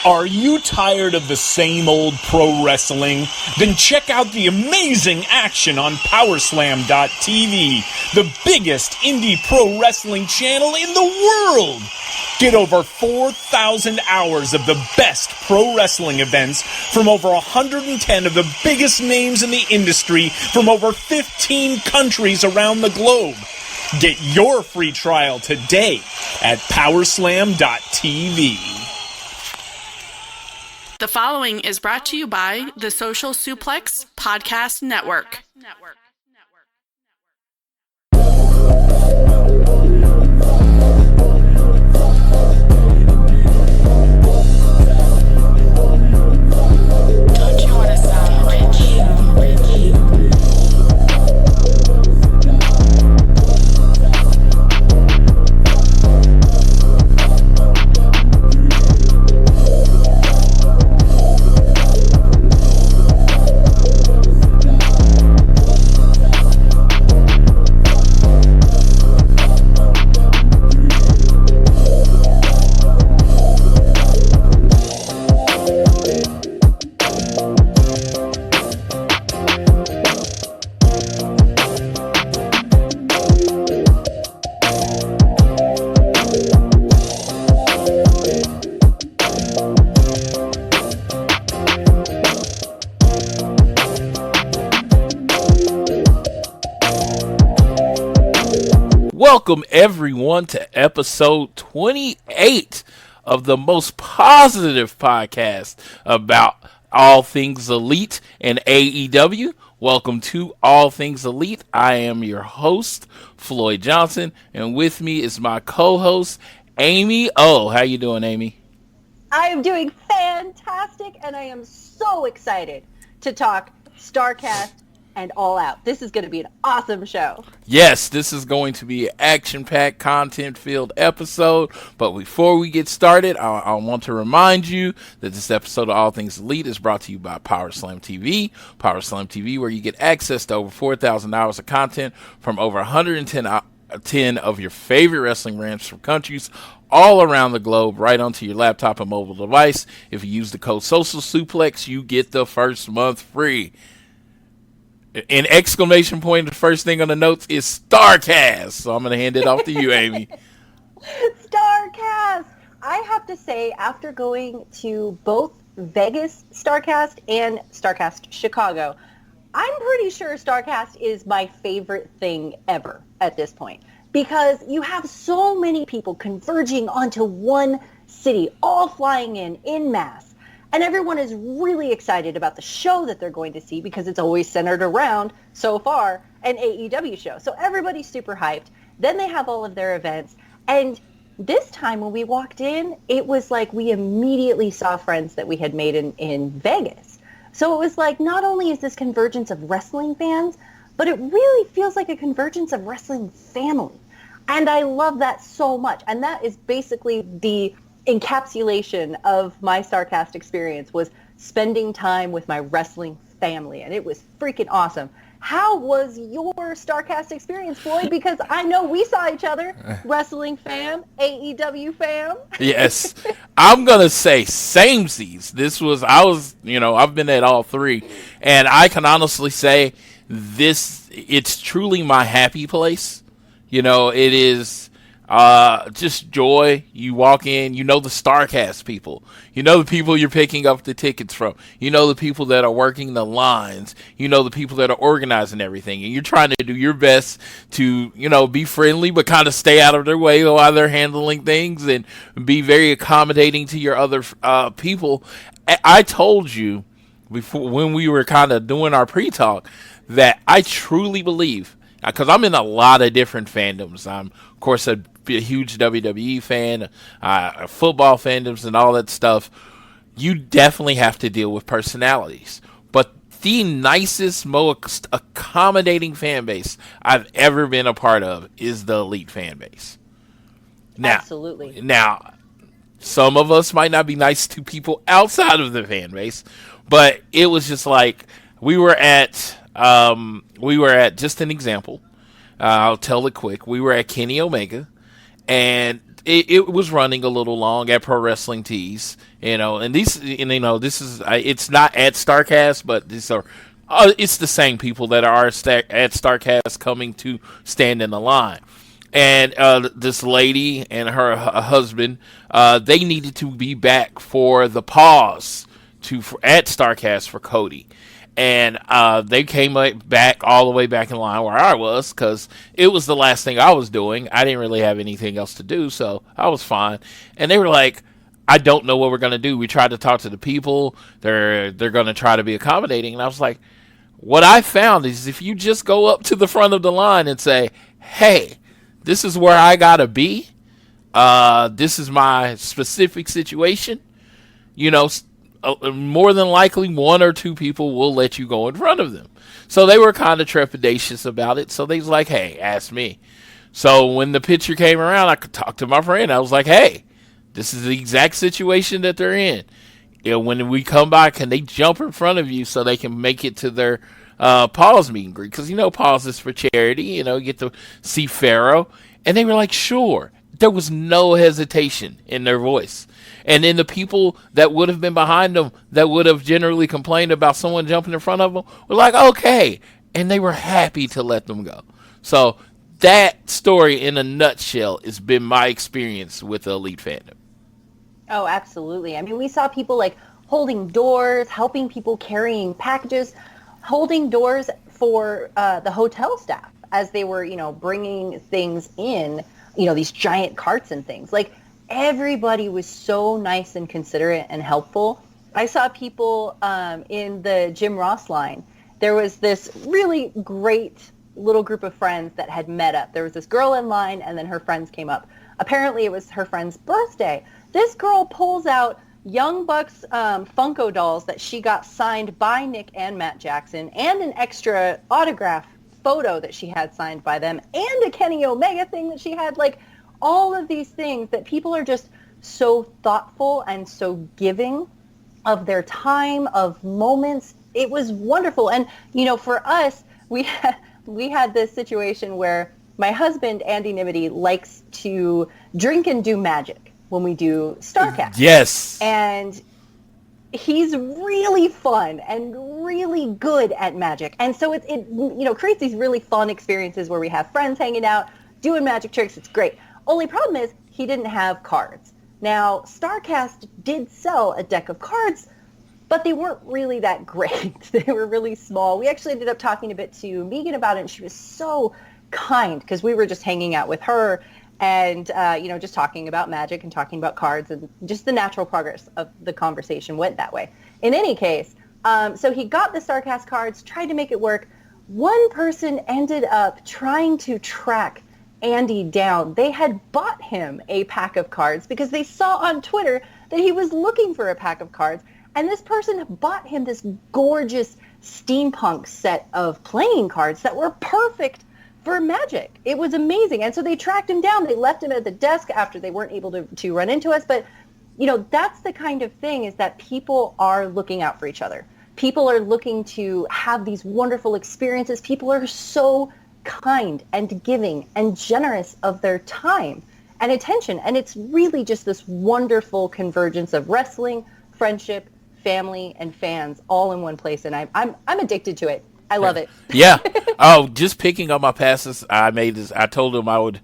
Are you tired of the same old pro wrestling? Then check out the amazing action on Powerslam.tv, the biggest indie pro wrestling channel in the world. Get over 4,000 hours of the best pro wrestling events from over 110 of the biggest names in the industry from over 15 countries around the globe. Get your free trial today at Powerslam.tv. The following is brought to you by the Social Suplex Podcast Network. Don't you want to sound rich? Welcome everyone to episode 28 of the most positive podcast about all things elite and AEW. Welcome to All Things Elite. I am your host, Floyd Johnson, and with me is my co-host, Amy. Oh, how you doing, Amy? I am doing fantastic, and I am so excited to talk Starrcast and All Out. This is going to be an awesome show. Yes, this is going to be an action-packed, content-filled episode. But before we get started, I want to remind you that this episode of All Things Elite is brought to you by Powerslam TV. Powerslam TV, where you get access to over 4,000 hours of content from over 110 of your favorite wrestling brands from countries all around the globe, right onto your laptop and mobile device. If you use the code Social Suplex, you get the first month free. An exclamation point, the first thing on the notes is Starrcast. So I'm going to hand it off to you, Amy. Starrcast! I have to say, after going to both Vegas Starrcast and Starrcast Chicago, I'm pretty sure Starrcast is my favorite thing ever at this point. Because you have so many people converging onto one city, all flying in masse. And everyone is really excited about the show that they're going to see because it's always centered around, so far, an AEW show. So everybody's super hyped. Then they have all of their events. And this time when we walked in, it was like we immediately saw friends that we had made in Vegas. So it was like not only is this convergence of wrestling fans, but it really feels like a convergence of wrestling family. And I love that so much. And that is basically the encapsulation of my Starrcast experience, was spending time with my wrestling family, and it was freaking awesome. How was your Starrcast experience, Floyd? Because I know we saw each other, wrestling fam, AEW fam. Yes, I'm gonna say samesies. I've been at all three, and I can honestly say it's truly my happy place. It is just joy. You walk in, the Starrcast people, the people you're picking up the tickets from, the people that are working the lines, the people that are organizing everything, and you're trying to do your best to, be friendly, but kind of stay out of their way while they're handling things and be very accommodating to your other people. I told you before, when we were kind of doing our pre-talk, that I truly believe, because I'm in a lot of different fandoms. I'm, of course, a huge WWE fan, football fandoms and all that stuff. You definitely have to deal with personalities. But the nicest, most accommodating fan base I've ever been a part of is the Elite fan base. Absolutely. Now, some of us might not be nice to people outside of the fan base, but it was just like we were at just an example. I'll tell it quick. We were at Kenny Omega, and it was running a little long at Pro Wrestling Tees And these, this is, it's not at Starrcast, but these are, it's the same people that are at Starrcast coming to stand in the line. And this lady and her husband, they needed to be back for the pause at Starrcast for Cody. And they came back all the way back in line where I was, because it was the last thing I was doing. I didn't really have anything else to do, so I was fine. And they were like, I don't know what we're going to do. We tried to talk to the people. They're going to try to be accommodating. And I was like, what I found is if you just go up to the front of the line and say, hey, this is where I got to be. This is my specific situation. More than likely one or two people will let you go in front of them. So they were kind of trepidatious about it. So they was like, hey, ask me. So when the picture came around, I could talk to my friend. I was like, hey, this is the exact situation that they're in. When we come by, can they jump in front of you so they can make it to their pause meet and greet? Because, pause is for charity. Get to see Pharaoh. And they were like, sure. There was no hesitation in their voice. And then the people that would have been behind them that would have generally complained about someone jumping in front of them were like, okay. And they were happy to let them go. So that story in a nutshell has been my experience with the Elite fandom. Oh, absolutely. I mean, we saw people like holding doors, helping people carrying packages, holding doors for the hotel staff as they were, bringing things in, these giant carts and things. Like, everybody was so nice and considerate and helpful. I saw people in the Jim Ross line. There was this really great little group of friends that had met up. There was this girl in line, and then her friends came up. Apparently, it was her friend's birthday. This girl pulls out Young Bucks Funko dolls that she got signed by Nick and Matt Jackson, and an extra autograph photo that she had signed by them, and a Kenny Omega thing that she had. Like, all of these things that people are just so thoughtful and so giving of their time, of moments. It was wonderful. And, for us, we had this situation where my husband, Andy Nimity, likes to drink and do magic when we do Starrcast. Yes. And he's really fun and really good at magic. And so it creates these really fun experiences where we have friends hanging out, doing magic tricks. It's great. Only problem is he didn't have cards. Now, Starrcast did sell a deck of cards, but they weren't really that great. They were really small. We actually ended up talking a bit to Megan about it, and she was so kind because we were just hanging out with her and, just talking about magic and talking about cards, and just the natural progress of the conversation went that way. In any case, so he got the Starrcast cards, tried to make it work. One person ended up trying to track Andy down. They had bought him a pack of cards because they saw on Twitter that he was looking for a pack of cards, and this person bought him this gorgeous steampunk set of playing cards that were perfect for magic. It was amazing. And so they tracked him down. They left him at the desk after they weren't able to run into us. But, that's the kind of thing, is that people are looking out for each other. People are looking to have these wonderful experiences. People are so kind and giving and generous of their time and attention. And it's really just this wonderful convergence of wrestling, friendship, family, and fans all in one place. And I'm addicted to it. I love it. Yeah. Oh, just picking up my passes. I told him I would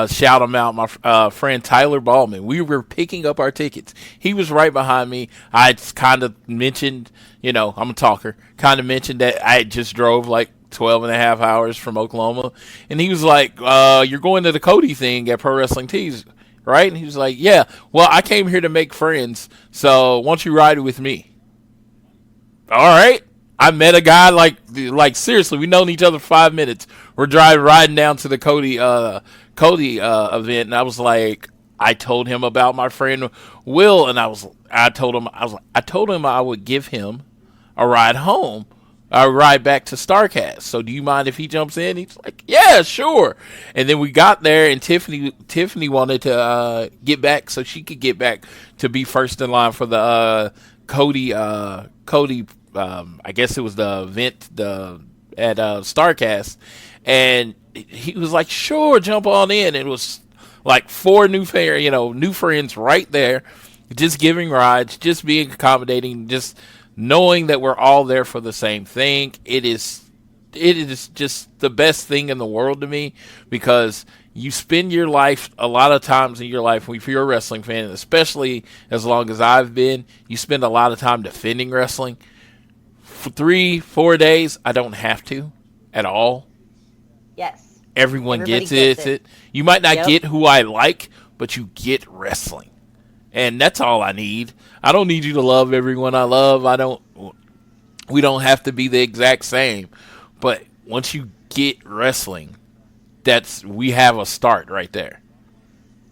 shout him out. My friend Tyler Ballman. We were picking up our tickets. He was right behind me. I kind of mentioned, I'm a talker, kind of mentioned that I just drove like 12 and a half hours from Oklahoma. And he was like, you're going to the Cody thing at Pro Wrestling Tees, right? And he was like, yeah. Well, I came here to make friends, so why don't you ride with me? All right. I met a guy like seriously, we known each other for 5 minutes. We're riding down to the Cody event, and I was like, I told him about my friend Will, and I told him I would give him a ride home, a ride back to Starrcast. So do you mind if he jumps in? He's like, yeah, sure. And then we got there, and Tiffany wanted to get back so she could get back to be first in line for the Cody. I guess it was the event at Starrcast, and he was like, "Sure, jump on in." It was like 4 new friends right there, just giving rides, just being accommodating, just knowing that we're all there for the same thing. It is just the best thing in the world to me, because you spend your life, a lot of times in your life, if you're a wrestling fan, and especially as long as I've been, you spend a lot of time defending wrestling. For 3-4 days, I don't have to at all. Yes. Everybody gets it. You might not Yep. get who I like, but you get wrestling. And that's all I need. I don't need you to love everyone I love. We don't have to be the exact same. But once you get wrestling, we have a start right there.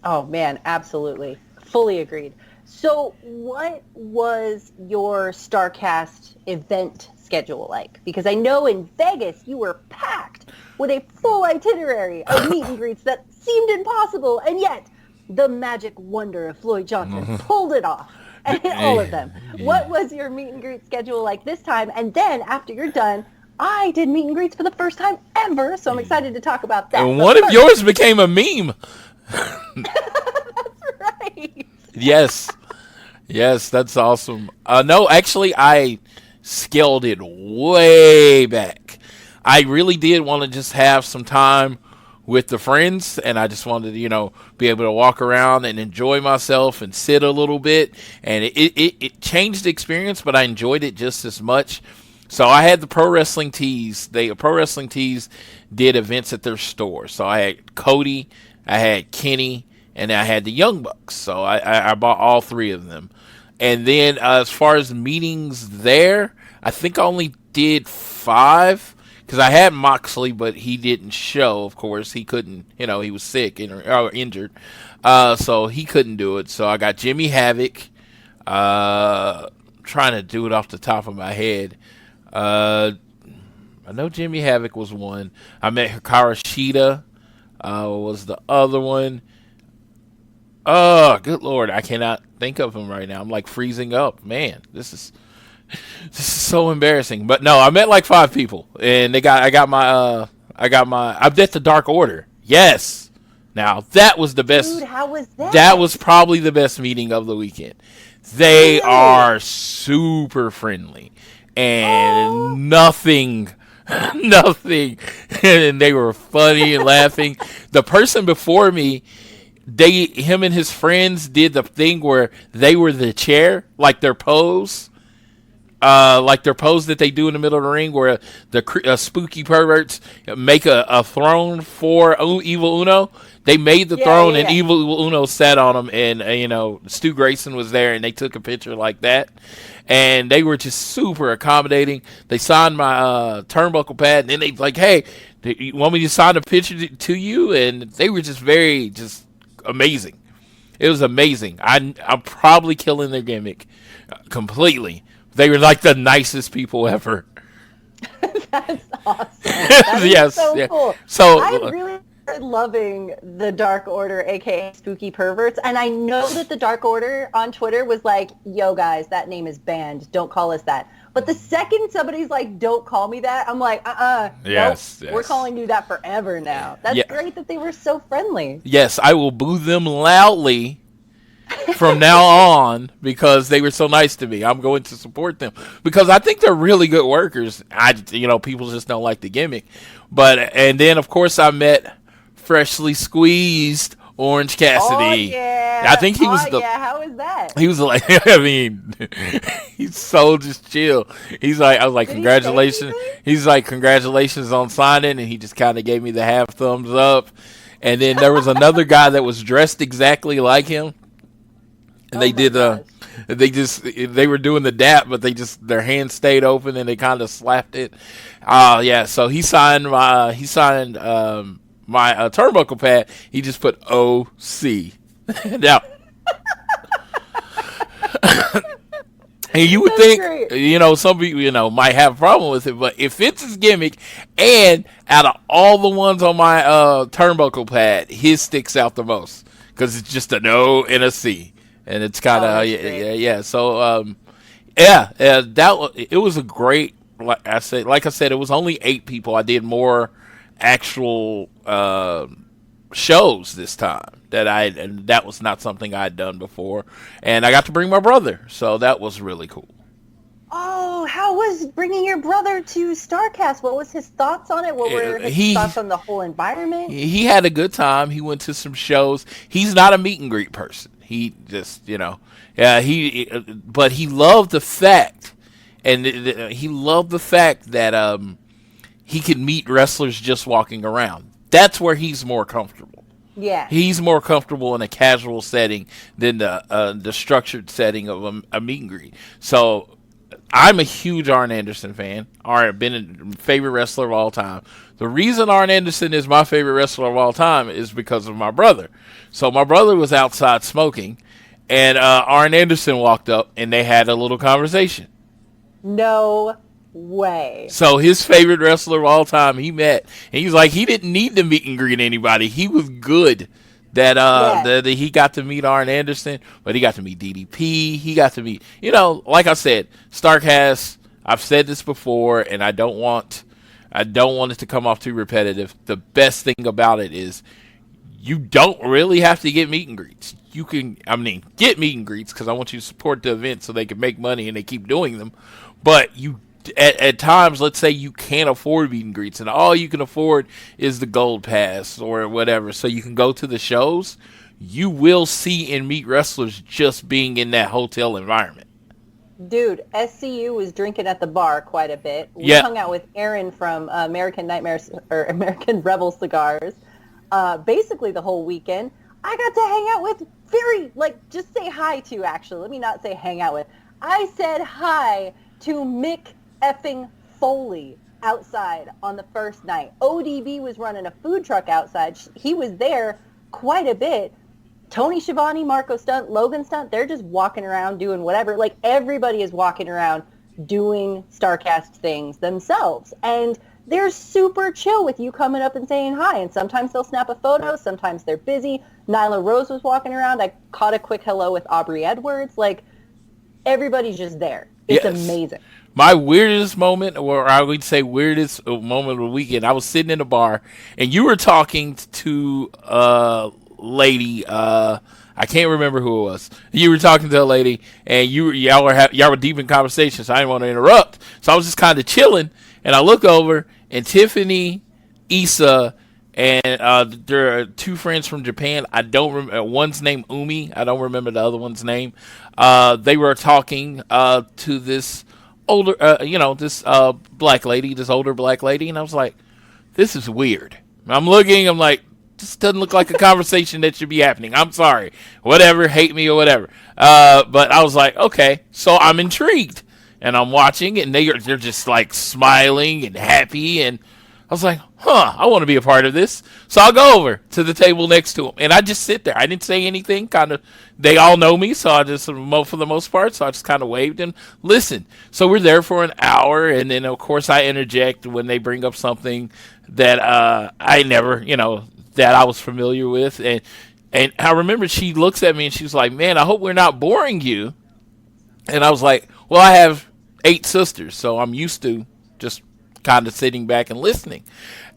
Oh, man, absolutely. Fully agreed. So what was your Starrcast event schedule like? Because I know in Vegas you were packed with a full itinerary of meet and greets that seemed impossible, and yet the magic wonder of Floyd Johnson pulled it off. And all of them. What was your meet and greet schedule like this time? And then after you're done, I did meet and greets for the first time ever, so I'm excited to talk about that. And one of yours became a meme. That's right. Yes, that's awesome. No, actually, I scaled it way back. I really did want to just have some time with the friends, and I just wanted to, be able to walk around and enjoy myself and sit a little bit. And it changed the experience, but I enjoyed it just as much. So I had the Pro Wrestling Tees. Pro Wrestling Tees did events at their store. So I had Cody, I had Kenny, and I had the Young Bucks. So I bought all three of them. And then as far as meetings there, I think I only did 5. Because I had Moxley, but he didn't show, of course. He couldn't, he was sick or injured. So he couldn't do it. So I got Jimmy Havoc. Trying to do it off the top of my head. I know Jimmy Havoc was one. I met Hikaru Shida. Was the other one. Oh, good Lord. I cannot think of him right now. I'm like freezing up. Man, this is so embarrassing. But no, I met like 5 people. And I met the Dark Order. Yes. Now, that was the best. Dude, how was that? That was probably the best meeting of the weekend. They are super friendly. And nothing, and they were funny and laughing. The person before me, him and his friends did the thing where they were the chair, like their pose that they do in the middle of the ring, where the spooky perverts make a throne for Evil Uno. They made the throne, and Evil Uno sat on them, and Stu Grayson was there, and they took a picture like that. And they were just super accommodating. They signed my turnbuckle pad, and then they like, "Hey, you want me to sign a picture to you?" And they were just just amazing. It was amazing. I'm probably killing their gimmick completely. They were like the nicest people ever. That's awesome. That is Yes, so cool. So I'm really loving the Dark Order, aka Spooky Perverts, and I know that the Dark Order on Twitter was like, "Yo guys, that name is banned. Don't call us that." But the second somebody's like, "Don't call me that," I'm like, Yes, nope, we're calling you that forever now. That's great that they were so friendly. Yes, I will boo them loudly from now on because they were so nice to me. I'm going to support them because I think they're really good workers. People just don't like the gimmick. And then of course I met Freshly Squeezed Orange Cassidy. Oh, yeah. I think he was how is that? He was like, he's so just chill. He's like, I was like, congratulations. He's like, congratulations on signing, and he just kind of gave me the half thumbs up. And then there was another guy that was dressed exactly like him. And they were doing the dap, but their hands stayed open and they kind of slapped it. So he signed my turnbuckle pad. He just put OC. Now, and you would think, great. Some people, might have a problem with it, but if it's his gimmick, and out of all the ones on my turnbuckle pad, his sticks out the most because it's just an O and a C. And it's kind of So it was a great. Like I said, it was only 8 people. I did more actual shows this time and that was not something I had done before, and I got to bring my brother, so that was really cool. Oh, how was bringing your brother to Starrcast? What was his thoughts on it? What were his thoughts on the whole environment? He had a good time. He went to some shows. He's not a meet and greet person. He just, but he loved the fact, that he could meet wrestlers just walking around. That's where he's more comfortable. Yeah. He's more comfortable in a casual setting than the structured setting of a meet and greet. So I'm a huge Arn Anderson fan. Been a favorite wrestler of all time. The reason Arn Anderson is my favorite wrestler of all time is because of my brother. So my brother was outside smoking, and Arn Anderson walked up, and they had a little conversation. No way. So his favorite wrestler of all time he met, and he's like, he didn't need to meet and greet anybody. He was good that he got to meet Arn Anderson, but he got to meet DDP. He got to meet, like I said, Starrcast. I've said this before, and I don't want it to come off too repetitive. The best thing about it is you don't really have to get meet and greets. You can, get meet and greets because I want you to support the event so they can make money and they keep doing them. But you, at times, let's say you can't afford meet and greets and all you can afford is the gold pass or whatever, so you can go to the shows. You will see and meet wrestlers just being in that hotel environment. Dude, SCU was drinking at the bar quite a bit. We hung out with Aaron from American Rebel Cigars basically the whole weekend. I got to hang out with just say hi to, actually. Let me not say hang out with. I said hi to Mick effing Foley outside on the first night. ODB was running a food truck outside. He was there quite a bit. Tony Schiavone, Marco Stunt, Logan Stunt, they're just walking around doing whatever. Like, everybody is walking around doing Starrcast things themselves. And they're super chill with you coming up and saying hi. And sometimes they'll snap a photo. Sometimes they're busy. Nyla Rose was walking around. I caught a quick hello with Aubrey Edwards. Like, everybody's just there. It's amazing. My weirdest moment, or I would say weirdest moment of the weekend, I was sitting in a bar, and you were talking to lady, I can't remember who it was. You were talking to a lady, and y'all were deep in conversation, so I didn't want to interrupt. So I was just kind of chilling, and I look over, and Tiffany, Issa, and there are two friends from Japan. I don't remember. One's named Umi. I don't remember the other one's name. They were talking to this older, black lady, this older black lady, and I was like, this is weird. I'm like, this doesn't look like a conversation that should be happening. I'm sorry. Whatever, hate me or whatever. But I was like, okay. So I'm intrigued. And I'm watching, and they're just like smiling and happy. And I was like, I want to be a part of this. So I'll go over to the table next to them. And I just sit there. I didn't say anything. They all know me, so I just, for the most part, so I just kind of waved and listened. So we're there for an hour. And then, of course, I interject when they bring up something that I never, that I was familiar with. And I remember she looks at me and she's like, man, I hope we're not boring you. And I was like, well, I have 8 sisters, so I'm used to just kind of sitting back and listening.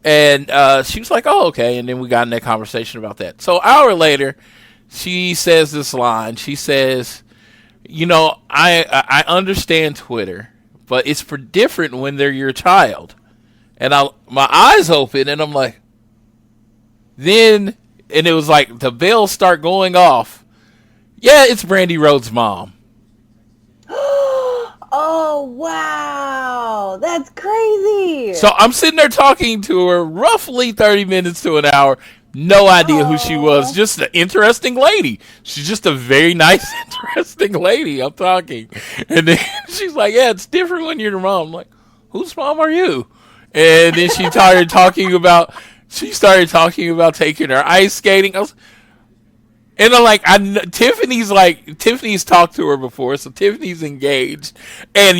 And she was like, oh, okay. And then we got in that conversation about that. So an hour later, she says this line. She says, I understand Twitter, but it's different when they're your child. And my eyes open, and I'm like, and it was like the bells start going off. Yeah, it's Brandy Rhodes' mom. Oh, wow. That's crazy. So I'm sitting there talking to her roughly 30 minutes to an hour. No idea who she was. Just an interesting lady. She's just a very nice, interesting lady. I'm talking. And then she's like, yeah, it's different when you're your mom. I'm like, whose mom are you? And then she started talking about taking her ice skating. I'm like, Tiffany's talked to her before, so Tiffany's engaged. And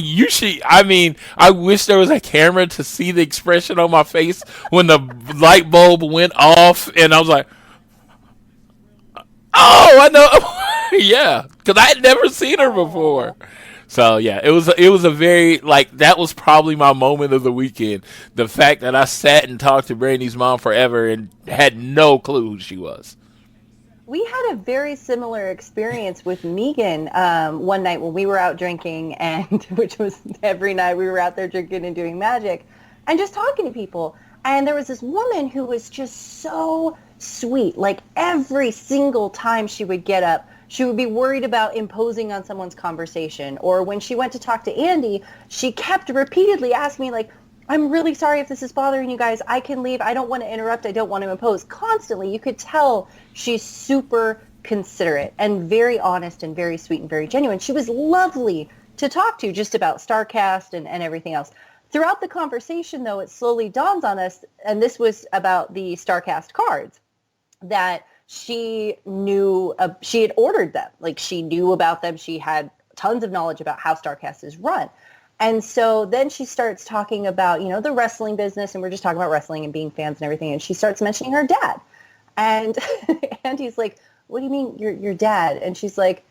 I wish there was a camera to see the expression on my face when the light bulb went off. And I was like, oh, I know. Yeah, because I had never seen her before. So yeah, it was a very like that was probably my moment of the weekend. The fact that I sat and talked to Brandy's mom forever and had no clue who she was. We had a very similar experience with Megan one night when we were out drinking, and which was every night we were out there drinking and doing magic and just talking to people. And there was this woman who was just so sweet. Like every single time she would get up, she would be worried about imposing on someone's conversation. Or when she went to talk to Andy, she kept repeatedly asking me, like, I'm really sorry if this is bothering you guys. I can leave. I don't want to interrupt. I don't want to impose. Constantly, you could tell she's super considerate and very honest and very sweet and very genuine. She was lovely to talk to just about Starrcast and everything else. Throughout the conversation, though, it slowly dawns on us, and this was about the Starrcast cards, that she knew, she had ordered them. Like, she knew about them. She had tons of knowledge about how Starrcast is run. And so then she starts talking about, you know, the wrestling business, and we're just talking about wrestling and being fans and everything. And she starts mentioning her dad. And Andy's like, what do you mean your dad? And she's like,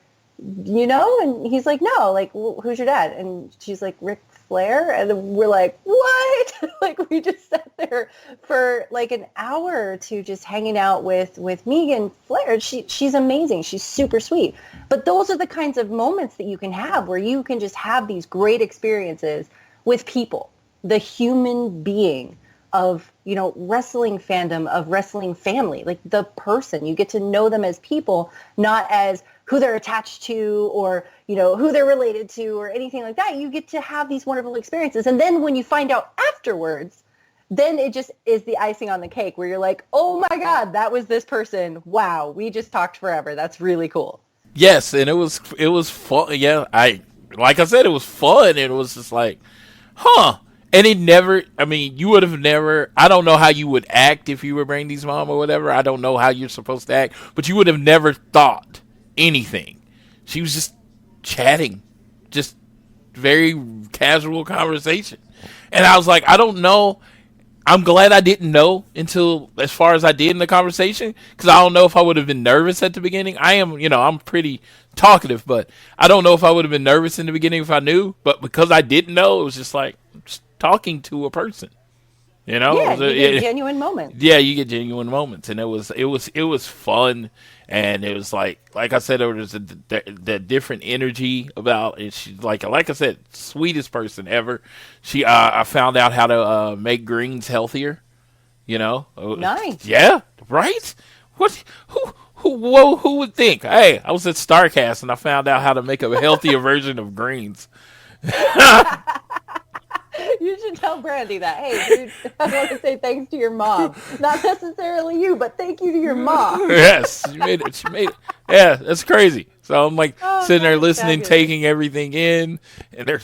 you know? And he's like, no, like, who's your dad? And she's like, Ric Flair. And we're like, what? Like, we just sat there for like an hour or two just hanging out with Megan Flair. She's amazing. She's super sweet. But those are the kinds of moments that you can have where you can just have these great experiences with people, the human being of, you know, wrestling fandom, of wrestling family, like the person. You get to know them as people, not as who they're attached to or, you know, who they're related to or anything like that. You get to have these wonderful experiences. And then when you find out afterwards, then it just is the icing on the cake where you're like, oh my God, that was this person. Wow, we just talked forever. That's really cool. Yes, and it was fun. Yeah, like I said, it was fun. And it was just like, huh. And it never, I mean, you would have never, I don't know how you would act if you were Brandy's mom or whatever. I don't know how you're supposed to act, but you would have never thought anything. She was just chatting, just very casual conversation. And I was like, I don't know. I'm glad I didn't know until as far as I did in the conversation, because I don't know if I would have been nervous at the beginning. I am, you know, I'm pretty talkative, but I don't know if I would have been nervous in the beginning if I knew. But because I didn't know, it was just like just talking to a person. You know, yeah, you get genuine moments. Yeah, you get genuine moments, and it was fun, and it was like I said, there was the different energy about it. She's like I said, sweetest person ever. She I found out how to make greens healthier. You know, nice. Yeah, right. What who would think? Hey, I was at Starrcast and I found out how to make a healthier version of greens. You should tell Brandy that. Hey, dude, I want to say thanks to your mom. Not necessarily you, but thank you to your mom. Yes, she made it. Yeah, that's crazy. So I'm like sitting there listening, fabulous. taking everything in, and they're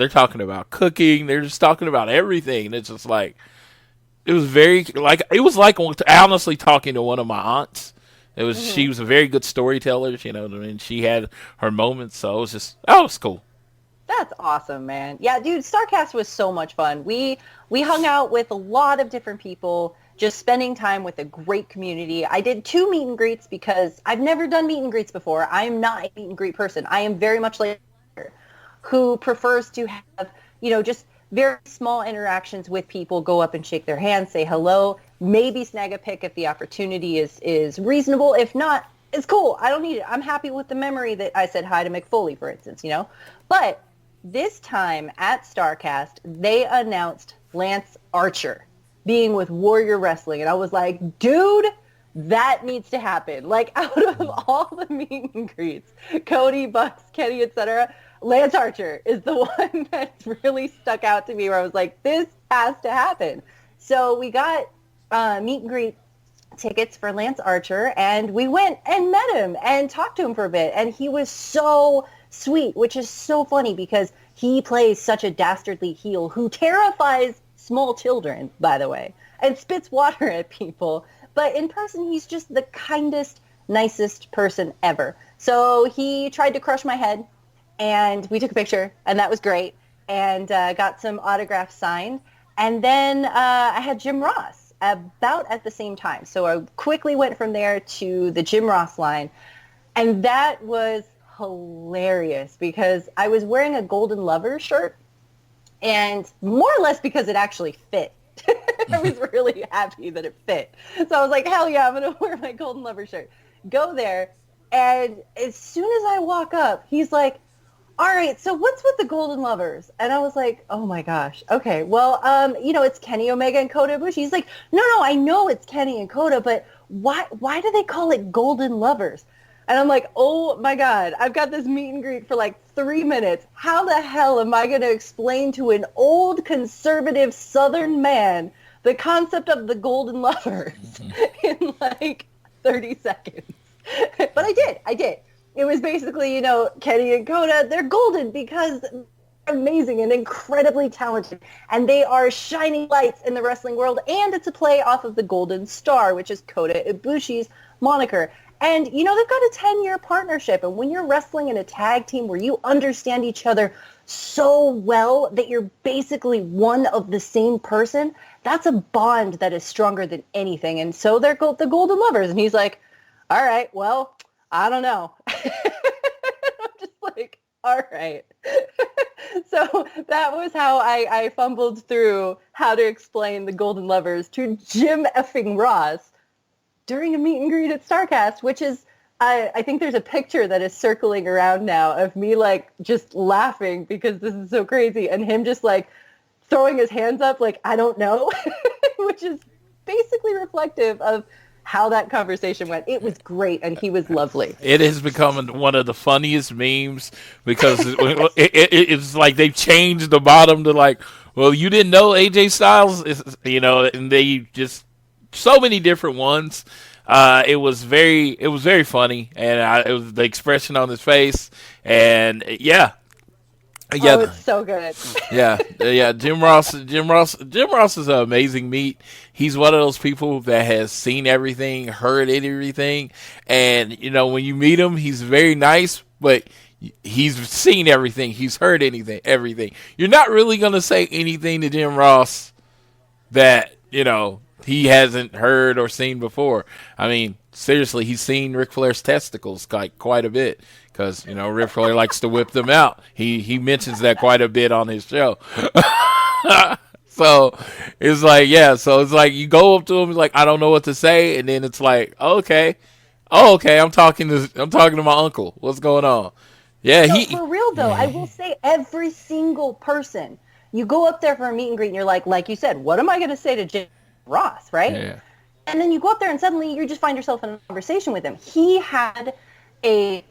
talking about cooking. They're just talking about everything, and it's just like it was like honestly talking to one of my aunts. It was She was a very good storyteller. You know what I mean? She had her moments, so it was cool. That's awesome, man. Yeah, dude, Starrcast was so much fun. We hung out with a lot of different people, just spending time with a great community. I did 2 meet and greets because I've never done meet and greets before. I am not a meet and greet person. I am very much like who prefers to have, you know, just very small interactions with people, go up and shake their hands, say hello, maybe snag a pic if the opportunity is reasonable. If not, it's cool. I don't need it. I'm happy with the memory that I said hi to Mick Foley, for instance, you know. But this time at Starrcast, they announced Lance Archer being with Warrior Wrestling. And I was like, dude, that needs to happen. Like, out of all the meet and greets, Cody, Bucks, Kenny, etc., Lance Archer is the one that's really stuck out to me where I was like, this has to happen. So we got meet and greet tickets for Lance Archer, and we went and met him and talked to him for a bit. And he was so sweet, which is so funny because he plays such a dastardly heel who terrifies small children, by the way, and spits water at people. But in person, he's just the kindest, nicest person ever. So he tried to crush my head, and we took a picture, and that was great, and got some autographs signed. And then I had Jim Ross about at the same time. So I quickly went from there to the Jim Ross line. And that was hilarious because I was wearing a Golden Lover shirt, and more or less because it actually fit. I was really happy that it fit. So I was like, hell yeah, I'm going to wear my Golden Lover shirt. Go there. And as soon as I walk up, he's like, all right, so what's with the Golden Lovers? And I was like, oh my gosh. Okay, well, it's Kenny Omega and Kota Ibushi. He's like, no, I know it's Kenny and Kota, but why do they call it Golden Lovers? And I'm like, oh my God, I've got this meet and greet for like 3 minutes. How the hell am I going to explain to an old conservative Southern man the concept of the Golden Lovers in like 30 seconds? But I did. It was basically, Kenny and Kota, they're golden because they're amazing and incredibly talented. And they are shining lights in the wrestling world. And it's a play off of the Golden Star, which is Kota Ibushi's moniker. And, they've got a 10-year partnership. And when you're wrestling in a tag team where you understand each other so well that you're basically one of the same person, that's a bond that is stronger than anything. And so they're the Golden Lovers. And he's like, all right, well, I don't know. I'm just like, all right. So that was how I fumbled through how to explain the Golden Lovers to Jim effing Ross during a meet and greet at Starrcast, which is, I think there's a picture that is circling around now of me like just laughing because this is so crazy, and him just like throwing his hands up like, I don't know, which is basically reflective of how that conversation went. It was great, and he was lovely. It has become one of the funniest memes because it's like they've changed the bottom to like, well, you didn't know AJ Styles is, and they just so many different ones. It was very funny, and it was the expression on his face, and yeah. Oh, it's so good. yeah. Jim Ross is an amazing meet. He's one of those people that has seen everything, heard everything, and when you meet him, he's very nice, but he's seen everything, he's heard everything. You're not really gonna say anything to Jim Ross that he hasn't heard or seen before. I mean, seriously, he's seen Ric Flair's testicles quite a bit because, Ric Flair likes to whip them out. He mentions that quite a bit on his show. So it's like, so it's like you go up to him, like, I don't know what to say, and then it's like, okay, I'm talking to my uncle. What's going on? Yeah, for real though, I will say every single person, you go up there for a meet and greet, and you're like you said, what am I going to say to Jim Ross, right? Yeah. And then you go up there and suddenly you just find yourself in a conversation with him. He had a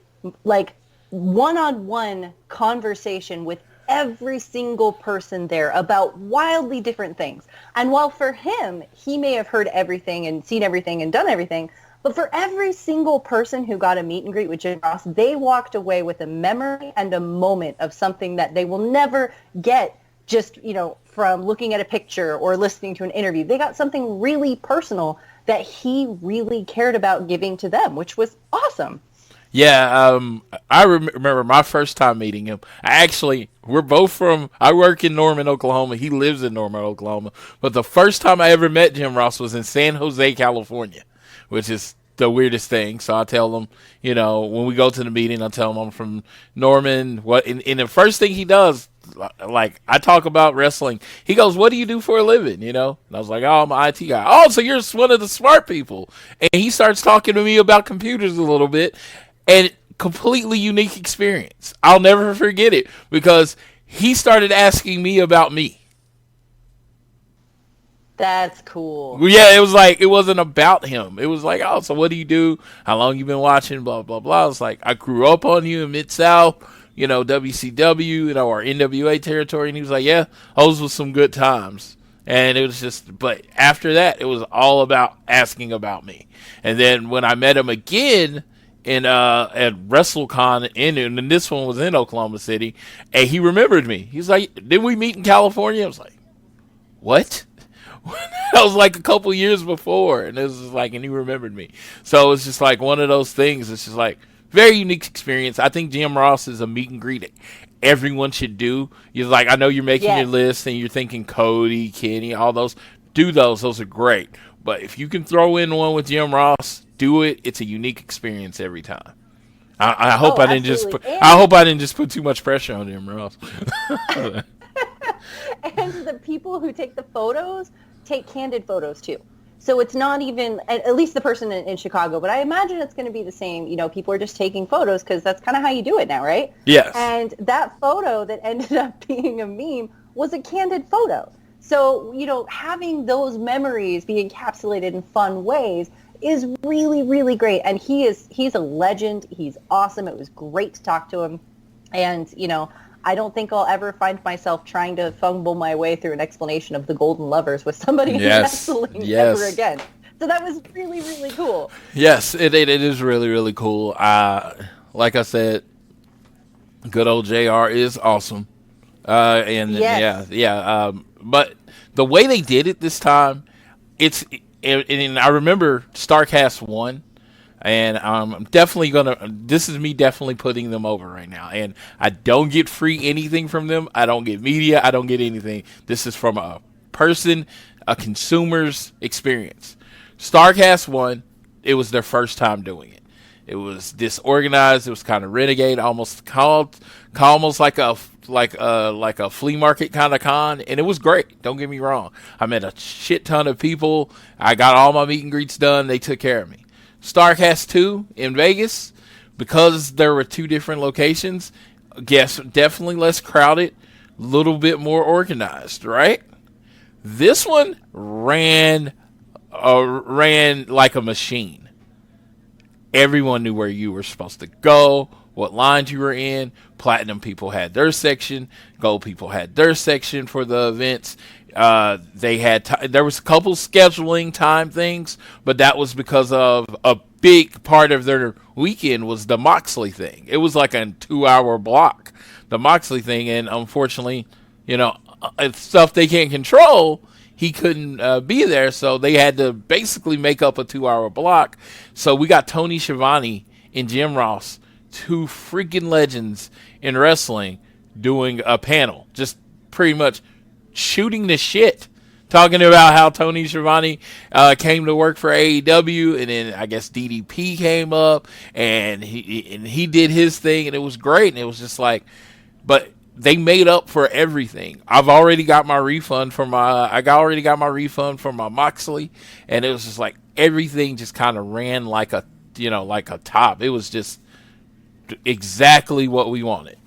one-on-one conversation with every single person there about wildly different things. And while for him, he may have heard everything and seen everything and done everything, but for every single person who got a meet and greet with Jim Ross, they walked away with a memory and a moment of something that they will never get just, from looking at a picture or listening to an interview. They got something really personal that he really cared about giving to them, which was awesome. Yeah, I remember my first time meeting him. We're both I work in Norman, Oklahoma. He lives in Norman, Oklahoma. But the first time I ever met Jim Ross was in San Jose, California, which is the weirdest thing. So I tell him, when we go to the meeting, I tell him I'm from Norman. And the first thing he does, like, I talk about wrestling. He goes, what do you do for a living? And I was like, oh, I'm an IT guy. Oh, so you're one of the smart people. And he starts talking to me about computers a little bit, and completely unique experience. I'll never forget it because he started asking me about me. That's cool. Well, yeah, it was like, it wasn't about him. It was like, oh, so what do you do? How long you been watching? Blah, blah, blah. It's like, I grew up on you in Mid-South, WCW, or NWA territory. And he was like, yeah, those was some good times. And it was just, but after that, it was all about asking about me. And then when I met him again at WrestleCon, and this one was in Oklahoma City, and he remembered me. He's like, did we meet in California? I was like, what? That was like a couple years before, and it was just like, and he remembered me. So it's just like one of those things. It's just like very unique experience. I think Jim Ross is a meet and greet everyone should do. You're like, I know you're making your list and you're thinking Cody, Kenny, all those. Do those. Those are great. But if you can throw in one with Jim Ross, do it. It's a unique experience every time. I hope I didn't just absolutely. I hope I didn't just put too much pressure on him, Ross. And the people who take the photos take candid photos too. So it's not even, at least the person in Chicago, but I imagine it's going to be the same. You know, people are just taking photos because that's kind of how you do it now, right? Yes. And that photo that ended up being a meme was a candid photo. So, you know, having those memories be encapsulated in fun ways is really, really great. And he's a legend. He's awesome. It was great to talk to him. And, you know, I don't think I'll ever find myself trying to fumble my way through an explanation of the Golden Lovers with somebody in wrestling ever again. So that was really, really cool. Yes, it is really, really cool. Like I said, good old JR is awesome. Yes. But the way they did it this time, and I remember Starrcast 1. And I'm definitely this is me definitely putting them over right now. And I don't get free anything from them. I don't get media. I don't get anything. This is from a person, a consumer's experience. Starrcast 1, it was their first time doing it. It was disorganized. It was kind of renegade, almost like a flea market kind of con, and it was great. Don't get me wrong. I met a shit ton of people. I got all my meet and greets done. They took care of me. Starrcast 2 in Vegas, because there were two different locations, definitely less crowded, a little bit more organized, right? This one ran like a machine. Everyone knew where you were supposed to go, what lines you were in. Platinum people had their section. Gold people had their section for the events. They had there was a couple scheduling time things, but that was because of a big part of their weekend was the Moxley thing. It was like a 2-hour block, the Moxley thing, and unfortunately, you know, it's stuff they can't control. He couldn't be there, so they had to basically make up a 2-hour block. So we got Tony Schiavone and Jim Ross, two freaking legends in wrestling, doing a panel, just pretty much shooting the shit, talking about how Tony Schiavone came to work for AEW, and then I guess DDP came up, and he did his thing, and it was great, and it was just like, but they made up for everything. I've already got my refund for my Moxley, and it was just like everything just kind of ran like a top. It was just exactly what we wanted.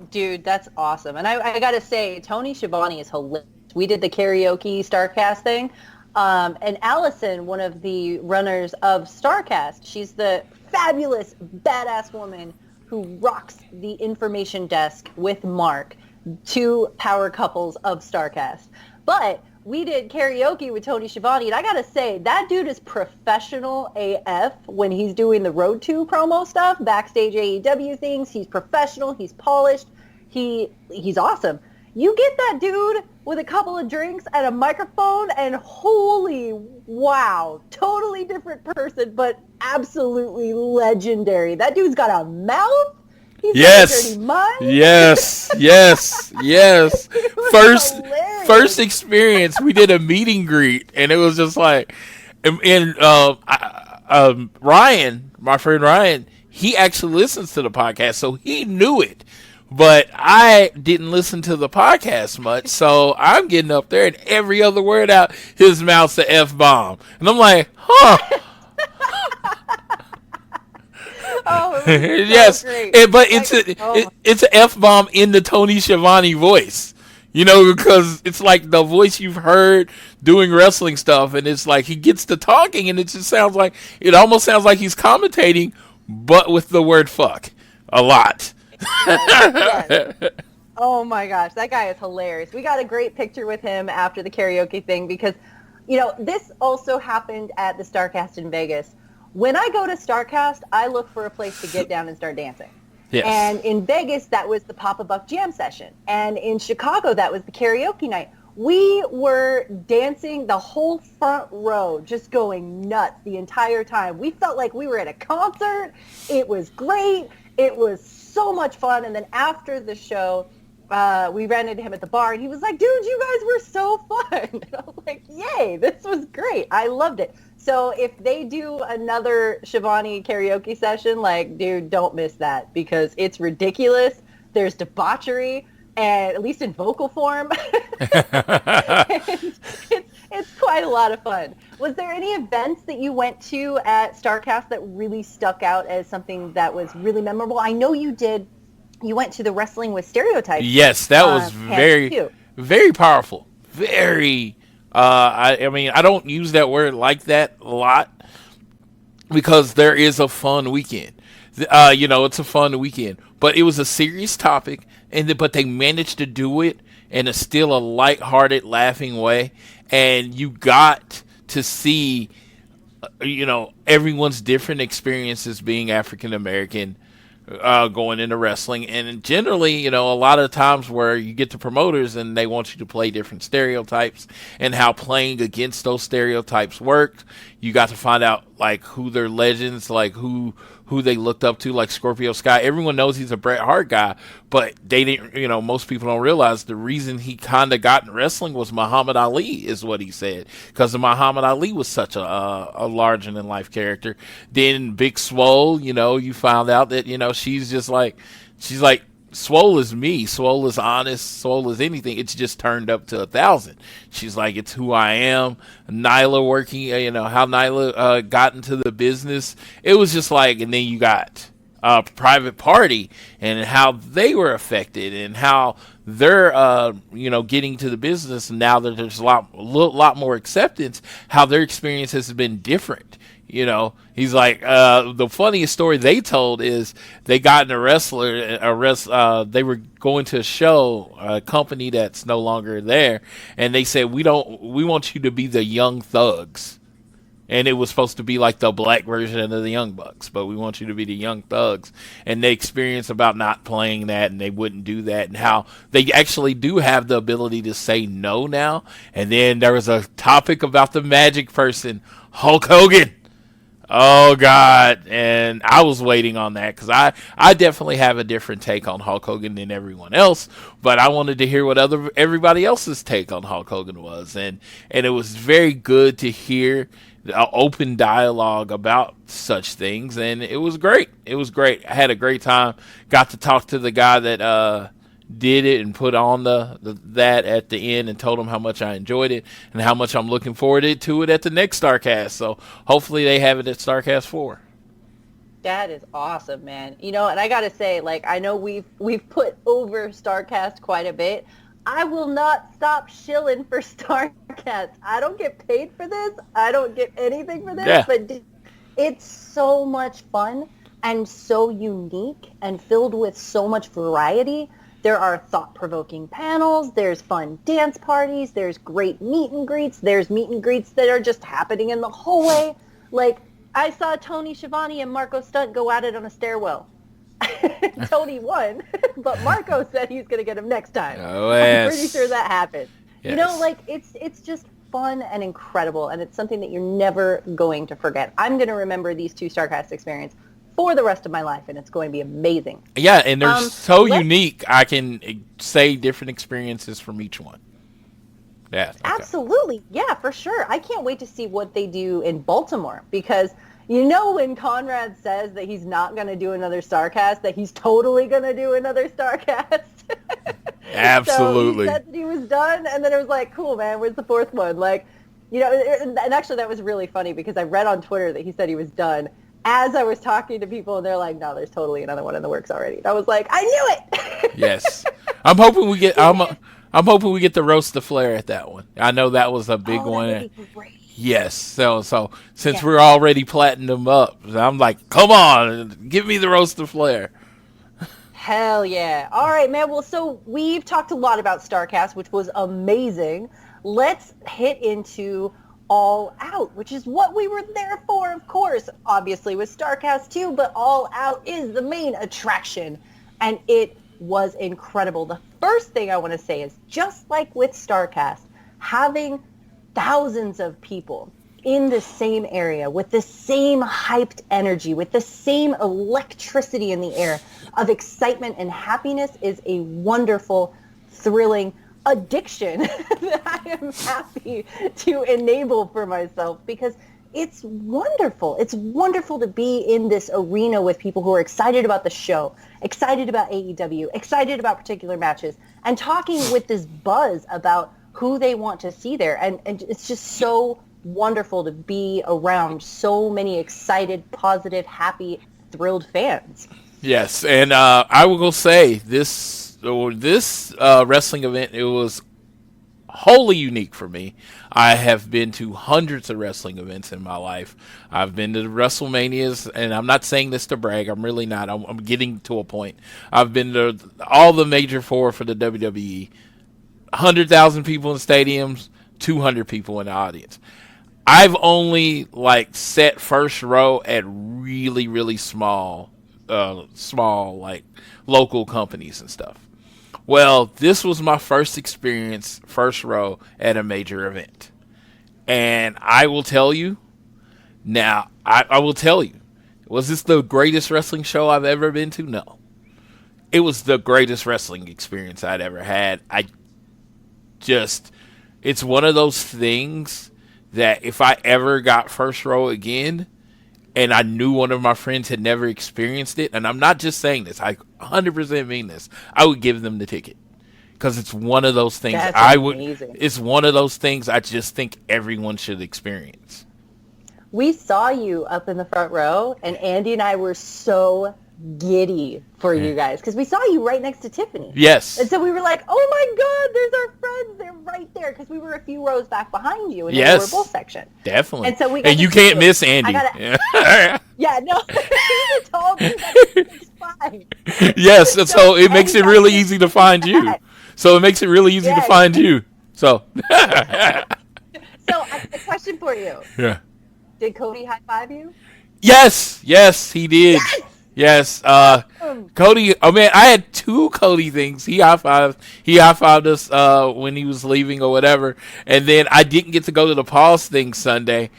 Dude, that's awesome. And I got to say, Tony Schiavone is hilarious. We did the karaoke Starrcast thing. And Allison, one of the runners of Starrcast, she's the fabulous, badass woman who rocks the information desk with Mark, two power couples of Starrcast. But we did karaoke with Tony Schiavone, and I gotta say, that dude is professional AF when he's doing the Road to promo stuff, backstage AEW things. He's professional, he's polished, he's awesome. You get that dude with a couple of drinks and a microphone, and holy wow, totally different person, but absolutely legendary. That dude's got a mouth. He's got a dirty mind. Yes. First experience, we did a meet and greet, and it was just like, and Ryan, my friend Ryan, he actually listens to the podcast, so he knew it. But I didn't listen to the podcast much, so I'm getting up there, and every other word out his mouth's the F-bomb. And I'm like, huh. Oh, it was so yes, great. but it's an F-bomb in the Tony Schiavone voice. You know, because it's like the voice you've heard doing wrestling stuff, and it's like he gets to talking, and it almost sounds like he's commentating, but with the word fuck a lot. Yes. Oh my gosh, that guy is hilarious. We got a great picture with him after the karaoke thing because, you know, this also happened at the Starrcast in Vegas. When I go to Starrcast, I look for a place to get down and start dancing. Yes. And in Vegas, that was the Papa Buck Jam session. And in Chicago, that was the karaoke night. We were dancing the whole front row, just going nuts the entire time. We felt like we were at a concert. It was great. It was so much fun. And then after the show, we ran into him at the bar, and he was like, dude, you guys were so fun. And I was like, yay, this was great. I loved it. So if they do another Shivani karaoke session, like, dude, don't miss that because it's ridiculous. There's debauchery, and at least in vocal form. It's quite a lot of fun. Was there any events that you went to at Starrcast that really stuck out as something that was really memorable? I know you did. You went to the Wrestling with Stereotypes. Yes, that was very powerful. Very. I mean, I don't use that word like that a lot because there is a fun weekend. It's a fun weekend, but it was a serious topic, but they managed to do it in a still a lighthearted, laughing way, and you got to see, everyone's different experiences being African American. Going into wrestling, and generally, a lot of times where you get the promoters and they want you to play different stereotypes and how playing against those stereotypes worked. You got to find out like who their legends, like who they looked up to, like Scorpio Sky. Everyone knows he's a Bret Hart guy, but they didn't, most people don't realize the reason he kind of got in wrestling was Muhammad Ali, is what he said, because Muhammad Ali was such a larger than life character. Then Big Swole, you found out that, she's like, Swole is me. Swole is honest. Swole is anything. It's just turned up to 1,000. She's like, it's who I am. Nyla working, how Nyla got into the business. It was just like, and then you got Private Party and how they were affected and how they're, getting to the business. And now that there's a lot more acceptance, how their experience has been different. He's like, the funniest story they told is they got in they were going to a show, a company that's no longer there, and they said, we want you to be the Young Thugs. And it was supposed to be like the black version of the Young Bucks, but we want you to be the Young Thugs. And they experienced about not playing that, and they wouldn't do that, and how they actually do have the ability to say no now. And then there was a topic about the magic person, Hulk Hogan. Oh, God. And I was waiting on that because I definitely have a different take on Hulk Hogan than everyone else, but I wanted to hear what everybody else's take on Hulk Hogan was. And it was very good to hear the open dialogue about such things, and it was great. It was great. I had a great time. Got to talk to the guy that did it and put on that at the end and told him how much I enjoyed it and how much I'm looking forward to it at the next Starrcast. So hopefully they have it at Starrcast 4. That is awesome, man. And I got to say, like, I know we've put over Starrcast quite a bit. I will not stop shilling for Starrcast. I don't get paid for this. I don't get anything for this, but it's so much fun and so unique and filled with so much variety. There are thought-provoking panels, there's fun dance parties, there's great meet and greets, there's meet and greets that are just happening in the hallway. Like, I saw Tony Schiavone and Marco Stunt go at it on a stairwell. Tony won, but Marco said he's going to get him next time. Oh, yes. I'm pretty sure that happened. Yes. It's just fun and incredible, and it's something that you're never going to forget. I'm going to remember these two Starrcast experiences for the rest of my life, and it's going to be amazing. Yeah, and they're so unique. I can say different experiences from each one. Yeah, okay. Absolutely. Yeah, for sure. I can't wait to see what they do in Baltimore, because when Conrad says that he's not going to do another Starrcast, that he's totally going to do another Starrcast. Absolutely. So he said that he was done, and then it was like, cool, man, where's the fourth one? Like, and actually that was really funny because I read on Twitter that he said he was done as I was talking to people, and they're like, no, there's totally another one in the works already. And I was like, I knew it. Yes. I'm hoping we get the roast the Flair at that one. I know that was a big one. That would be great. Yes. So since we're already platinum up, I'm like, come on, give me the roast the Flair. Hell yeah. All right, man. Well, so we've talked a lot about Starrcast, which was amazing. Let's hit into All Out, which is what we were there for, of course, obviously with Starrcast too, but All Out is the main attraction, and it was incredible. The first thing I want to say is, just like with Starrcast, having thousands of people in the same area with the same hyped energy, with the same electricity in the air of excitement and happiness is a wonderful, thrilling addiction that I am happy to enable for myself, because it's wonderful. It's wonderful to be in this arena with people who are excited about the show, excited about AEW, excited about particular matches, and talking with this buzz about who they want to see there. And it's just so wonderful to be around so many excited, positive, happy, thrilled fans. Yes, and I will say this wrestling event, it was wholly unique for me. I have been to hundreds of wrestling events in my life. I've been to WrestleManias, and I'm not saying this to brag. I'm really not. I'm getting to a point. I've been to all the major four for the WWE. 100,000 people in stadiums, 200 people in the audience. I've only set first row at really, really small like local companies and stuff. Well, this was my first experience, first row at a major event. And I will tell you, now, I will tell you, was this the greatest wrestling show I've ever been to? No. It was the greatest wrestling experience I'd ever had. It's one of those things that if I ever got first row again, and I knew one of my friends had never experienced it, and I'm not just saying this, I 100% mean this, I would give them the ticket. Because it's one of those things it's one of those things I just think everyone should experience. We saw you up in the front row, and Andy and I were so giddy for you guys because we saw you right next to Tiffany. Yes. And so we were like, oh my God, there's our friends. They're right there because we were a few rows back behind you in the lower bowl section. Definitely. And so you can't miss Andy. Yeah, no. He's a tall dude. That's 6'5". Yes, so it makes it really easy to find you. So it makes it really easy to find you. So. So a question for you. Yeah. Did Cody high five you? Yes, he did. Yes, Cody. Oh man, I had two Cody things. He high fived us when he was leaving or whatever, and then I didn't get to go to the pause thing Sunday,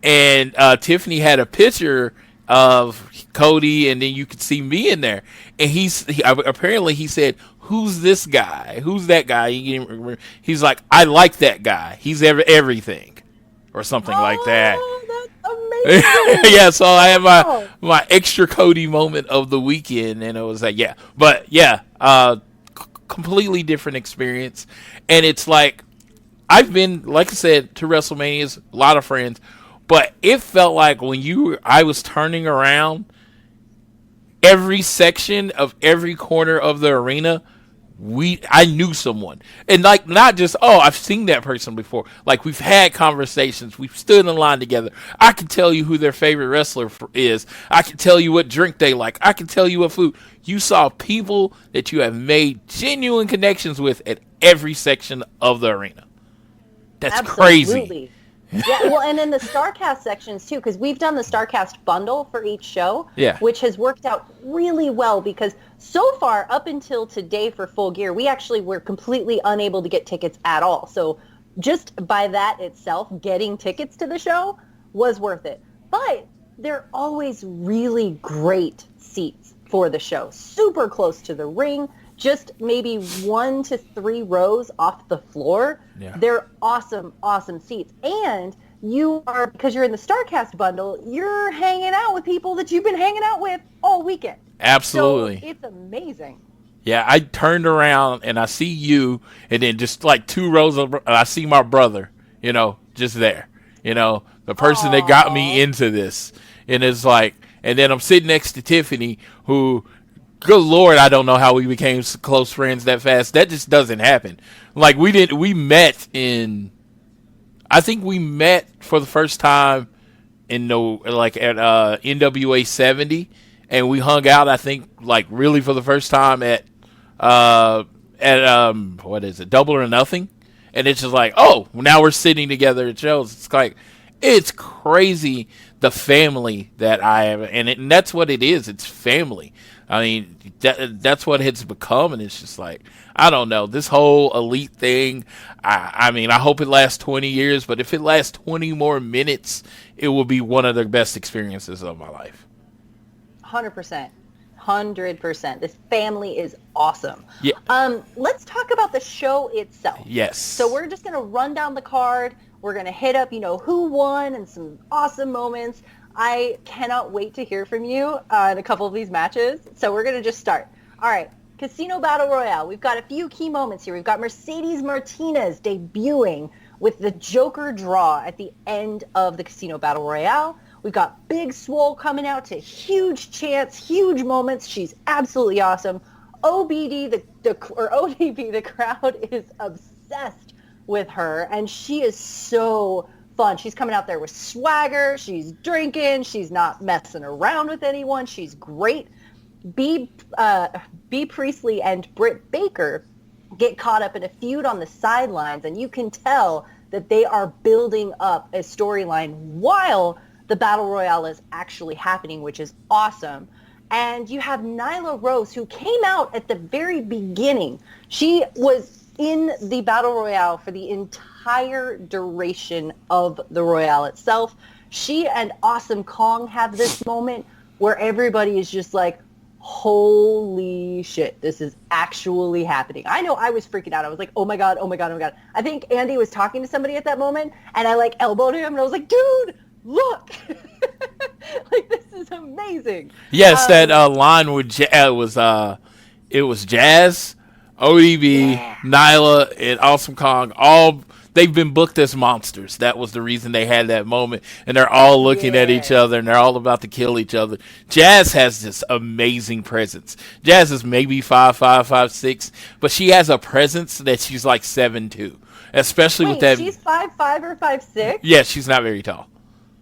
and Tiffany had a picture of Cody, and then you could see me in there, and apparently he said, "Who's this guy? Who's that guy?" He's like, "I like that guy. He's everything," or something like that. Amazing. Yeah, so I had my extra Cody moment of the weekend, and it was like, completely different experience. And it's like, I've been, like I said, to WrestleManias, a lot of friends, but it felt like when I was turning around, every section of every corner of the arena, I knew someone, and not just, I've seen that person before. Like, we've had conversations, we've stood in line together. I can tell you who their favorite wrestler is. I can tell you what drink they like. I can tell you what food. You saw people that you have made genuine connections with at every section of the arena. That's Absolutely. Crazy. Yeah, well, and in the Starrcast sections too, because we've done the Starrcast bundle for each show, which has worked out really well because so far, up until today for Full Gear, we actually were completely unable to get tickets at all. So just by that itself, getting tickets to the show was worth it. But they're always really great seats for the show, super close to the ring, just maybe 1 to 3 rows off the floor. Yeah. They're awesome, awesome seats. And because you're in the Starrcast bundle, you're hanging out with people that you've been hanging out with all weekend. Absolutely. So it's amazing. Yeah, I turned around and I see you, and then just like 2 rows I see my brother, just there. The person that got me into this. And it's like, and then I'm sitting next to Tiffany, who, good Lord, I don't know how we became close friends that fast. That just doesn't happen. Like, we met for the first time at NWA 70, and we hung out, I think, like, really for the first time at what is it, Double or Nothing. And it's just like, now we're sitting together at shows. It's like, it's crazy, the family that I have, and that's what it is. It's family. I mean, that's what it's become, and it's just like, I don't know, this whole elite thing, I mean, I hope it lasts 20 years, but if it lasts 20 more minutes, it will be one of the best experiences of my life. 100%. 100%. This family is awesome. Yeah. Let's talk about the show itself. Yes. So we're just going to run down the card. We're going to hit up, who won and some awesome moments. I cannot wait to hear from you in a couple of these matches. So we're going to just start. All right. Casino Battle Royale. We've got a few key moments here. We've got Mercedes Martinez debuting with the Joker draw at the end of the Casino Battle Royale. We've got Big Swole coming out to huge chants, huge moments. She's absolutely awesome. ODB, the crowd is obsessed with her, and she is so fun. She's coming out there with swagger. She's drinking. She's not messing around with anyone. She's great. B. Priestley and Britt Baker get caught up in a feud on the sidelines, and you can tell that they are building up a storyline while the Battle Royale is actually happening, which is awesome. And you have Nyla Rose, who came out at the very beginning. She was in the Battle Royale for the entire duration of the Royale itself. She and Awesome Kong have this moment where everybody is just like, holy shit, this is actually happening. I know I was freaking out. I was like, oh my God, oh my God, oh my God. I think Andy was talking to somebody at that moment, and I like elbowed him, and I was like, dude, look. Like, this is amazing. Yes, that line with it was Jazz, ODB, Nyla, and Awesome Kong. All they've been booked as monsters. That was the reason they had that moment, and they're all looking at each other, and they're all about to kill each other. Jazz has this amazing presence. Jazz is maybe 5'5", 5'6", but she has a presence that she's like 7'2", especially with that. She's 5'5" or 5'6"? Yeah, she's not very tall.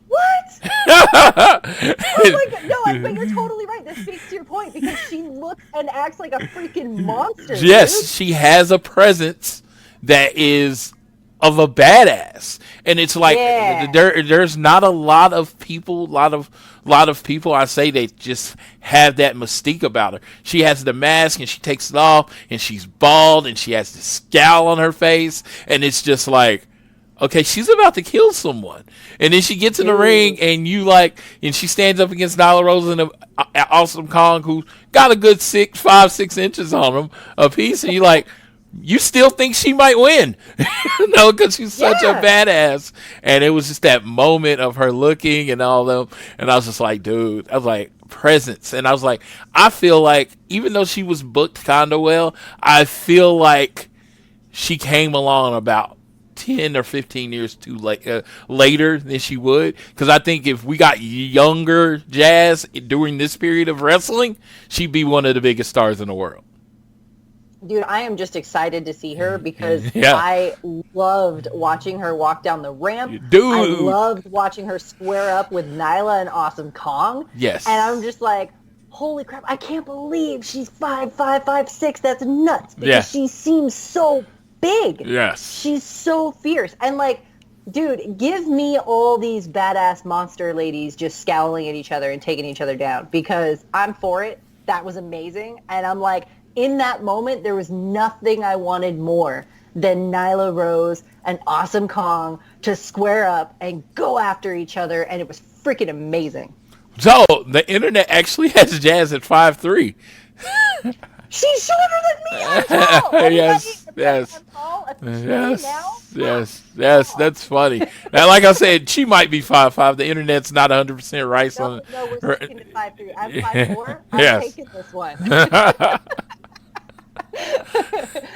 What? Oh my God. No, but you're totally right. This speaks to your point, because she looks and acts like a freaking monster. Yes, dude. she has a presence that is of a badass, and it's like there's not a lot of people, lot of people I say they just have that mystique about her. She has the mask and she takes it off, and she's bald and she has this scowl on her face, and it's just like, okay, she's about to kill someone. And then she gets in the ring, and and she stands up against Nyla Rose and Awesome Kong, who got a good 5-6 inches on him a piece, and you still think she might win, because she's such a badass. And it was just that moment of her looking and all them, and I was just like, dude, I was like, presence. And I was like, I feel like even though she was booked kind of well, I feel like she came along about 10 or 15 years too late, later than she would, because I think if we got younger Jazz during this period of wrestling, she'd be one of the biggest stars in the world. Dude, I am just excited to see her, because I loved watching her walk down the ramp. Dude, I loved watching her square up with Nyla and Awesome Kong. Yes. And I'm just like, holy crap, I can't believe she's 5'5", 5'6". That's nuts, because she seems so big. Yes. She's so fierce. And dude, give me all these badass monster ladies just scowling at each other and taking each other down, because I'm for it. That was amazing. And I'm like, in that moment, there was nothing I wanted more than Nyla Rose and Awesome Kong to square up and go after each other. And it was freaking amazing. So the internet actually has Jazz at 5'3". She's shorter than me as well. Yes. That's funny. Now, like I said, she might be 5'5". The internet's not 100% right. No, we're sticking to 5'3". I'm 5'4". I'm taking this one.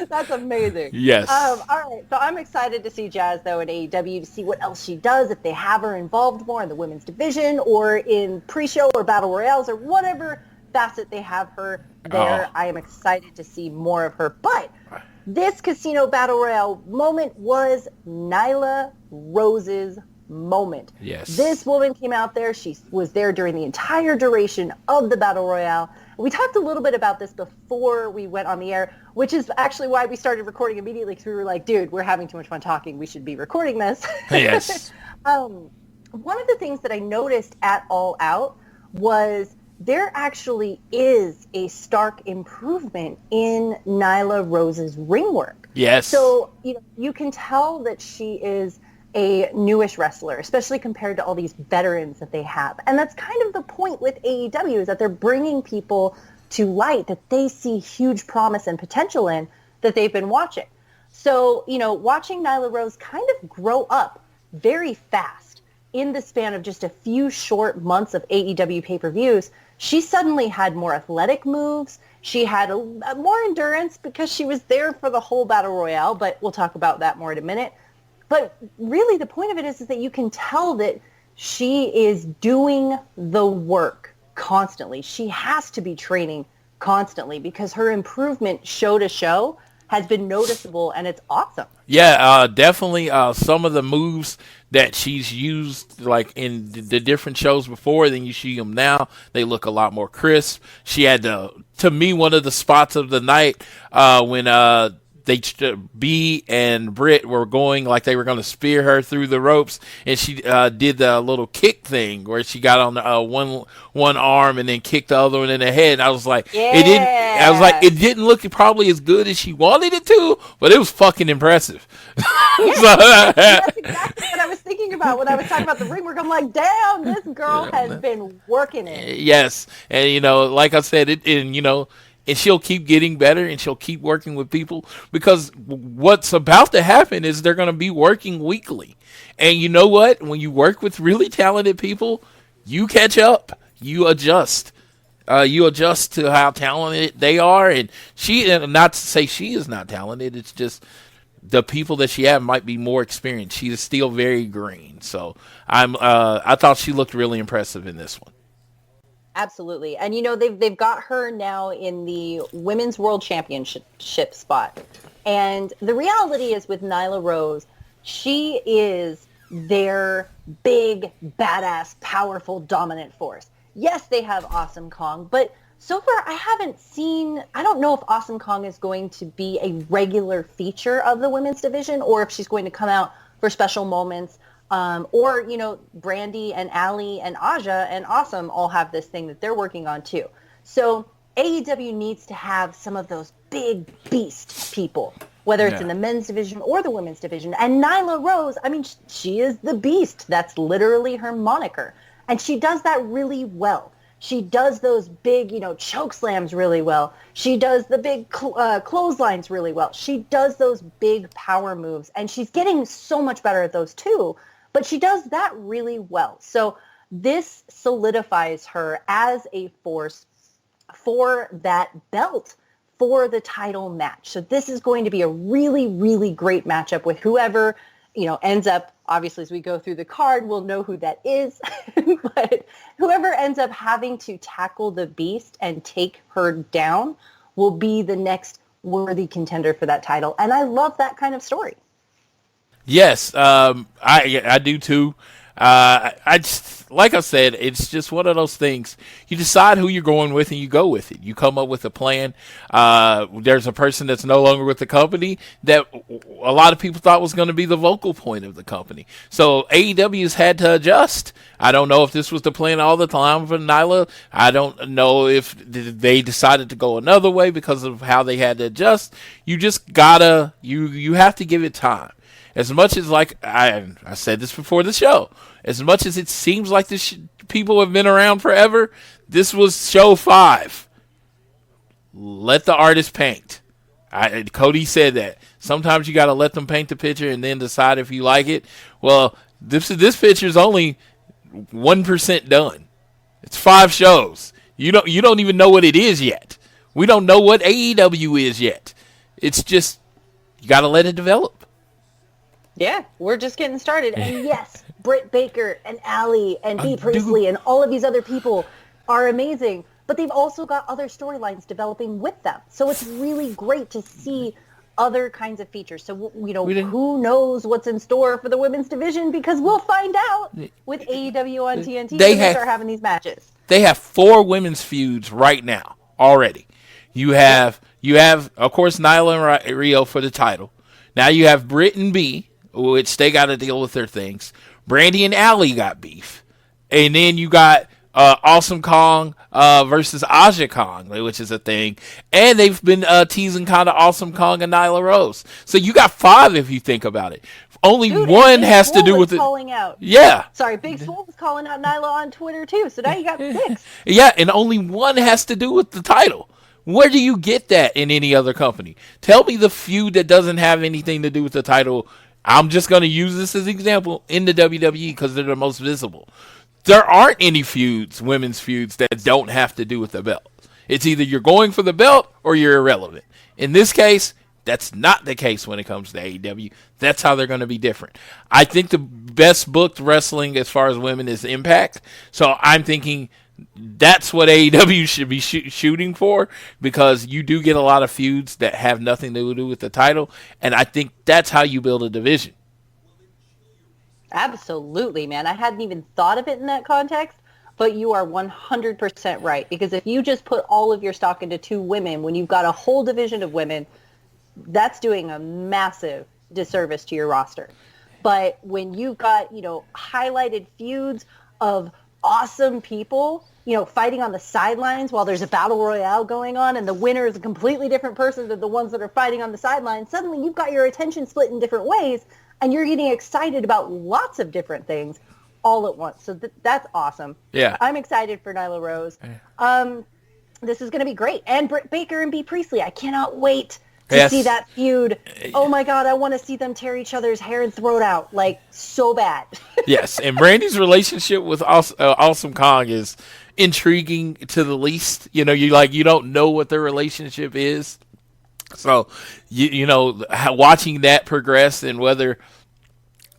That's amazing. Yes. All right. So I'm excited to see Jazz, though, in AEW, to see what else she does, if they have her involved more in the women's division or in pre-show or battle royales or whatever facet they have her there. I am excited to see more of her. But this Casino Battle Royale moment was Nyla Rose's moment. Yes. This woman came out there. She was there during the entire duration of the Battle Royale. We talked a little bit about this before we went on the air, which is actually why we started recording immediately, because we were like, dude, we're having too much fun talking. We should be recording this. Yes. One of the things that I noticed at All Out was there actually is a stark improvement in Nyla Rose's ring work. Yes. So you can tell that she is a newish wrestler, especially compared to all these veterans that they have. And that's kind of the point with AEW, is that they're bringing people to light that they see huge promise and potential in, that they've been watching. So, watching Nyla Rose kind of grow up very fast. In the span of just a few short months of AEW pay-per-views, she suddenly had more athletic moves. She had more endurance because she was there for the whole Battle Royale, but we'll talk about that more in a minute. But really the point of it is that you can tell that she is doing the work constantly. She has to be training constantly because her improvement show to show has been noticeable, and it's awesome. Yeah, definitely. Some of the moves that she's used, like in the different shows before, then you see them now. They look a lot more crisp. She had to me, one of the spots of the night when B and Britt were going like they were going to spear her through the ropes, and she did the little kick thing where she got on one arm and then kicked the other one in the head. And I was like, it didn't look probably as good as she wanted it to, but it was fucking impressive. That's exactly what I was thinking about when I was talking about the ring work. I'm like, damn, this girl has been working it. Yes, and like I said, and she'll keep getting better, and she'll keep working with people, because what's about to happen is they're going to be working weekly. And you know what? When you work with really talented people, you catch up. You adjust. You adjust to how talented they are. And not to say she is not talented, it's just the people that she had might be more experienced. She is still very green. So I thought she looked really impressive in this one. Absolutely. And, they've got her now in the Women's World Championship spot. And the reality is with Nyla Rose, she is their big, badass, powerful, dominant force. Yes, they have Awesome Kong, but so far I don't know if Awesome Kong is going to be a regular feature of the women's division, or if she's going to come out for special moments. Or Brandy and Allie and Aja and Awesome all have this thing that they're working on too. So AEW needs to have some of those big beast people, whether it's in the men's division or the women's division. And Nyla Rose, she is the beast. That's literally her moniker. And she does that really well. She does those big, choke slams really well. She does the big clotheslines really well. She does those big power moves. And she's getting so much better at those too. But she does that really well. So this solidifies her as a force for that belt, for the title match. So this is going to be a really, really great matchup with whoever, ends up, obviously as we go through the card, we'll know who that is. But whoever ends up having to tackle the beast and take her down will be the next worthy contender for that title. And I love that kind of story. Yes, I do too. I just, like I said, it's just one of those things. You decide who you're going with and you go with it. You come up with a plan. There's a person that's no longer with the company that a lot of people thought was going to be the vocal point of the company. So AEW's had to adjust. I don't know if this was the plan all the time for Nyla. I don't know if they decided to go another way because of how they had to adjust. You just gotta, you have to give it time. As much as, like I said this before the show, as much as it seems like people have been around forever, this was show 5. Let the artist paint. Cody said that. Sometimes you got to let them paint the picture and then decide if you like it. Well, this picture's only 1% done. It's 5 shows. You don't even know what it is yet. We don't know what AEW is yet. It's just, you got to let it develop. Yeah, we're just getting started. And yes, Britt Baker and Allie and Bea Priestley and all of these other people are amazing. But they've also got other storylines developing with them. So it's really great to see other kinds of features. So, who knows what's in store for the women's division, because we'll find out with AEW on TNT when they start having these matches. They have 4 women's feuds right now already. You have, of course, Nyla and Rio for the title. Now you have Britt and Bea, which they got to deal with their things. Brandy and Allie got beef. And then you got Awesome Kong versus Aja Kong, which is a thing. And they've been teasing kind of Awesome Kong and Nyla Rose. So you got 5 if you think about it. Only one has to do with it. Calling out. Yeah. Sorry, Big Swole was calling out Nyla on Twitter too. So now you got 6. Yeah, and only one has to do with the title. Where do you get that in any other company? Tell me the feud that doesn't have anything to do with the title I'm just going to use this as an example in the WWE because they're the most visible. There aren't any feuds, women's feuds, that don't have to do with the belt. It's either you're going for the belt or you're irrelevant. In this case, that's not the case when it comes to AEW. That's how they're going to be different. I think the best booked wrestling as far as women is Impact. So I'm thinking that's what AEW should be shooting for, because you do get a lot of feuds that have nothing to do with the title. And I think that's how you build a division. Absolutely, man. I hadn't even thought of it in that context, but you are 100% right. Because if you just put all of your stock into 2 women when you've got a whole division of women, that's doing a massive disservice to your roster. But when you've got, highlighted feuds of awesome people, fighting on the sidelines while there's a battle royale going on, and the winner is a completely different person than the ones that are fighting on the sidelines, suddenly you've got your attention split in different ways, and you're getting excited about lots of different things all at once. So that's awesome. Yeah. I'm excited for Nyla Rose. This is going to be great. And Britt Baker and B. Priestley. I cannot wait to see that feud. Oh my God, I want to see them tear each other's hair and throat out, so bad. Yes, and Brandy's relationship with Awesome Kong is intriguing to the least. You don't know what their relationship is. So, watching that progress and whether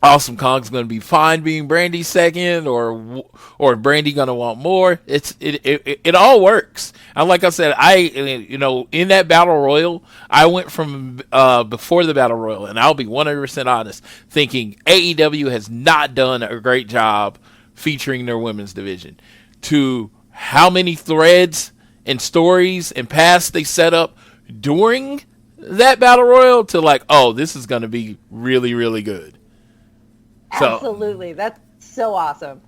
Awesome Kong's going to be fine being Brandy's second, or Brandy going to want more. It all works. And like I said, in that battle royal, I went from before the battle royal, and I'll be 100% honest, thinking AEW has not done a great job featuring their women's division, to how many threads and stories and paths they set up during that battle royal to this is going to be really, really good. Absolutely. That's so awesome.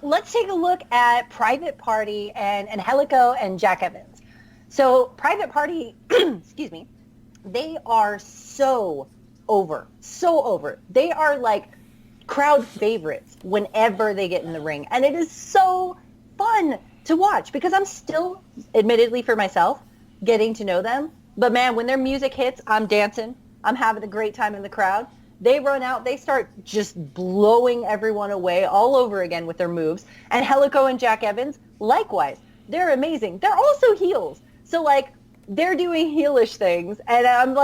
Let's take a look at Private Party and Angelico and Jack Evans. So Private Party, excuse me, they are so over. They are crowd favorites whenever they get in the ring. And it is so fun to watch because I'm still, admittedly for myself, getting to know them. But man, when their music hits, I'm dancing. I'm having a great time in the crowd. They run out. They start just blowing everyone away all over again with their moves. And Angelico and Jack Evans, likewise, they're amazing. They're also heels. So, they're doing heelish things. And I'm,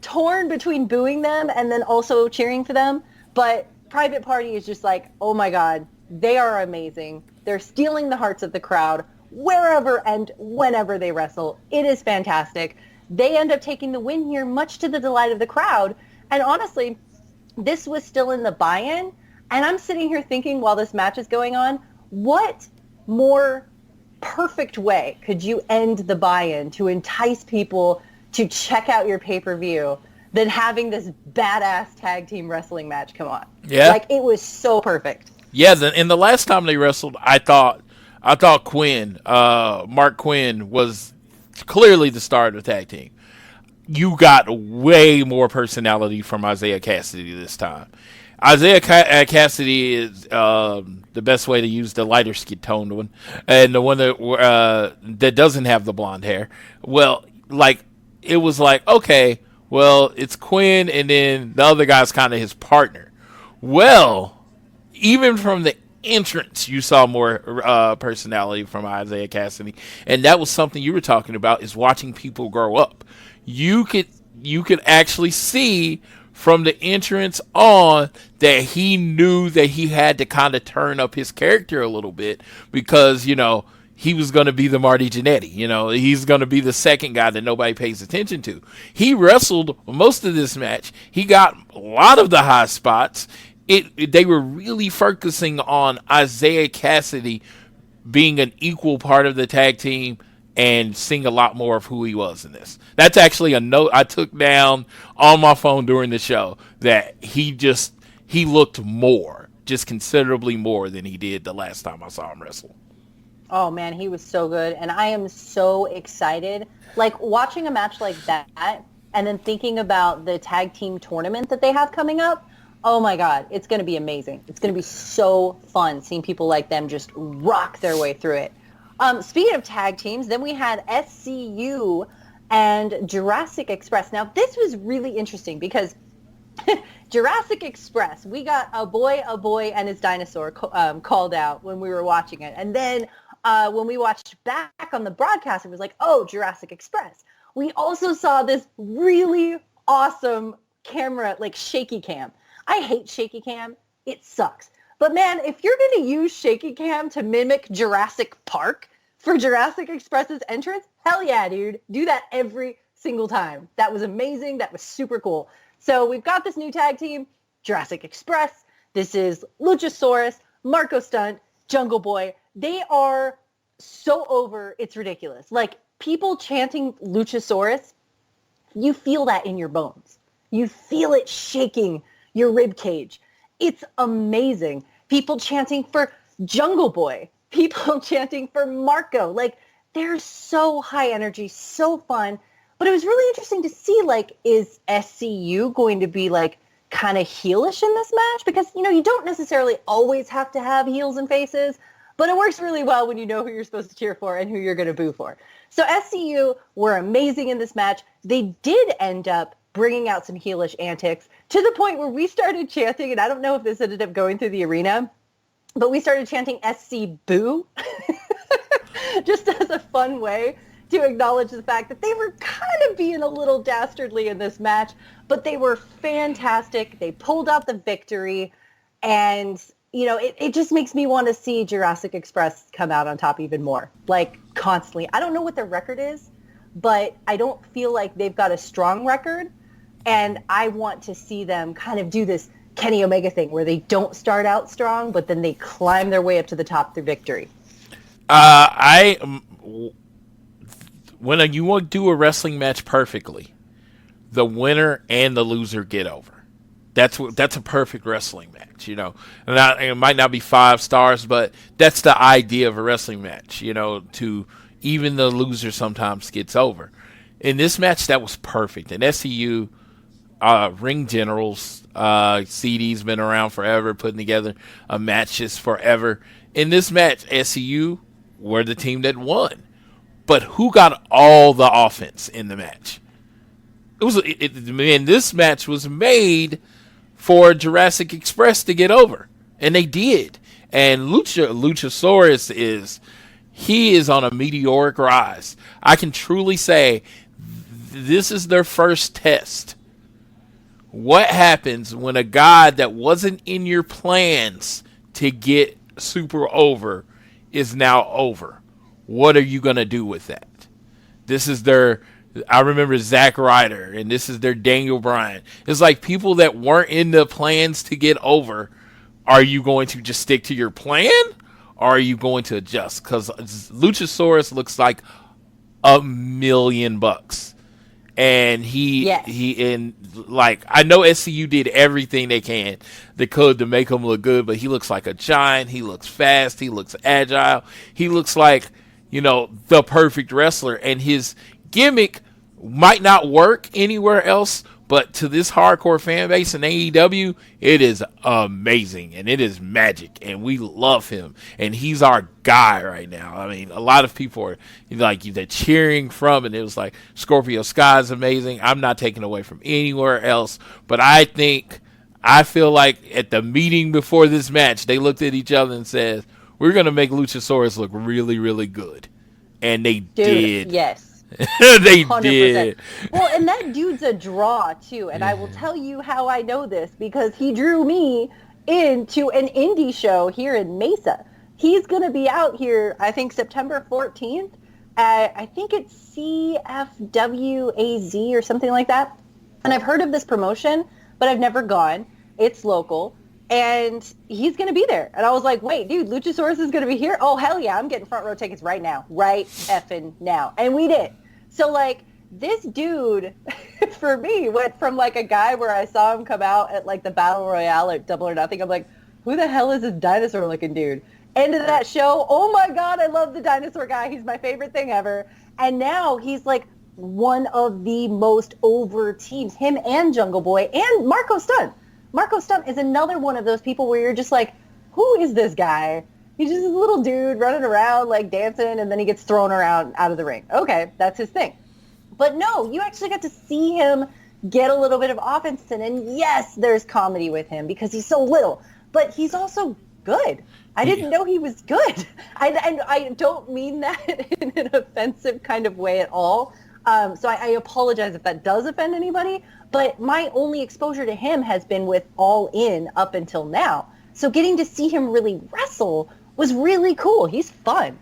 torn between booing them and then also cheering for them. But Private Party is just oh, my God, they are amazing. They're stealing the hearts of the crowd wherever and whenever they wrestle. It is fantastic. They end up taking the win here, much to the delight of the crowd. And honestly, this was still in the buy-in, and I'm sitting here thinking while this match is going on, what more perfect way could you end the buy-in to entice people to check out your pay-per-view than having this badass tag team wrestling match come on? Yeah. It was so perfect. Yeah, and the last time they wrestled, I thought Quinn, Mark Quinn, was clearly the star of the tag team. You got way more personality from Isaiah Cassidy this time. Isaiah Cassidy is the best way to use the lighter skin toned one, and the one that doesn't have the blonde hair. Well, it was okay, well, it's Quinn, and then the other guy's kind of his partner. Well, even from the entrance, you saw more personality from Isaiah Cassidy, and that was something you were talking about, is watching people grow up. You could actually see from the entrance on that he knew that he had to kind of turn up his character a little bit because, he was going to be the Marty Jannetty. He's going to be the second guy that nobody pays attention to. He wrestled most of this match. He got a lot of the high spots. They were really focusing on Isaiah Cassidy being an equal part of the tag team and seeing a lot more of who he was in this. That's actually a note I took down on my phone during the show, that he looked more, just considerably more than he did the last time I saw him wrestle. Oh man, he was so good. And I am so excited. Watching a match like that and then thinking about the tag team tournament that they have coming up, oh my God, it's going to be amazing. It's going to be so fun seeing people like them just rock their way through it. Speaking of tag teams, then we had SCU and Jurassic Express. Now, this was really interesting because Jurassic Express. We got a boy, and his dinosaur called out when we were watching it. And then when we watched back on the broadcast, it was like, oh, Jurassic Express. We also saw this really awesome camera, like shaky cam. I hate shaky cam. It sucks. But man, if you're going to use shaky cam to mimic Jurassic Park for Jurassic Express's entrance, hell yeah, dude. Do that every single time. That was amazing. That was super cool. So we've got this new tag team, Jurassic Express. This is Luchasaurus, Marco Stunt, Jungle Boy. They are so over, it's ridiculous. Like, people chanting Luchasaurus, you feel that in your bones. You feel it shaking your rib cage. It's amazing. People chanting for Jungle Boy. People chanting for Marco. Like, they're so high energy, so fun. But it was really interesting to see, like, is SCU going to be, like, kind of heelish in this match? Because, you know, you don't necessarily always have to have heels and faces, but it works really well when you know who you're supposed to cheer for and who you're going to boo for. So SCU were amazing in this match. They did end up bringing out some heelish antics to the point where we started chanting, and I don't know if this ended up going through the arena, but we started chanting SC Boo just as a fun way to acknowledge the fact that they were kind of being a little dastardly in this match, but they were fantastic. They pulled out the victory, and, you know, it just makes me want to see Jurassic Express come out on top even more, like, constantly. I don't know what their record is, but I don't feel like they've got a strong record, and I want to see them kind of do this Kenny Omega thing where they don't start out strong, but then they climb their way up to the top through victory. When you want to do a wrestling match perfectly, the winner and the loser get over. That's a perfect wrestling match, you know. And it might not be 5 stars, but that's the idea of a wrestling match, you know, to even the loser sometimes gets over. In this match, that was perfect. And SCU, Ring Generals, CD's been around forever, putting together matches forever. In this match, SCU were the team that won. But who got all the offense in the match? This match was made for Jurassic Express to get over, and they did. And Luchasaurus is on a meteoric rise. I can truly say this is their first test. What happens when a guy that wasn't in your plans to get super over is now over? What are you going to do with that? This is I remember Zack Ryder, and this is their Daniel Bryan. It's like people that weren't in the plans to get over. Are you going to just stick to your plan, or are you going to adjust? Because Luchasaurus looks like $1,000,000. And I know SCU did everything they could to make him look good, but he looks like a giant. He looks fast. He looks agile. He looks like, you know, the perfect wrestler, and his gimmick might not work anywhere else, but to this hardcore fan base in AEW, it is amazing, and it is magic, and we love him, and he's our guy right now. I mean, a lot of people are like, they're cheering from, and it was like, Scorpio Sky is amazing. I'm not taking away from anywhere else, but I feel like at the meeting before this match, they looked at each other and said, we're going to make Luchasaurus look really, really good. And they did. Yes. They 100%. Did. Well, and that dude's a draw, too. And I will tell you how I know this, because he drew me into an indie show here in Mesa. He's going to be out here, I think, September 14th. I think it's CFWAZ or something like that. And I've heard of this promotion, but I've never gone. It's local. And he's going to be there. And I was like, wait, dude, Luchasaurus is going to be here? Oh, hell yeah, I'm getting front row tickets right now. Right effing now. And we did. So, like, this dude, for me, went from, like, a guy where I saw him come out at, like, the Battle Royale at Double or Nothing. I'm like, who the hell is this dinosaur-looking dude? End of that show, oh, my God, I love the dinosaur guy. He's my favorite thing ever. And now he's, like, one of the most over teams, him and Jungle Boy and Marco Stunt. Marco Stunt is another one of those people where you're just like, who is this guy? He's just a little dude running around, like, dancing, and then he gets thrown around out of the ring. Okay, that's his thing. But no, you actually got to see him get a little bit of offense in. And yes, there's comedy with him because he's so little, but he's also good. I didn't know he was good. I don't mean that in an offensive kind of way at all. So I apologize if that does offend anybody, but my only exposure to him has been with All In up until now. So getting to see him really wrestle was really cool. He's fun.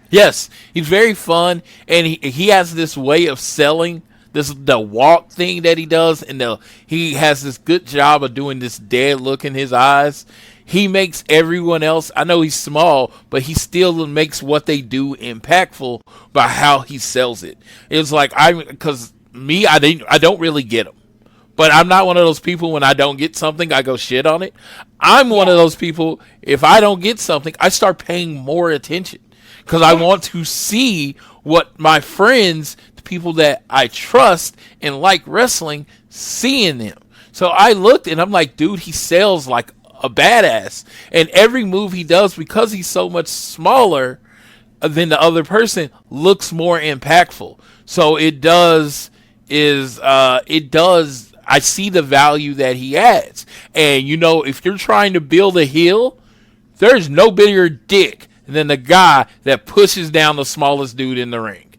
Yes, he's very fun, and he has this way of selling the walk thing that he does, and he has this good job of doing this dead look in his eyes. He makes everyone else, I know he's small, but he still makes what they do impactful by how he sells it. It's like, I don't really get him. But I'm not one of those people when I don't get something, I go shit on it. I'm one of those people, if I don't get something, I start paying more attention. Because I want to see what my friends, the people that I trust and like wrestling, see in them. So I looked and I'm like, dude, he sells like a badass. And every move he does, because he's so much smaller than the other person, looks more impactful. So it does, I see the value that he adds. And, you know, if you're trying to build a heel, there's no bigger dick than the guy that pushes down the smallest dude in the ring.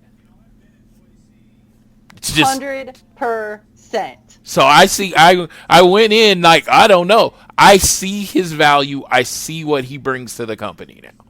It's just 100%. So I went in like, I don't know. I see his value. I see what he brings to the company now.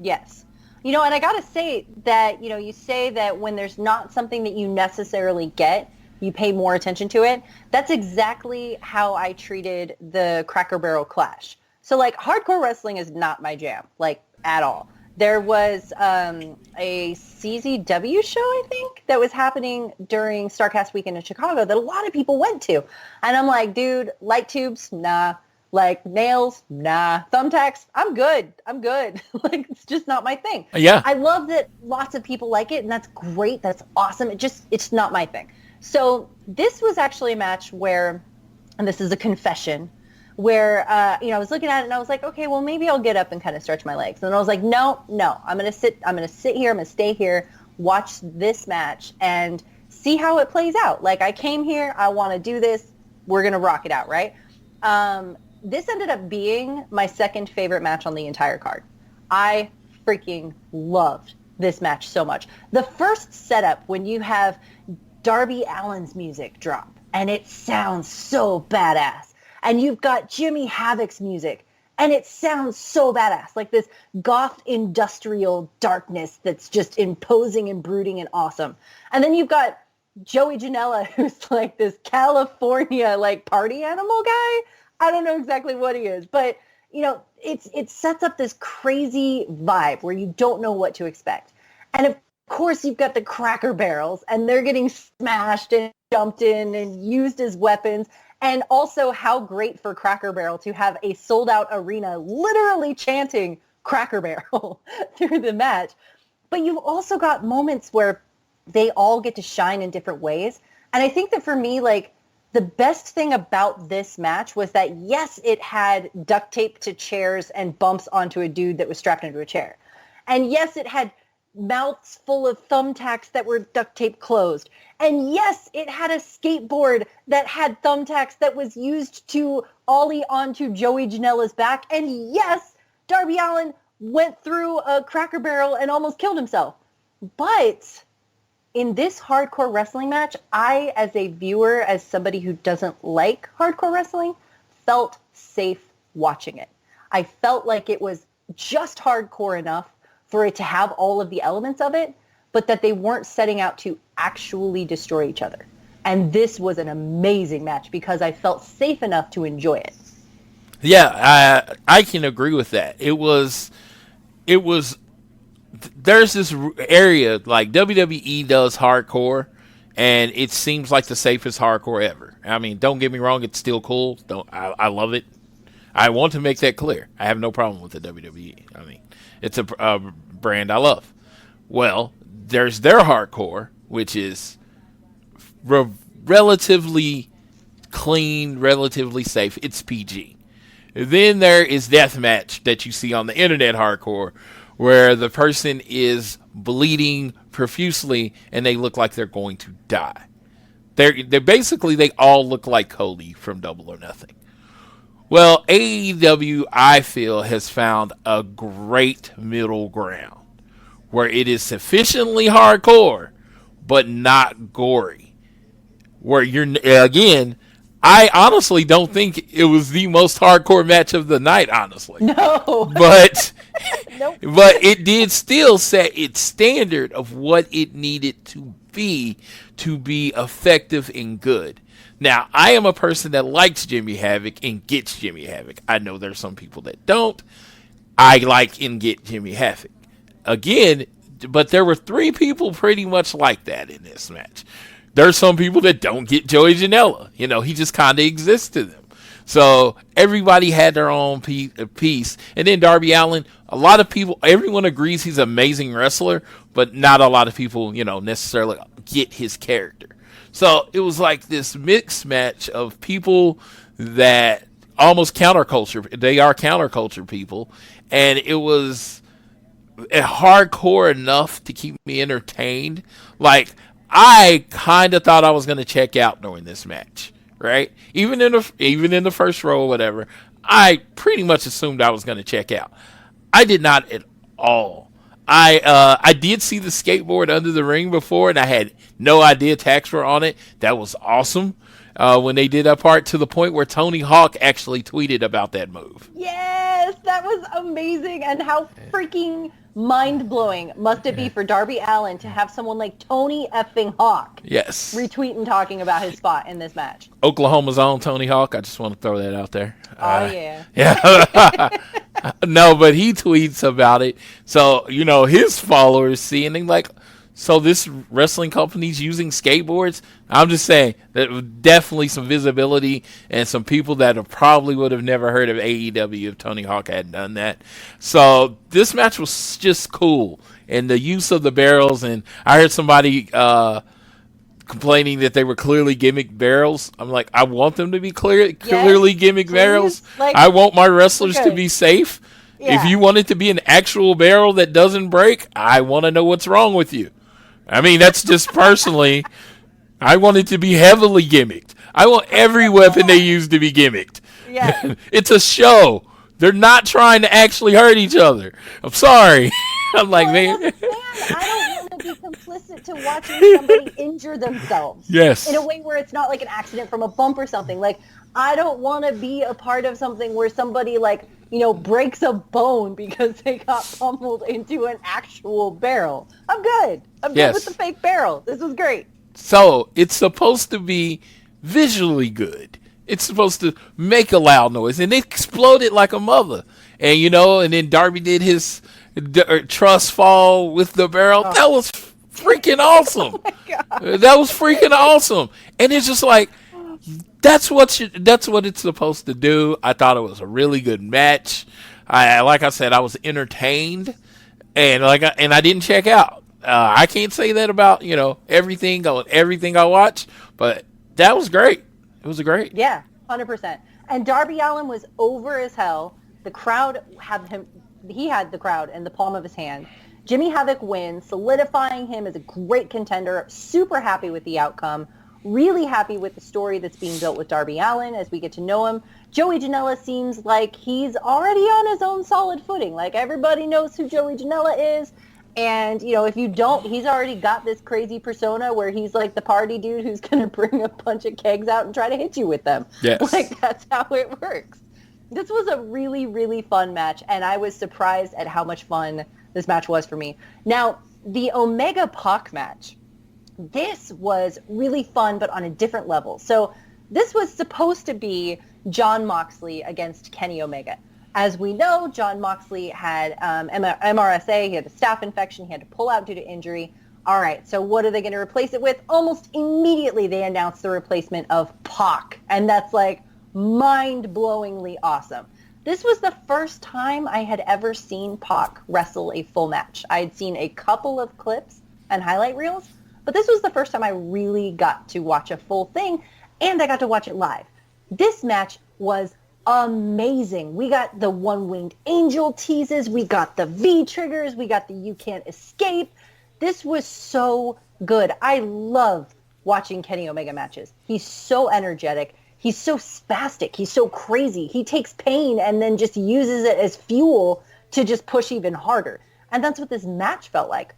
Yes. You know, and I got to say that, you know, you say that when there's not something that you necessarily get, you pay more attention to it. That's exactly how I treated the Cracker Barrel Clash. So, like, hardcore wrestling is not my jam, like, at all. There was a CZW show, I think, that was happening during Starrcast weekend in Chicago that a lot of people went to. And I'm like, dude, light tubes, nah. Like, nails, nah. Thumbtacks, I'm good. Like, it's just not my thing. Yeah. I love that lots of people like it, and that's great. That's awesome. It's not my thing. So this was actually a match where, and this is a confession, where, I was looking at it and I was like, okay, well, maybe I'll get up and kind of stretch my legs. And then I was like, no, I'm going to sit here. I'm going to stay here, watch this match and see how it plays out. Like, I came here, I want to do this. We're going to rock it out. Right. This ended up being my second favorite match on the entire card. I freaking loved this match so much. The first setup, when you have Darby Allin's music drop and it sounds so badass. And you've got Jimmy Havoc's music, and it sounds so badass, like this goth industrial darkness that's just imposing and brooding and awesome. And then you've got Joey Janela, who's like this California like party animal guy. I don't know exactly what he is, but you know, it sets up this crazy vibe where you don't know what to expect. And of course, you've got the Cracker Barrels, and they're getting smashed and jumped in and used as weapons. And also, how great for Cracker Barrel to have a sold-out arena literally chanting Cracker Barrel through the match. But you've also got moments where they all get to shine in different ways. And I think that for me, like, the best thing about this match was that, yes, it had duct tape to chairs and bumps onto a dude that was strapped into a chair. And yes, it had mouths full of thumbtacks that were duct tape closed. And yes, it had a skateboard that had thumbtacks that was used to ollie onto Joey Janela's back. And yes, Darby Allin went through a Cracker Barrel and almost killed himself. But in this hardcore wrestling match, I, as a viewer, as somebody who doesn't like hardcore wrestling, felt safe watching it. I felt like it was just hardcore enough for it to have all of the elements of it, but that they weren't setting out to actually destroy each other. And this was an amazing match because I felt safe enough to enjoy it. Yeah, I can agree with that. It was, there's this area, like WWE does hardcore, and it seems like the safest hardcore ever. I mean, don't get me wrong, it's still cool. I love it. I want to make that clear. I have no problem with the WWE. I mean, it's a brand I love. Well, there's their hardcore, which is relatively clean, relatively safe. It's PG. Then there is deathmatch that you see on the internet hardcore, where the person is bleeding profusely and they look like they're going to die. They're basically, they all look like Cody from Double or Nothing. Well, AEW, I feel, has found a great middle ground where it is sufficiently hardcore, but not gory. Where again, I honestly don't think it was the most hardcore match of the night, honestly. No. But, Nope. but it did still set its standard of what it needed to be effective and good. Now, I am a person that likes Jimmy Havoc and gets Jimmy Havoc. I know there's some people that don't. I like and get Jimmy Havoc. Again, but there were 3 people pretty much like that in this match. There's some people that don't get Joey Janela. You know, he just kind of exists to them. So everybody had their own piece. And then Darby Allin, a lot of people, everyone agrees he's an amazing wrestler, but not a lot of people, necessarily get his character. So it was like this mixed match of people that almost counterculture. They are counterculture people. And it was hardcore enough to keep me entertained. Like, I kind of thought I was going to check out during this match, right? Even in the first row or whatever, I pretty much assumed I was going to check out. I did not at all. I did see the skateboard under the ring before, and I had no idea tacks were on it. That was awesome when they did that part, to the point where Tony Hawk actually tweeted about that move. Yes, that was amazing. And how freaking mind-blowing must it be for Darby Allin to have someone like Tony effing Hawk retweet and talking about his spot in this match. Oklahoma's own Tony Hawk. I just want to throw that out there. Oh, yeah. Yeah. No, but he tweets about it. So, his followers see, and they're like, so this wrestling company's using skateboards? I'm just saying, there was definitely some visibility and some people that probably would have never heard of AEW if Tony Hawk hadn't done that. So this match was just cool. And the use of the barrels, and I heard somebody complaining that they were clearly gimmick barrels. I'm like, I want them to be clearly gimmick barrels. Like, I want my wrestlers to be safe. Yeah. If you want it to be an actual barrel that doesn't break, I want to know what's wrong with you. I mean, that's just personally, I want it to be heavily gimmicked. I want every weapon they use to be gimmicked. Yeah. It's a show. They're not trying to actually hurt each other. I'm sorry. I'm like, man. I don't want to be complicit to watching somebody injure themselves. Yes. In a way where it's not like an accident from a bump or something. Like, I don't want to be a part of something where somebody, breaks a bone because they got pummeled into an actual barrel. I'm good. I'm good with the fake barrel. This was great. So, it's supposed to be visually good. It's supposed to make a loud noise. And it exploded like a mother. And, and then Darby did his trust fall with the barrel. Oh. That was freaking awesome. Oh my God. That was freaking awesome. And it's just like, that's what it's supposed to do. I thought it was a really good match. Like I said, I was entertained, and I didn't check out. I can't say that about everything I watch, but that was great. It was great. Yeah, 100%. And Darby Allin was over as hell. The crowd had him. He had the crowd in the palm of his hand. Jimmy Havoc wins, solidifying him as a great contender. Super happy with the outcome. Really happy with the story that's being built with Darby Allin as we get to know him. Joey Janela seems like he's already on his own solid footing. Like, everybody knows who Joey Janela is. And, if you don't, he's already got this crazy persona where he's like the party dude who's going to bring a bunch of kegs out and try to hit you with them. Yes. Like, that's how it works. This was a really, really fun match, and I was surprised at how much fun this match was for me. Now, the Omega Pac match, this was really fun, but on a different level. So this was supposed to be Jon Moxley against Kenny Omega. As we know, Jon Moxley had MRSA. He had a staph infection. He had to pull out due to injury. All right, so what are they going to replace it with? Almost immediately, they announced the replacement of Pac, and that's like mind-blowingly awesome. This was the first time I had ever seen Pac wrestle a full match. I had seen a couple of clips and highlight reels, but this was the first time I really got to watch a full thing, and I got to watch it live. This match was amazing. We got the one-winged angel teases. We got the V-triggers. We got the you can't escape. This was so good. I love watching Kenny Omega matches. He's so energetic. He's so spastic. He's so crazy. He takes pain and then just uses it as fuel to just push even harder. And that's what this match felt like.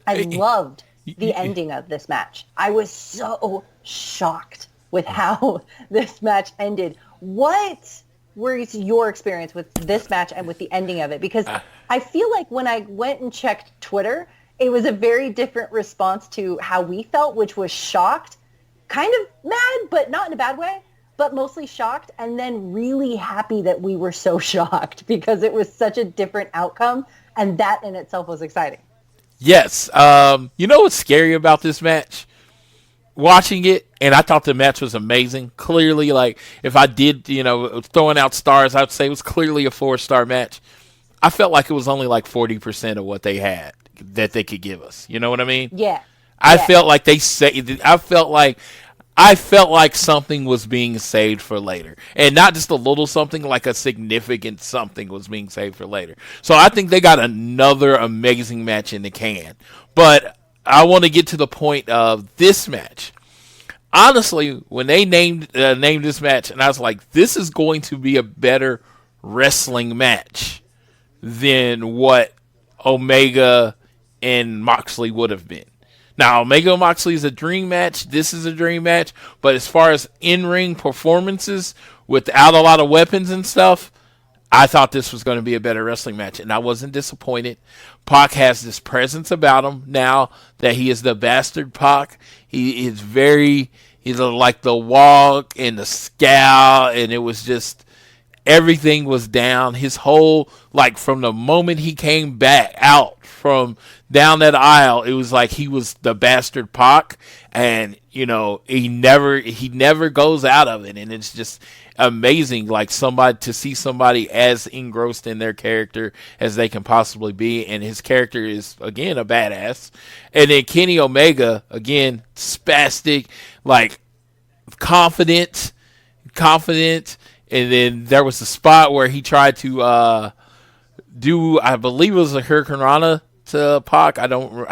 I loved the ending of this match. I was so shocked with how this match ended. What was your experience with this match and with the ending of it? Because I feel like when I went and checked Twitter, it was a very different response to how we felt, which was shocked, kind of mad, but not in a bad way, but mostly shocked, and then really happy that we were so shocked because it was such a different outcome, and that in itself was exciting. Yes. You know what's scary about this match? Watching it, and I thought the match was amazing. Clearly, like, if I did, throwing out stars, I would say it was clearly a 4-star match. I felt like it was only like 40% of what they had that they could give us. You know what I mean? Yeah. I felt like I felt like something was being saved for later. And not just a little something, like a significant something was being saved for later. So I think they got another amazing match in the can. But I want to get to the point of this match. Honestly, when they named this match, and I was like, this is going to be a better wrestling match than what Omega and Moxley would have been. Now, Omega and Moxley is a dream match. This is a dream match. But as far as in-ring performances without a lot of weapons and stuff, I thought this was going to be a better wrestling match, and I wasn't disappointed. Pac has this presence about him now that he is the bastard Pac. He's like the walk and the scowl, and it was just, everything was down. His whole, like, from the moment he came back out from down that aisle, it was like he was the bastard Pac, and he never goes out of it, and it's just amazing, like, to see somebody as engrossed in their character as they can possibly be, and his character is, again, a badass. And then Kenny Omega, again, spastic, like, confident, and then there was a spot where he tried to do, I believe it was a Hurricane Rana to Pac. I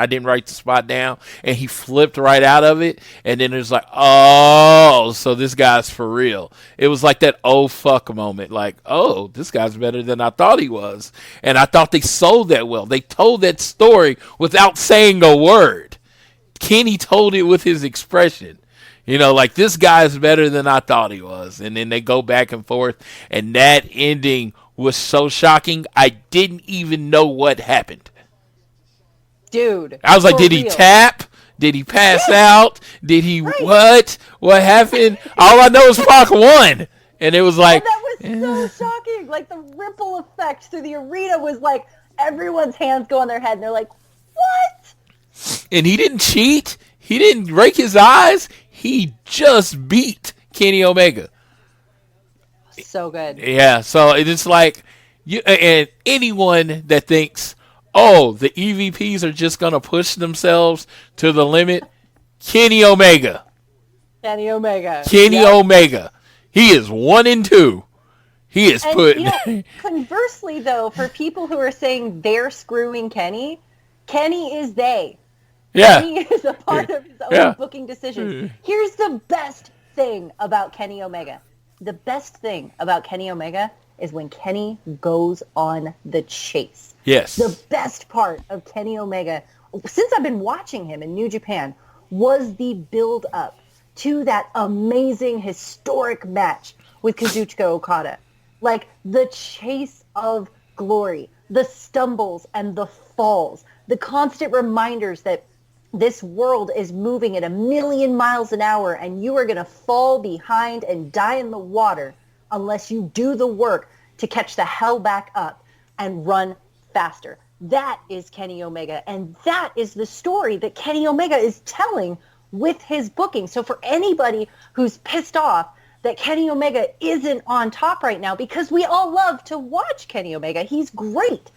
didn't write the spot down, and he flipped right out of it, and then it was like, oh, so this guy's for real. It was like that oh fuck moment, like, oh, this guy's better than I thought he was. And I thought they sold that well. They told that story without saying a word. Kenny told it with his expression. Like, this guy's better than I thought he was. And then they go back and forth, and that ending was so shocking, I didn't even know what happened. Dude. I was like, did he tap? Did he pass out? Did he what? What happened? All I know is Pac won. And it was like... And that was so shocking. Like, the ripple effect through the arena was like, everyone's hands go on their head, and they're like, what? And he didn't cheat. He didn't rake his eyes. He just beat Kenny Omega. So good. Yeah, so it's like... and anyone that thinks... oh, the EVPs are just going to push themselves to the limit. Kenny Omega. Kenny Omega. He is 1-2. He is conversely, though, for people who are saying they're screwing Kenny is they. Yeah. Kenny is a part of his own booking decisions. Here's the best thing about Kenny Omega. The best thing about Kenny Omega is when Kenny goes on the chase. Yes. The best part of Kenny Omega, since I've been watching him in New Japan, was the build-up to that amazing, historic match with Kazuchika Okada. Like, the chase of glory, the stumbles and the falls, the constant reminders that this world is moving at 1,000,000 miles an hour, and you are going to fall behind and die in the water unless you do the work to catch the hell back up and run faster. That is Kenny Omega, and that is the story that Kenny Omega is telling with his booking. So for anybody who's pissed off that Kenny Omega isn't on top right now, because we all love to watch Kenny Omega, he's great,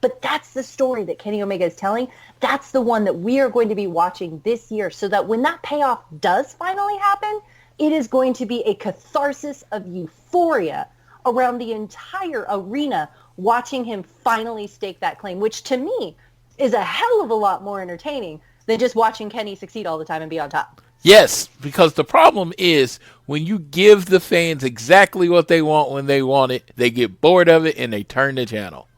but that's the story that Kenny Omega is telling. That's the one that we are going to be watching this year, so that when that payoff does finally happen, it is going to be a catharsis of euphoria around the entire arena, watching him finally stake that claim, which to me is a hell of a lot more entertaining than just watching Kenny succeed all the time and be on top. Yes, because the problem is when you give the fans exactly what they want when they want it, they get bored of it and they turn the channel.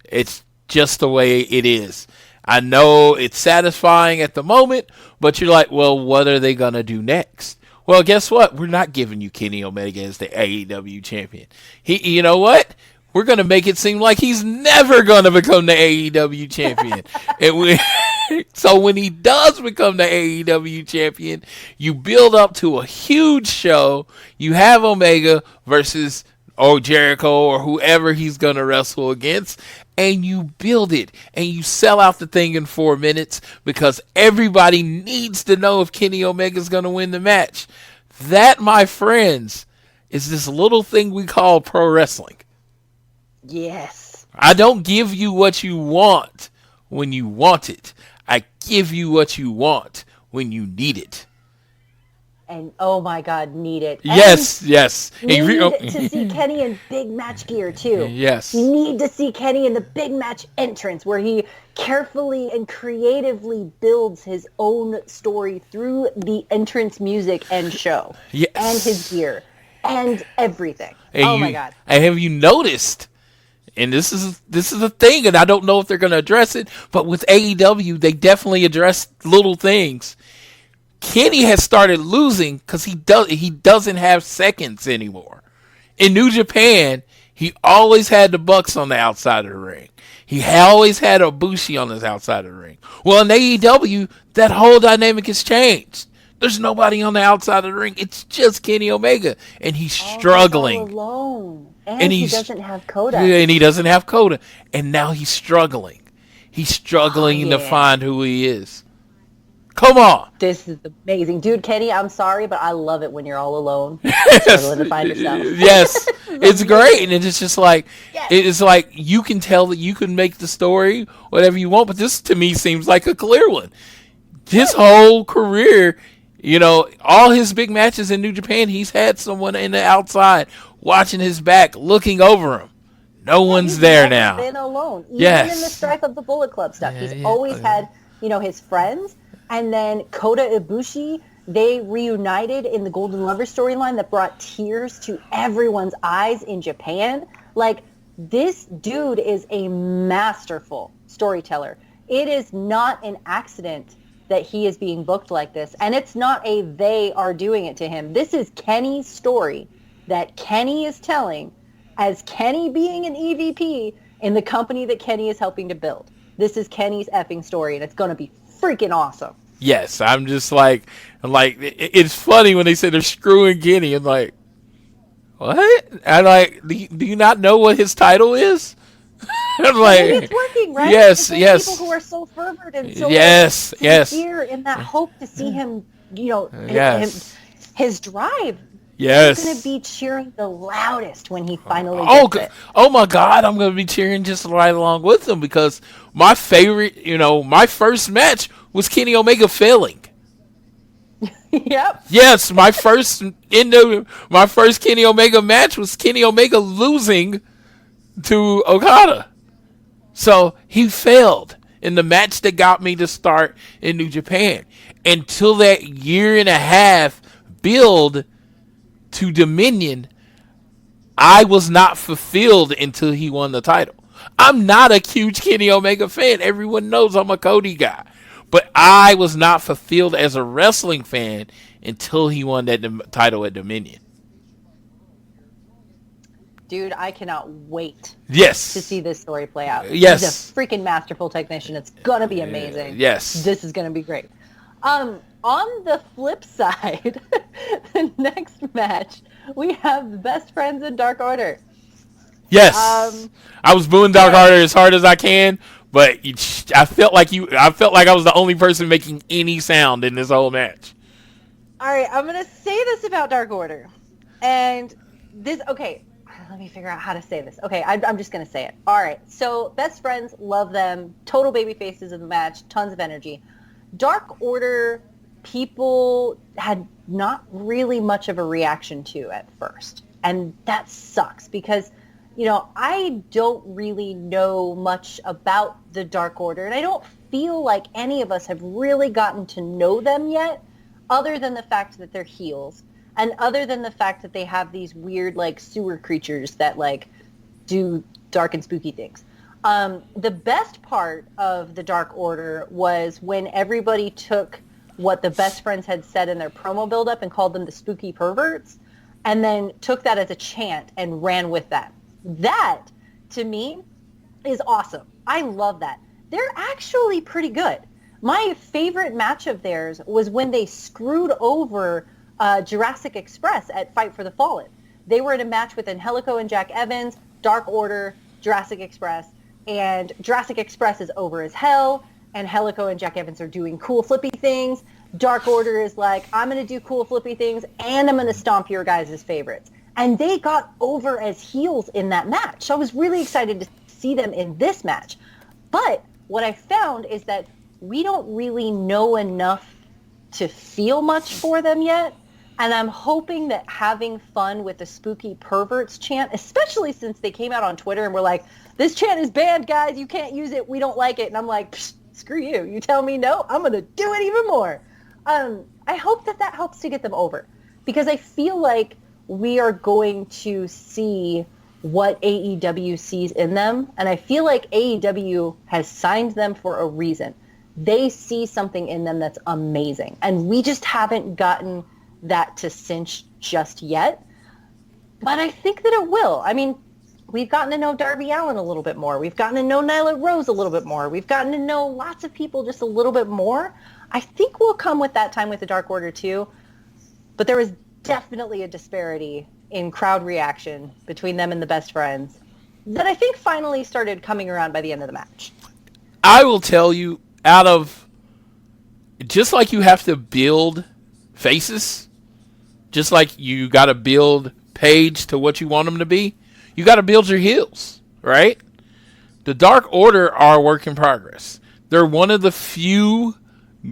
It's just the way it is. I know it's satisfying at the moment, but you're like, well, what are they going to do next? Well, guess what? We're not giving you Kenny Omega as the AEW champion. You know what? We're going to make it seem like he's never going to become the AEW champion. So when he does become the AEW champion, you build up to a huge show. You have Omega versus Jericho or whoever he's going to wrestle against, and you build it, and you sell out the thing in 4 minutes because everybody needs to know if Kenny Omega is going to win the match. That, my friends, is this little thing we call pro wrestling. Yes. I don't give you what you want when you want it. I give you what you want when you need it. And oh my God, need it. Yes. Need to see Kenny in big match gear too. Yes. You need to see Kenny in the big match entrance where he carefully and creatively builds his own story through the entrance music and show. Yes. And his gear. And everything. My God. And have you noticed, and this is a thing, and I don't know if they're going to address it, but with AEW, they definitely address little things. Kenny has started losing because he doesn't have seconds anymore. In New Japan, he always had the Bucks on the outside of the ring. He always had Ibushi on his outside of the ring. Well, in AEW, that whole dynamic has changed. There's nobody on the outside of the ring. It's just Kenny Omega, and he's struggling. He's all alone. And he doesn't have Coda. And he doesn't have Coda. And now he's struggling. He's struggling to find who he is. Come on. This is amazing. Dude, Kenny, I'm sorry, but I love it when you're all alone. Struggling to find yourself. Yes. It's great. And it's just like, it's like you can tell that you can make the story whatever you want, but this to me seems like a clear one. His whole career, all his big matches in New Japan, he's had someone in the outside watching his back, looking over him. No one's there now. He's been alone. Even in the Strife of the Bullet Club stuff. He's always had, his friends. And then Kota Ibushi, they reunited in the Golden Lover storyline that brought tears to everyone's eyes in Japan. Like, this dude is a masterful storyteller. It is not an accident that he is being booked like this. And it's not they are doing it to him. This is Kenny's story that Kenny is telling as Kenny being an EVP in the company that Kenny is helping to build. This is Kenny's effing story, and it's going to be freaking awesome. Yes, I'm just like, it's funny when they say they're screwing Kenny. I'm like, what? I'm like, do you not know what his title is? I'm like, maybe it's working, right? Yes. People who are so fervent and so sincere in that hope to see him, his drive. Yes. He's going to be cheering the loudest when he finally gets it. Oh my God, I'm going to be cheering just right along with him because my favorite, my first match was Kenny Omega failing. Yep. Yes, my first Kenny Omega match was Kenny Omega losing to Okada. So he failed in the match that got me to start in New Japan. Until that year and a half build to Dominion, I was not fulfilled until he won the title. I'm not a huge Kenny Omega fan. Everyone knows I'm a Cody guy. But I was not fulfilled as a wrestling fan until he won that title at Dominion. Dude, I cannot wait to see this story play out. Yes. He's a freaking masterful technician. It's going to be amazing. Yes. This is going to be great. On the flip side, the next match, we have Best Friends in Dark Order. Yes. I was booing Dark Order as hard as I can, but I felt like I was the only person making any sound in this whole match. All right, I'm going to say this about Dark Order. And this, okay, let me figure out how to say this. Okay, I'm just going to say it. All right, so Best Friends, love them. Total baby faces in the match, tons of energy. Dark Order, people had not really much of a reaction to at first. And that sucks because, I don't really know much about the Dark Order. And I don't feel like any of us have really gotten to know them yet. other than the fact that they're heels, and other than the fact that they have these weird like sewer creatures that like do dark and spooky things. The best part of the Dark Order was when everybody took what the best friends had said in their promo buildup and called them the spooky perverts, and then took that as a chant and ran with that. That, to me, is awesome. I love that. They're actually pretty good. My favorite match of theirs was when they screwed over Jurassic Express at Fight for the Fallen. They were in a match with Angelico and Jack Evans, Dark Order, Jurassic Express, and Jurassic Express is over as hell. Angelico and Jack Evans are doing cool flippy things. Dark Order is like, I'm going to do cool flippy things, and I'm going to stomp your guys' favorites. And they got over as heels in that match. So I was really excited to see them in this match. But what I found is that we don't really know enough to feel much for them yet. And I'm hoping that having fun with the spooky perverts chant, especially since they came out on Twitter and were like, this chant is banned, guys. You can't use it. We don't like it. And I'm like, screw you. You tell me no, I'm going to do it even more. I hope that helps to get them over, because I feel like we are going to see what AEW sees in them. And I feel like AEW has signed them for a reason. They see something in them that's amazing. And we just haven't gotten that to cinch just yet. But I think that it will. I mean, we've gotten to know Darby Allin a little bit more. We've gotten to know Nyla Rose a little bit more. We've gotten to know lots of people just a little bit more. I think we'll come with that time with the Dark Order too. But there was definitely a disparity in crowd reaction between them and the best friends that I think finally started coming around by the end of the match. I will tell you, just like you have to build faces, just like you got to build Paige to what you want them to be, you got to build your heels, right? The Dark Order are a work in progress. They're one of the few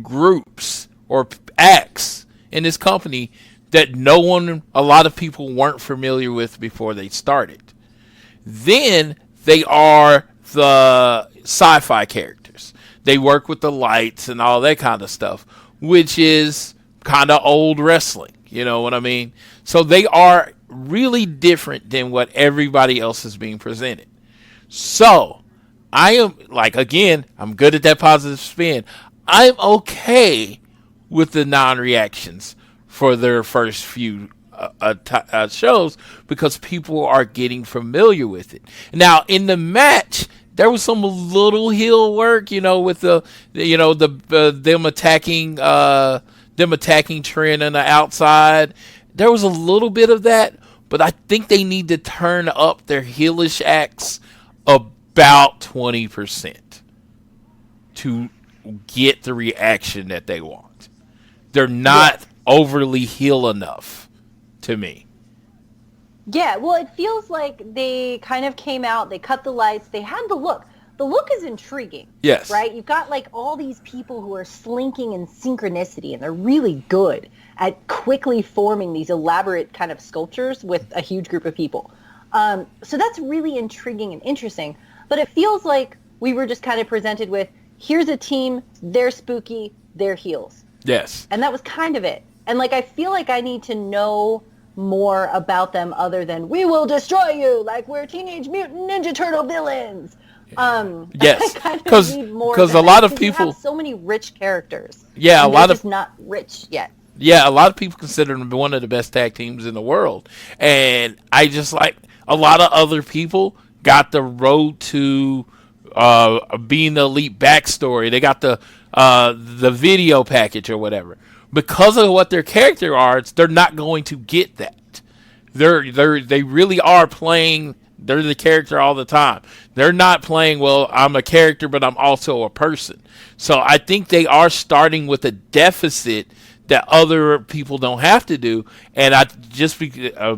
groups or acts in this company that a lot of people weren't familiar with before they started. Then they are the sci-fi characters. They work with the lights and all that kind of stuff, which is kind of old wrestling. You know what I mean? So they are really different than what everybody else is being presented. So I am, I'm good at that positive spin. I'm okay with the non-reactions for their first few shows because people are getting familiar with it. Now, in the match, there was some little heel work, with them attacking Trent on the outside. There was a little bit of that, but I think they need to turn up their heelish acts about 20% to get the reaction that they want. They're not overly heel enough to me. Yeah, well, it feels like they kind of came out, they cut the lights, they had the look. The look is intriguing. Yes. Right? You've got all these people who are slinking in synchronicity, and they're really good at quickly forming these elaborate kind of sculptures with a huge group of people. So that's really intriguing and interesting. But it feels like we were just kind of presented with, here's a team, they're spooky, they're heels. Yes. And that was kind of it. And I feel like I need to know more about them other than, we will destroy you, like we're Teenage Mutant Ninja Turtle villains. Yes, because a lot of people have so many rich characters. Yeah, a lot of not rich yet. Yeah, a lot of people consider them one of the best tag teams in the world, and I just a lot of other people got the road to being the elite backstory. They got the video package or whatever. Because of what their character are, they're not going to get that. They really are playing. They're the character all the time. They're not playing, well, I'm a character, but I'm also a person. So I think they are starting with a deficit that other people don't have to do. And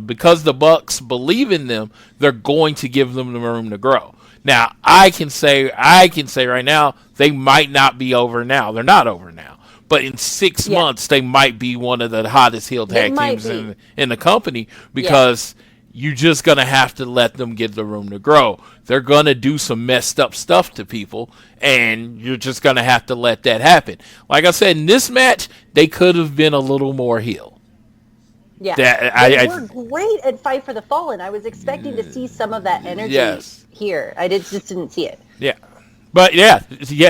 because the Bucks believe in them, they're going to give them the room to grow. Now, I can say right now, they might not be over now. They're not over now. But in 6 months, they might be one of the hottest heel tag teams in the company because you're just going to have to let them get the room to grow. They're going to do some messed up stuff to people, and you're just going to have to let that happen. Like I said, in this match, they could have been a little more heel. Yeah, they were great at Fight for the Fallen. I was expecting to see some of that energy here. I just didn't see it. Yeah. But, yeah,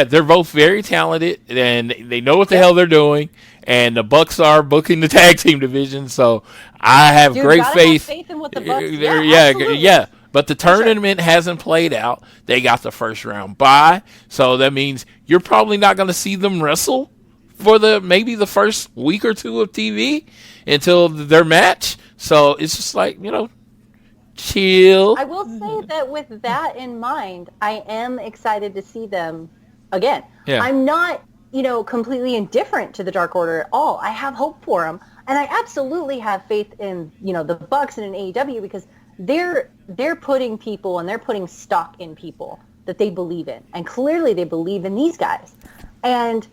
they're both very talented, and they know what the hell they're doing. And the Bucks are booking the tag team division, so I have great faith. Have faith in what the Bucks. Yeah. But the tournament hasn't played out. They got the first round bye, so that means you're probably not going to see them wrestle for maybe the first week or two of TV until their match. So it's just like, chill. I will say that with that in mind, I am excited to see them again. Yeah. I'm not completely indifferent to the Dark Order at all. I have hope for them, and I absolutely have faith in the Bucks and in AEW because they're putting people and they're putting stock in people that they believe in, and clearly they believe in these guys, and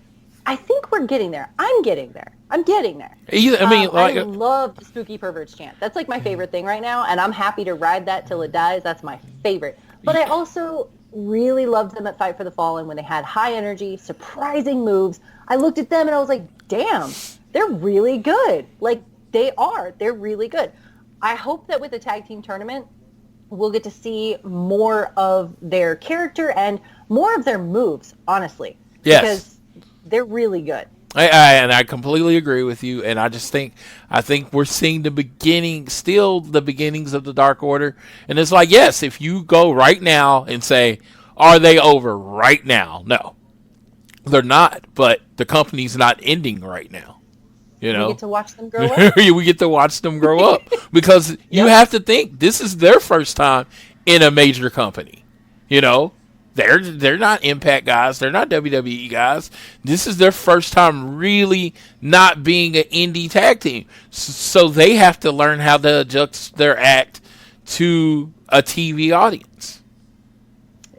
I think we're getting there. I'm getting there. I love the Spooky Perverts chant. That's like my favorite thing right now, and I'm happy to ride that till it dies. That's my favorite. But I also really loved them at Fight for the Fallen when they had high energy, surprising moves. I looked at them and I was like, damn, they're really good. Like, they're really good. I hope that with the tag team tournament, we'll get to see more of their character and more of their moves, honestly. Yes. Because they're really good. I completely agree with you, and I think we're seeing the beginnings of the Dark Order, and it's like, yes, if you go right now and say, are they over right now? No, they're not, but the company's not ending right now. We get to watch them grow up. We get to watch them grow up because you have to think this is their first time in a major company. They're not Impact guys. They're not WWE guys. This is their first time really not being an indie tag team. So they have to learn how to adjust their act to a TV audience.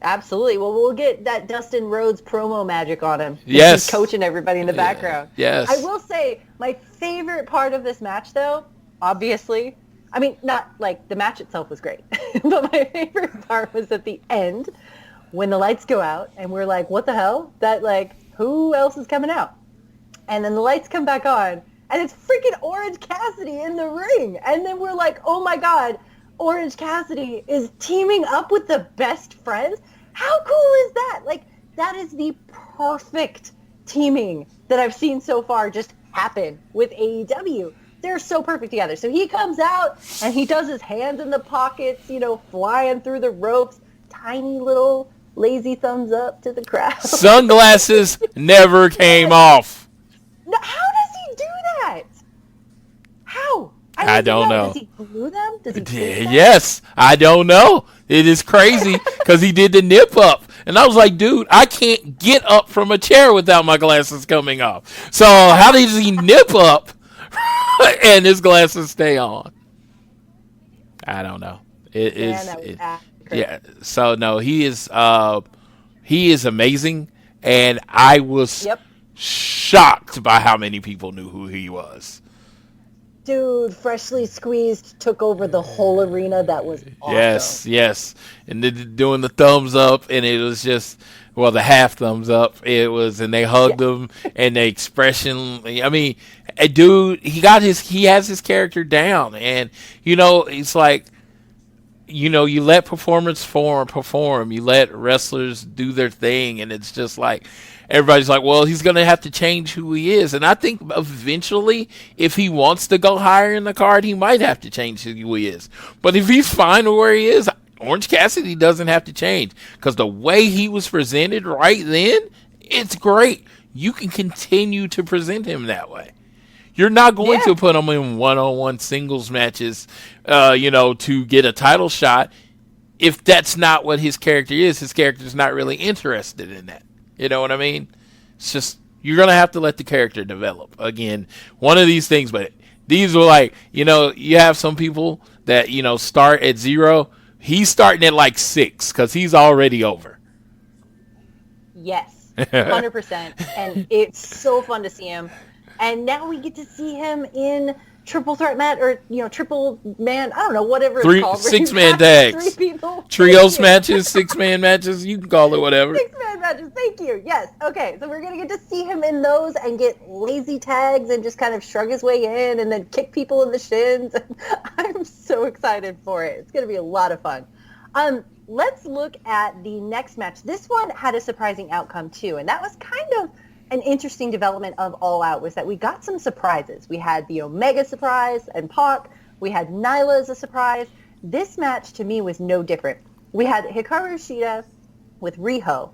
Absolutely. Well, we'll get that Dustin Rhodes promo magic on him. Yes. He's coaching everybody in the background. Yes. I will say my favorite part of this match, though, obviously, I mean, not like the match itself was great, but my favorite part was at the end when the lights go out and we're like, what the hell? Who else is coming out? And then the lights come back on and it's freaking Orange Cassidy in the ring. And then we're like, oh my God, Orange Cassidy is teaming up with the Best Friends. How cool is that? That is the perfect teaming that I've seen so far just happen with AEW. They're so perfect together. So he comes out and he does his hands in the pockets, flying through the ropes, tiny little lazy thumbs up to the crowd. Sunglasses never came off. No, how does he do that? How? I don't know. Does he glue them? Does he tape them? Yes, I don't know. It is crazy because he did the nip up. And I was like, dude, I can't get up from a chair without my glasses coming off. So how does he nip up and his glasses stay on? I don't know. So no, he is amazing, and I was shocked by how many people knew who he was. Dude, Freshly Squeezed took over the whole arena. That was awesome. Yes. And doing the thumbs up, and it was just, the half thumbs up. It was, and they hugged him, and the expression. I mean, dude, he has his character down, and it's like, you let performers perform. You let wrestlers do their thing, and it's just like everybody's like, well, he's going to have to change who he is. And I think eventually, if he wants to go higher in the card, he might have to change who he is. But if he's fine where he is, Orange Cassidy doesn't have to change because the way he was presented right then, it's great. You can continue to present him that way. You're not going to put him in one-on-one singles matches, to get a title shot if that's not what his character is. His character's not really interested in that. You know what I mean? It's just, you're going to have to let the character develop. Again, one of these things, but these were like, you have some people that, start at 0. He's starting at 6 because he's already over. Yes, 100%. And it's so fun to see him. And now we get to see him in triple threat match or triple man. I don't know, whatever it's called. 6-man tags, 3 people, trios matches, 6-man matches. You can call it whatever. 6-man matches. Thank you. Yes. Okay. So we're gonna get to see him in those and get lazy tags and just kind of shrug his way in and then kick people in the shins. I'm so excited for it. It's gonna be a lot of fun. Let's look at the next match. This one had a surprising outcome too, and that was kind of an interesting development of All Out, was that we got some surprises. We had the Omega surprise and Pac. We had Nyla as a surprise. This match to me was no different. We had Hikaru Shida with Riho.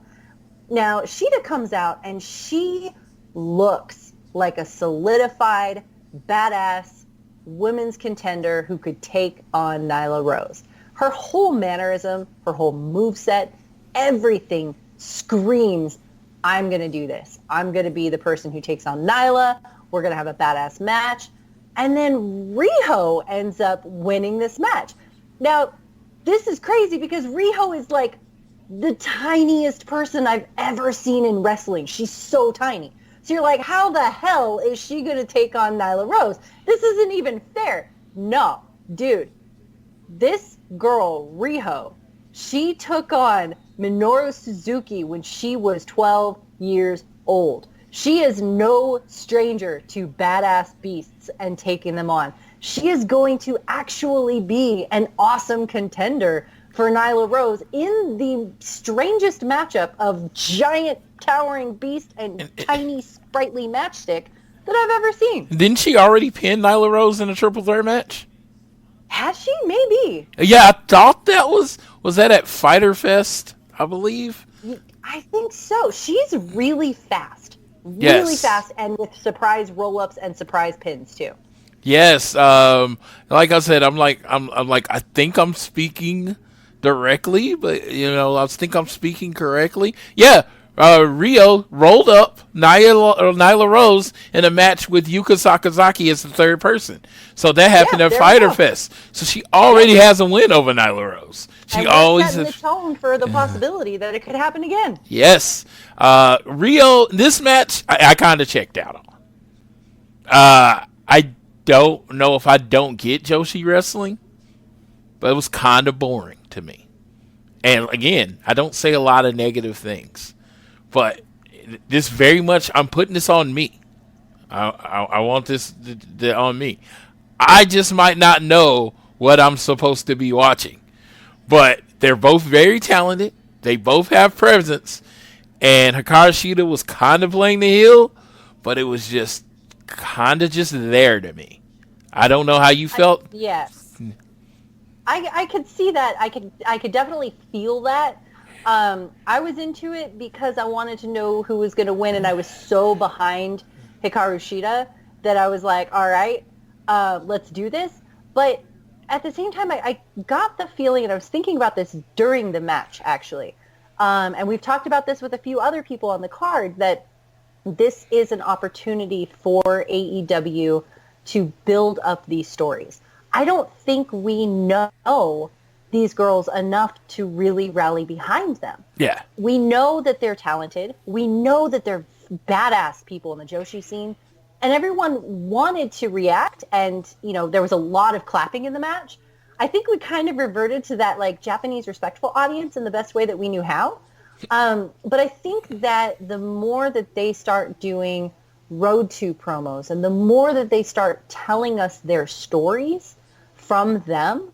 Now, Shida comes out and she looks like a solidified, badass women's contender who could take on Nyla Rose. Her whole mannerism, her whole moveset, everything screams, I'm going to do this. I'm going to be the person who takes on Nyla. We're going to have a badass match. And then Riho ends up winning this match. Now, this is crazy because Riho is like the tiniest person I've ever seen in wrestling. She's so tiny. So you're like, how the hell is she going to take on Nyla Rose? This isn't even fair. No, dude. This girl, Riho, she took on Minoru Suzuki when she was 12 years old. She is no stranger to badass beasts and taking them on. She is going to actually be an awesome contender for Nyla Rose in the strangest matchup of giant towering beast and tiny sprightly matchstick that I've ever seen. Didn't she already pin Nyla Rose in a triple threat match? Has she? Maybe. Yeah, I thought that was that at Fyter Fest, I believe. I think so. She's really fast. Really Yes. fast, and with surprise roll-ups and surprise pins too. Yes. Like I said, I'm like I think I'm speaking directly, but I think I'm speaking correctly. Yeah. Rio rolled up Nyla Rose in a match with Yuka Sakazaki as the third person. So that happened at Fyter Fest. So she already has a win over Nyla Rose. She always setting the tone for the possibility that it could happen again. Yes. Rio, this match, I kind of checked out on. I don't know if I don't get Joshi wrestling, but it was kind of boring to me. And again, I don't say a lot of negative things. But this very much, I'm putting this on me. I want this on me. I just might not know what I'm supposed to be watching. But they're both very talented. They both have presence. And Hikaru Shida was kind of playing the heel, but it was just kind of just there to me. I don't know how you felt. Yes. I could see that. I could definitely feel that. I was into it because I wanted to know who was going to win, and I was so behind Hikaru Shida that I was like, all right, let's do this. But at the same time, I got the feeling, and I was thinking about this during the match, actually, and we've talked about this with a few other people on the card, that this is an opportunity for AEW to build up these stories. I don't think we know these girls enough to really rally behind them. Yeah. We know that they're talented. We know that they're badass people in the Joshi scene. And everyone wanted to react, and, there was a lot of clapping in the match. I think we kind of reverted to that, like, Japanese respectful audience in the best way that we knew how. But I think that the more that they start doing Road to promos, and the more that they start telling us their stories from them,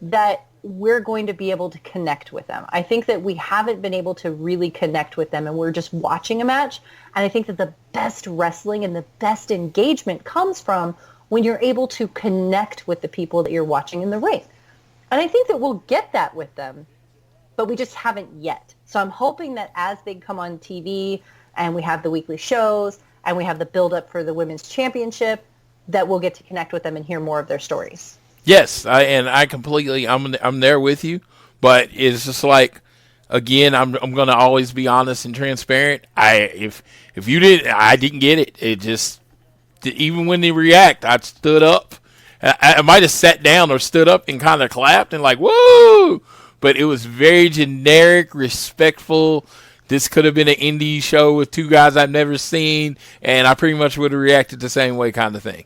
that we're going to be able to connect with them. I think that we haven't been able to really connect with them, and we're just watching a match. And I think that the best wrestling and the best engagement comes from when you're able to connect with the people that you're watching in the ring. And I think that we'll get that with them, but we just haven't yet. So I'm hoping that as they come on TV and we have the weekly shows and we have the build-up for the Women's Championship, that we'll get to connect with them and hear more of their stories. Yes, I completely, I'm there with you, but it's just like, again, I'm going to always be honest and transparent. If you didn't get it. It just, even when they react, I stood up. I might have sat down or stood up and kind of clapped and like, woo! But it was very generic, respectful. This could have been an indie show with two guys I've never seen, and I pretty much would have reacted the same way, kind of thing.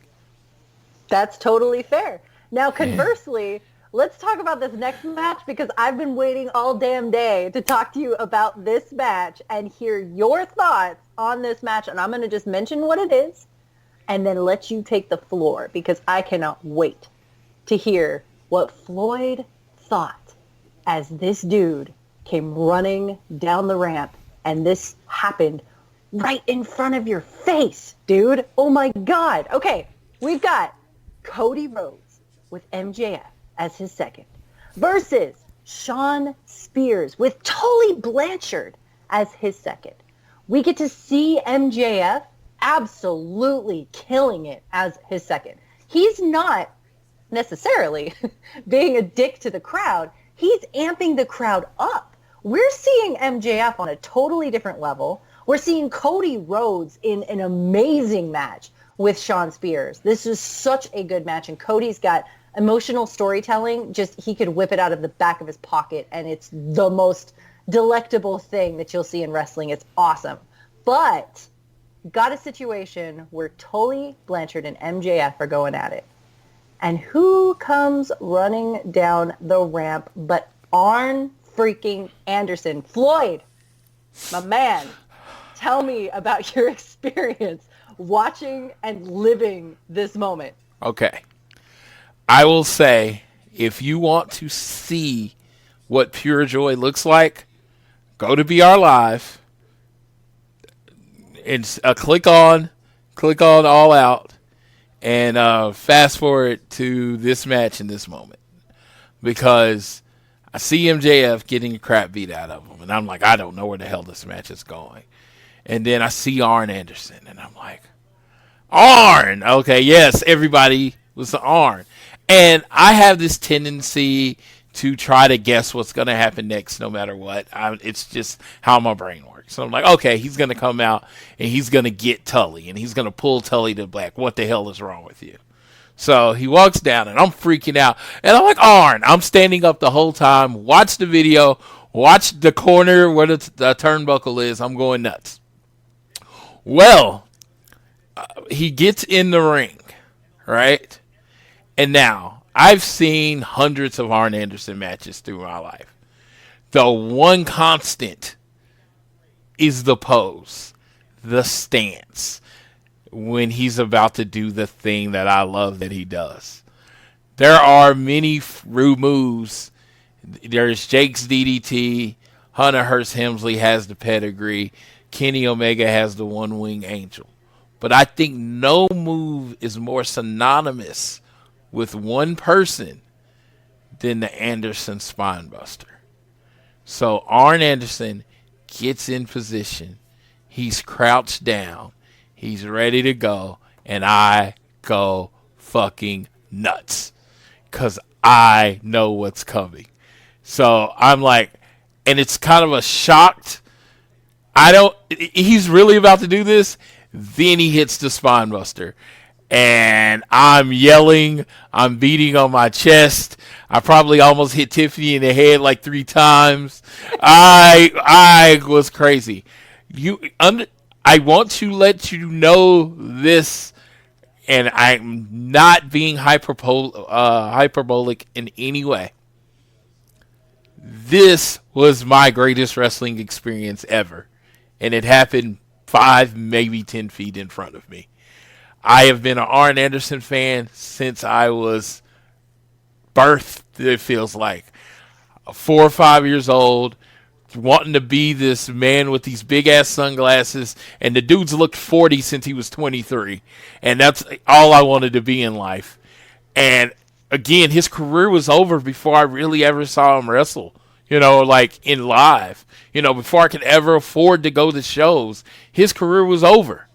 That's totally fair. Now, conversely, let's talk about this next match because I've been waiting all damn day to talk to you about this match and hear your thoughts on this match. And I'm going to just mention what it is and then let you take the floor because I cannot wait to hear what Floyd thought as this dude came running down the ramp and this happened right in front of your face, dude. Oh my God. Okay, we've got Cody Rhodes with MJF as his second versus Shawn Spears with Tully Blanchard as his second. We get to see MJF absolutely killing it as his second. He's not necessarily being a dick to the crowd. He's amping the crowd up. We're seeing MJF on a totally different level. We're seeing Cody Rhodes in an amazing match with Shawn Spears. This is such a good match, and Cody's got emotional storytelling. Just he could whip it out of the back of his pocket, and it's the most delectable thing that you'll see in wrestling. It's awesome. But got a situation where Tully Blanchard and MJF are going at it. And who comes running down the ramp but Arn freaking Anderson? Floyd, my man, tell me about your experience watching and living this moment. Okay. I will say, if you want to see what pure joy looks like, go to BR Live and click on All Out and fast forward to this match in this moment. Because I see MJF getting the crap beat out of him, and I'm like, I don't know where the hell this match is going. And then I see Arn Anderson, and I'm like, Arn! Okay, yes, everybody was Arn. And I have this tendency to try to guess what's going to happen next no matter what. It's just how my brain works. So I'm like, okay, he's going to come out, and he's going to get Tully, and he's going to pull Tully to black. What the hell is wrong with you? So he walks down, and I'm freaking out. And I'm like, Arn. I'm standing up the whole time. Watch the video. Watch the corner where the turnbuckle is. I'm going nuts. Well, he gets in the ring, right? And now, I've seen hundreds of Arn Anderson matches through my life. The one constant is the pose, the stance, when he's about to do the thing that I love that he does. There are many rude moves. There's Jake's DDT. Hunter Hearst Helmsley has the pedigree. Kenny Omega has the one-wing angel. But I think no move is more synonymous with one person than the Anderson Spinebuster. So Arn Anderson gets in position. He's crouched down. He's ready to go. And I go fucking nuts. Because I know what's coming. So I'm like, and it's kind of a shocked, he's really about to do this. Then he hits the Spinebuster. And I'm yelling. I'm beating on my chest. I probably almost hit Tiffany in the head like 3 times. I was crazy. I want to let you know this, and I'm not being hyperbolic in any way. This was my greatest wrestling experience ever, and it happened 5, maybe 10 feet in front of me. I have been an Arn Anderson fan since I was birthed, it feels like. 4 or 5 years old, wanting to be this man with these big-ass sunglasses, and the dude's looked 40 since he was 23. And that's all I wanted to be in life. And, again, his career was over before I really ever saw him wrestle, like in live. Before I could ever afford to go to shows, his career was over.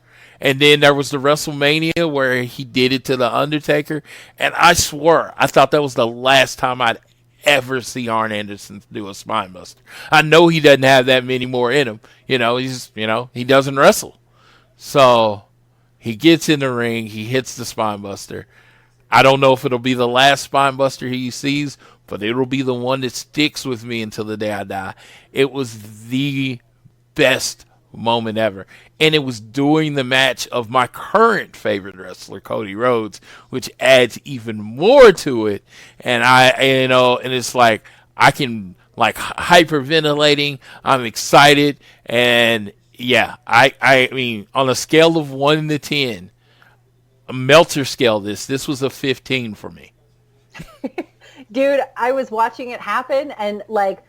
And then there was the WrestleMania where he did it to The Undertaker. And I swore, I thought that was the last time I'd ever see Arn Anderson do a Spinebuster. I know he doesn't have that many more in him. He doesn't wrestle. So he gets in the ring. He hits the Spinebuster. I don't know if it'll be the last Spinebuster he sees, but it'll be the one that sticks with me until the day I die. It was the best moment ever. And it was during the match of my current favorite wrestler, Cody Rhodes, which adds even more to it. And and it's like I can like hyperventilating. I'm excited. And yeah, I mean, on a scale of 1 to 10, a Meltzer scale, this was a 15 for me. Dude, I was watching it happen, and like,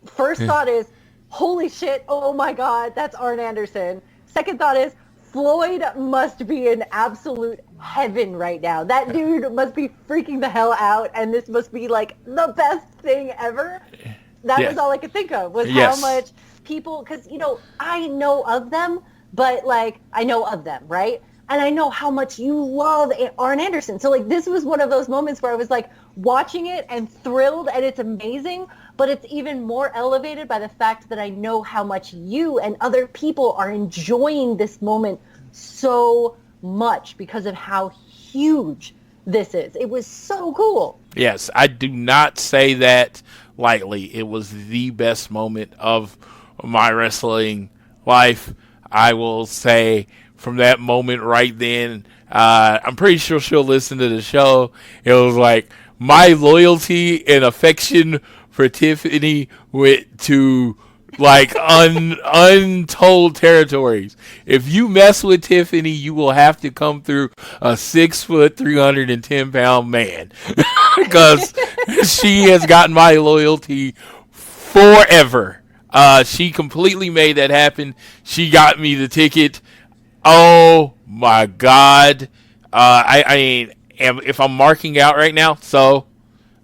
first thought is, holy shit, oh my god, that's Arn Anderson. Second thought is, Floyd must be in absolute heaven right now. That dude must be freaking the hell out, and this must be like the best thing ever. That was all I could think of, was how much people, because, I know of them, but like, I know of them, right? And I know how much you love Arn Anderson. So like, this was one of those moments where I was like watching it and thrilled, and it's amazing, but it's even more elevated by the fact that I know how much you and other people are enjoying this moment so much because of how huge this is. It was so cool. Yes, I do not say that lightly. It was the best moment of my wrestling life. I will say, from that moment right then, I'm pretty sure she'll listen to the show. It was like my loyalty and affection for Tiffany went to like untold territories. If you mess with Tiffany, you will have to come through a 6 foot, 310-pound man, because she has gotten my loyalty forever. She completely made that happen. She got me the ticket. Oh my God. I mean, if I'm marking out right now, so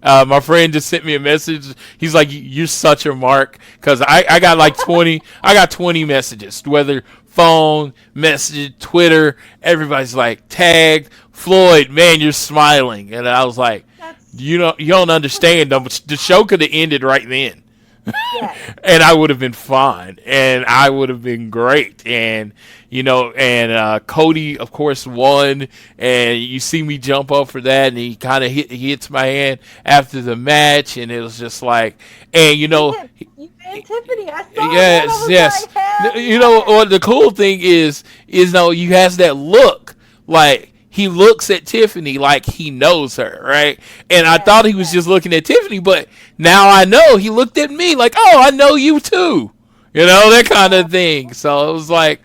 my friend just sent me a message. He's like, "You're such a mark," because I got like 20. I got 20 messages, whether phone, message, Twitter. Everybody's like, "Tagged Floyd, man, you're smiling," and I was like, you don't understand. The show could have ended right then. Yeah. And I would have been fine, and I would have been great, and Cody, of course, won, and you see me jump up for that, and he kind of hits my hand after the match, and it was just like, and you and Tiffany, I saw yes. Like, what the cool thing is he has that look, like he looks at Tiffany like he knows her, right? And I thought he was just looking at Tiffany, but now I know he looked at me like, oh, I know you too. That kind of thing. So it was like,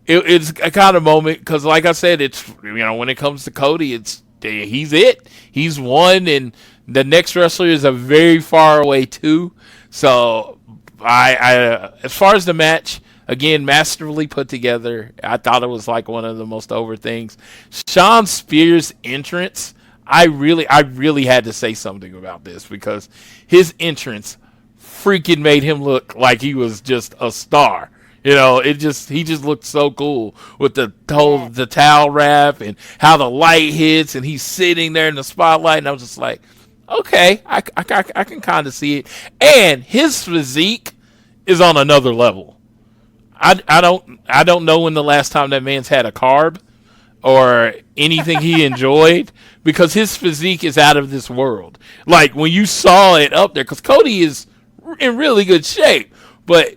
it's a kind of moment, because like I said, it's, when it comes to Cody, he's it. He's won, and the next wrestler is a very far away too. So I as far as the match, again, masterfully put together. I thought it was like one of the most over things. Shawn Spears' entrance, I really had to say something about this, because his entrance freaking made him look like he was just a star. He just looked so cool with the towel wrap and how the light hits, and he's sitting there in the spotlight, and I was just like, okay, I can kind of see it. And his physique is on another level. I don't know when the last time that man's had a carb or anything he enjoyed, because his physique is out of this world. Like when you saw it up there, because Cody is in really good shape, but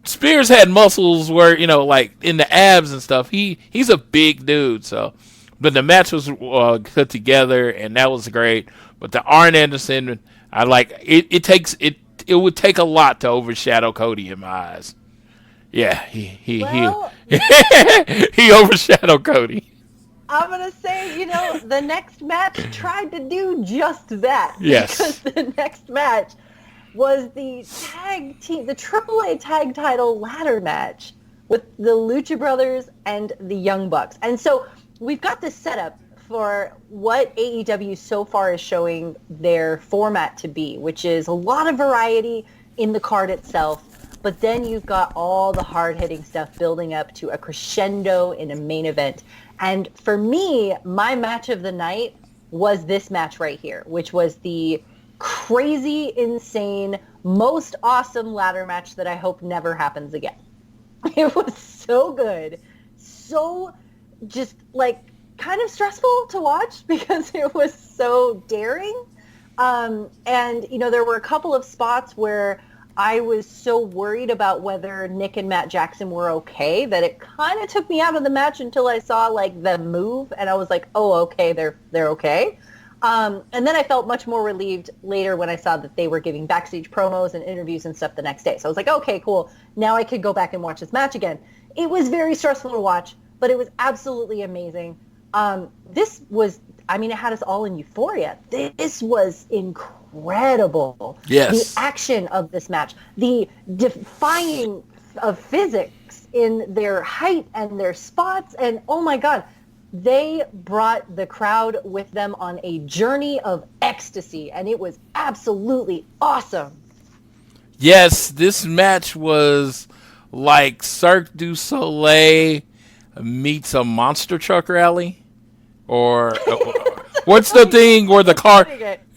Spears had muscles where, like in the abs and stuff. He's a big dude. So, but the match was put together, and that was great. But the Arn Anderson, I like it. It would take a lot to overshadow Cody in my eyes. Yeah, he overshadowed Cody. I'm going to say, the next match tried to do just that. Yes. Because the next match was the AAA tag title ladder match with the Lucha Brothers and the Young Bucks. And so we've got this setup for what AEW so far is showing their format to be, which is a lot of variety in the card itself. But then you've got all the hard-hitting stuff building up to a crescendo in a main event. And for me, my match of the night was this match right here, which was the crazy, insane, most awesome ladder match that I hope never happens again. It was so good. So just like kind of stressful to watch because it was so daring. And, there were a couple of spots where I was so worried about whether Nick and Matt Jackson were okay that it kind of took me out of the match until I saw like them move, and I was like, oh, okay, they're okay. And then I felt much more relieved later when I saw that they were giving backstage promos and interviews and stuff the next day. So I was like, okay, cool. Now I could go back and watch this match again. It was very stressful to watch, but it was absolutely amazing. This was, I mean, it had us all in euphoria. This was incredible. Yes. The action of this match, the defying of physics in their height and their spots, and oh my God, they brought the crowd with them on a journey of ecstasy, and it was absolutely awesome. Yes, this match was like Cirque du Soleil meets a monster truck rally, or what's the thing where the car?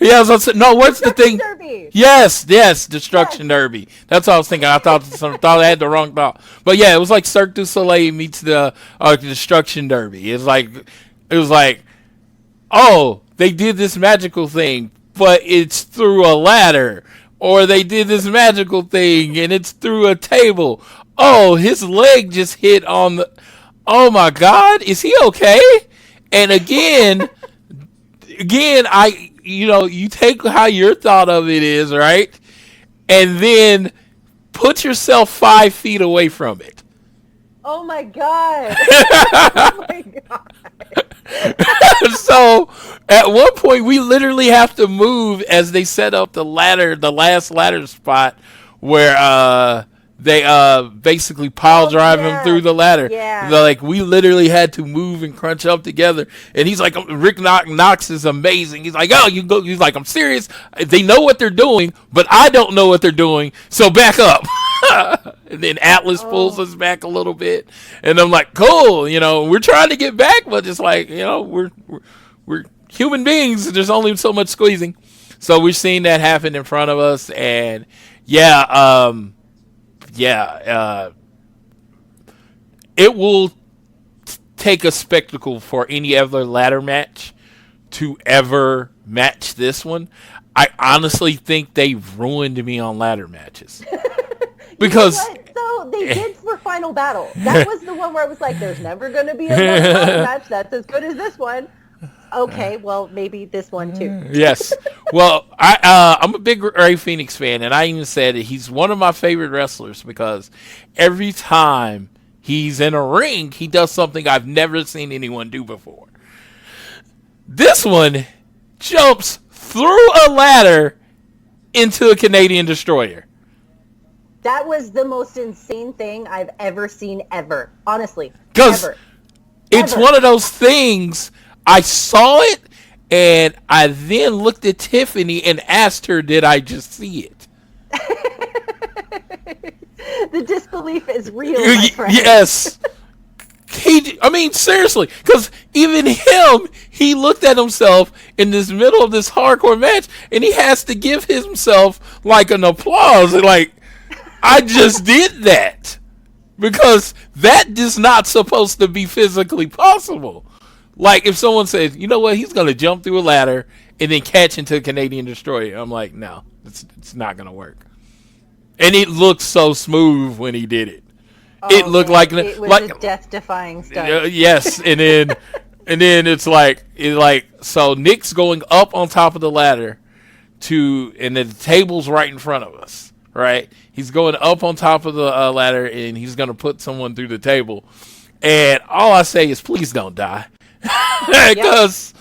Yeah, no. What's the thing? Derby. Yes, Destruction Derby. That's what I was thinking. I thought I had the wrong thought, but yeah, it was like Cirque du Soleil meets the Destruction Derby. It was like, oh, they did this magical thing, but it's through a ladder, or they did this magical thing and it's through a table. Oh, his leg just hit on the. Oh my God, is he okay? And again, you take how your thought of it is, right? And then put yourself 5 feet away from it. Oh my God. Oh my God. So at one point we literally have to move as they set up the last ladder spot where they basically pile drive him through the ladder. Yeah. Like, we literally had to move and crunch up together. And he's like, Rick Knox is amazing. He's like, oh, you go. He's like, I'm serious. They know what they're doing, but I don't know what they're doing. So back up. And then Atlas pulls us back a little bit. And I'm like, cool. We're trying to get back, but it's like, we're human beings. There's only so much squeezing. So we've seen that happen in front of us. And it will take a spectacle for any other ladder match to ever match this one. I honestly think they've ruined me on ladder matches. Because so they did for Final Battle. That was the one where I was like, there's never going to be another ladder match that's as good as this one. Okay, well, maybe this one too. Yes. Well, I'm a big Ray Phoenix fan, and I even said that he's one of my favorite wrestlers because every time he's in a ring, he does something I've never seen anyone do before. This one jumps through a ladder into a Canadian destroyer. That was the most insane thing I've ever seen ever. Honestly. Because it's one of those things. I saw it, and I then looked at Tiffany and asked her, did I just see it? The disbelief is real, my friend. Yes. Seriously, because even him, he looked at himself in this middle of this hardcore match, and he has to give himself like an applause. Like, I just did that. Because that is not supposed to be physically possible. Like, if someone says, you know what, he's going to jump through a ladder and then catch into a Canadian destroyer. I'm like, no, it's not going to work. And it looked so smooth when he did it. It looked like it was a death-defying stunt. Yes, and then it's like so Nick's going up on top of the ladder and the table's right in front of us, right? He's going up on top of the ladder and he's going to put someone through the table. And all I say is, please don't die. Because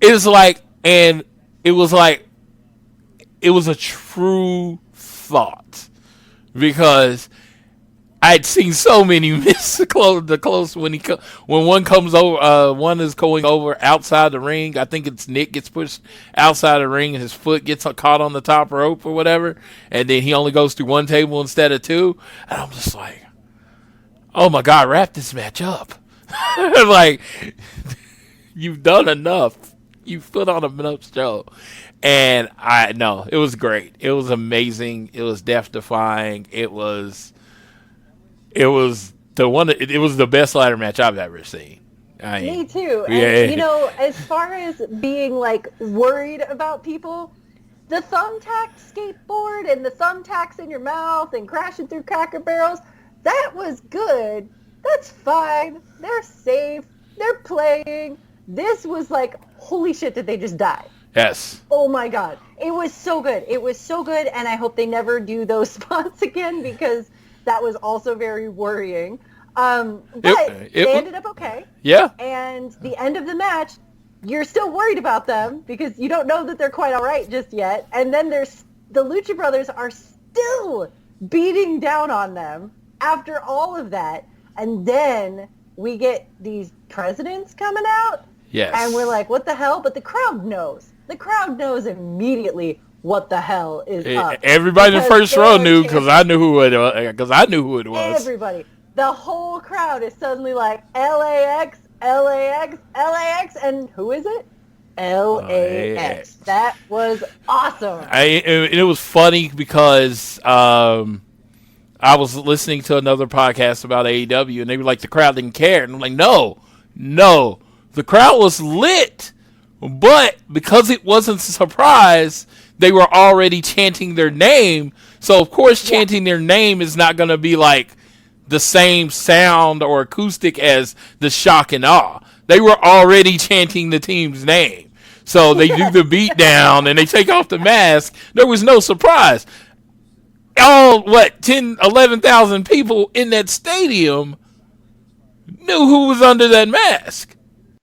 it's like, and it was a true thought, because I'd seen so many miss the close when one comes over, one is going over outside the ring. I think it's Nick gets pushed outside the ring and his foot gets caught on the top rope or whatever, and then he only goes through one table instead of two. And I'm just like, oh my God, wrap this match up. Like, you've done enough. You've put on enough show. And I know it was great. It was amazing. It was death-defying. It was the best ladder match I've ever seen. Me too. Yeah. And, as far as being like worried about people, the thumbtack skateboard and the thumbtacks in your mouth and crashing through Cracker Barrels, that was good. That's fine. They're safe. They're playing. This was like, holy shit, did they just die? Yes. Oh my God. It was so good. It was so good, and I hope they never do those spots again because that was also very worrying. But they ended up okay. Yeah. And the end of the match, you're still worried about them because you don't know that they're quite all right just yet. And then the Lucha Brothers are still beating down on them after all of that. And then we get these presidents coming out. Yes. And we're like, what the hell? But the crowd knows. The crowd knows immediately what the hell is up. Everybody in the first row knew because I knew who it was. Everybody. The whole crowd is suddenly like, LAX, LAX, LAX. And who is it? LAX. That was awesome. It was funny because I was listening to another podcast about AEW, and they were like, the crowd didn't care. And I'm like, no. The crowd was lit. But because it wasn't a surprise, they were already chanting their name. So, of course, chanting their name is not going to be like the same sound or acoustic as the shock and awe. They were already chanting the team's name. So they do the beat down and they take off the mask. There was no surprise. 11,000 people in that stadium knew who was under that mask.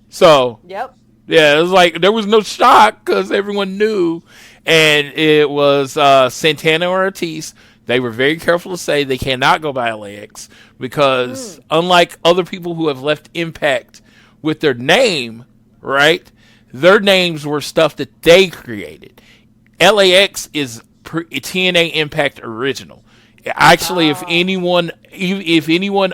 So, yep. Yeah, it was like there was no shock because everyone knew. And it was Santana or Ortiz. They were very careful to say they cannot go by LAX because unlike other people who have left Impact with their name, right, their names were stuff that they created. LAX is TNA Impact original. Actually, if anyone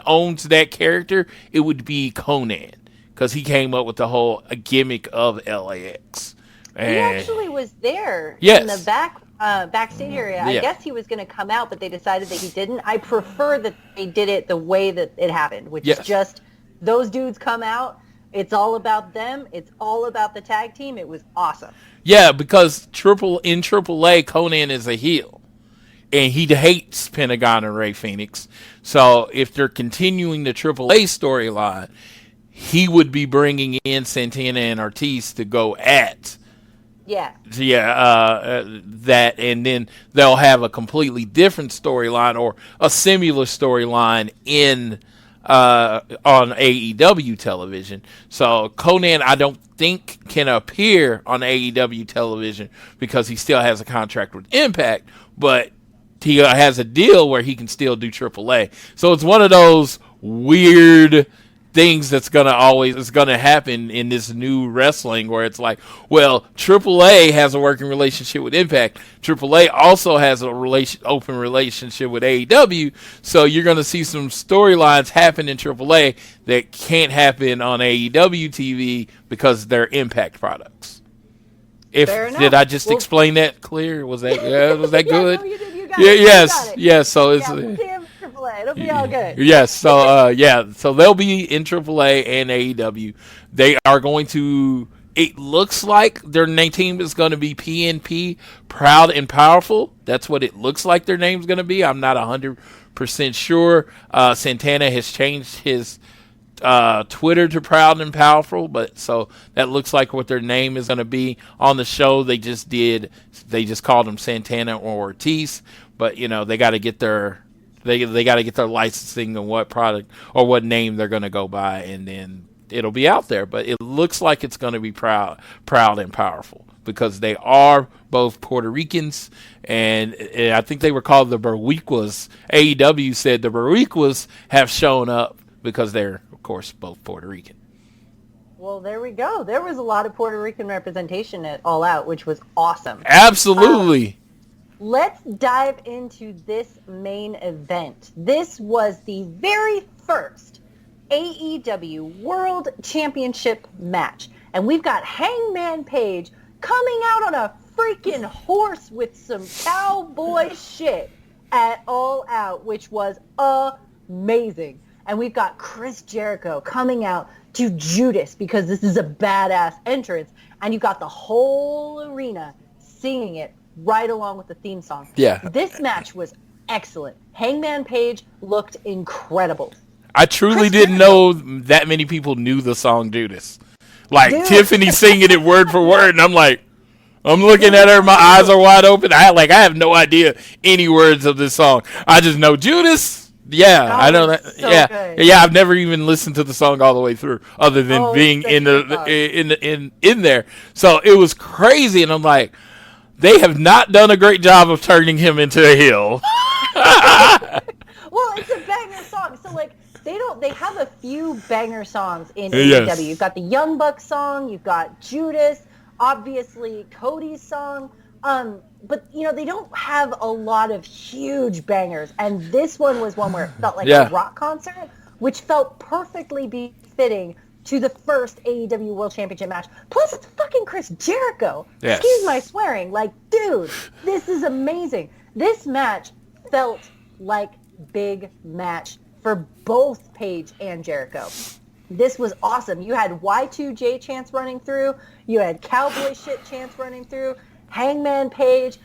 owns that character, it would be Conan. Because he came up with the whole gimmick of LAX. And he actually was there in the backstage area. Yeah. I guess he was going to come out, but they decided that he didn't. I prefer that they did it the way that it happened, which is just those dudes come out. It's all about them. It's all about the tag team. It was awesome. Yeah, because in AAA, Conan is a heel. And he hates Pentagon and Rey Fenix. So if they're continuing the AAA storyline, he would be bringing in Santana and Ortiz to go at that, and then they'll have a completely different storyline or a similar storyline on AEW television. So Conan, I don't think, can appear on AEW television because he still has a contract with Impact, but he has a deal where he can still do AAA. So it's one of those weird things that's gonna happen in this new wrestling where it's like, well, AAA has a working relationship with Impact. AAA also has a open relationship with AEW, so you're gonna see some storylines happen in AAA that can't happen on AEW TV because they're Impact products. Did I just explain that clear? Was that good? No, you did. You got it. Yes. So it's. AAA. It'll be all good. Yes, so so they'll be in AAA and AEW. They are going to. It looks like their name team is going to be PNP, Proud and Powerful. That's what it looks like their name's going to be. I'm not 100% sure. Santana has changed his Twitter to Proud and Powerful, but so that looks like what their name is going to be. On the show they just called them Santana or Ortiz, but they got to get their. They got to get their licensing and what product or what name they're going to go by, and then it'll be out there. But it looks like it's going to be proud and powerful because they are both Puerto Ricans, and I think they were called the Boricuas. AEW said the Boricuas have shown up because they're, of course, both Puerto Rican. Well, there we go. There was a lot of Puerto Rican representation at All Out, which was awesome. Absolutely. Let's dive into this main event. This was the very first AEW World Championship match. And we've got Hangman Page coming out on a freaking horse with some cowboy shit at All Out, which was amazing. And we've got Chris Jericho coming out to Judas because this is a badass entrance. And you've got the whole arena singing it right along with the theme song. Yeah. This match was excellent. Hangman Page looked incredible. I truly didn't know that many people knew the song Judas. Like, Dude. Tiffany singing it word for word, and I'm like, I'm looking at her, my eyes are wide open. I have no idea any words of this song. I just know Judas. Yeah, God, I know that. so Yeah, good. yeah. I've never even listened to the song all the way through, other than being such in a good the in there. So it was crazy, and I'm like, they have not done a great job of turning him into a heel. Well, it's a banger song. So like they have a few banger songs in Yes. AEW. You've got the Young Bucks song, you've got Judas, obviously Cody's song. But you know, they don't have a lot of huge bangers, and this one was one where it felt like a rock concert, which felt perfectly befitting to the first AEW World Championship match. Plus, it's fucking Chris Jericho. Yes. Excuse my swearing. Like, dude, this is amazing. This match felt like big match for both Page and Jericho. This was awesome. You had Y2J chants running through. You had cowboy shit chants running through. Hangman Page,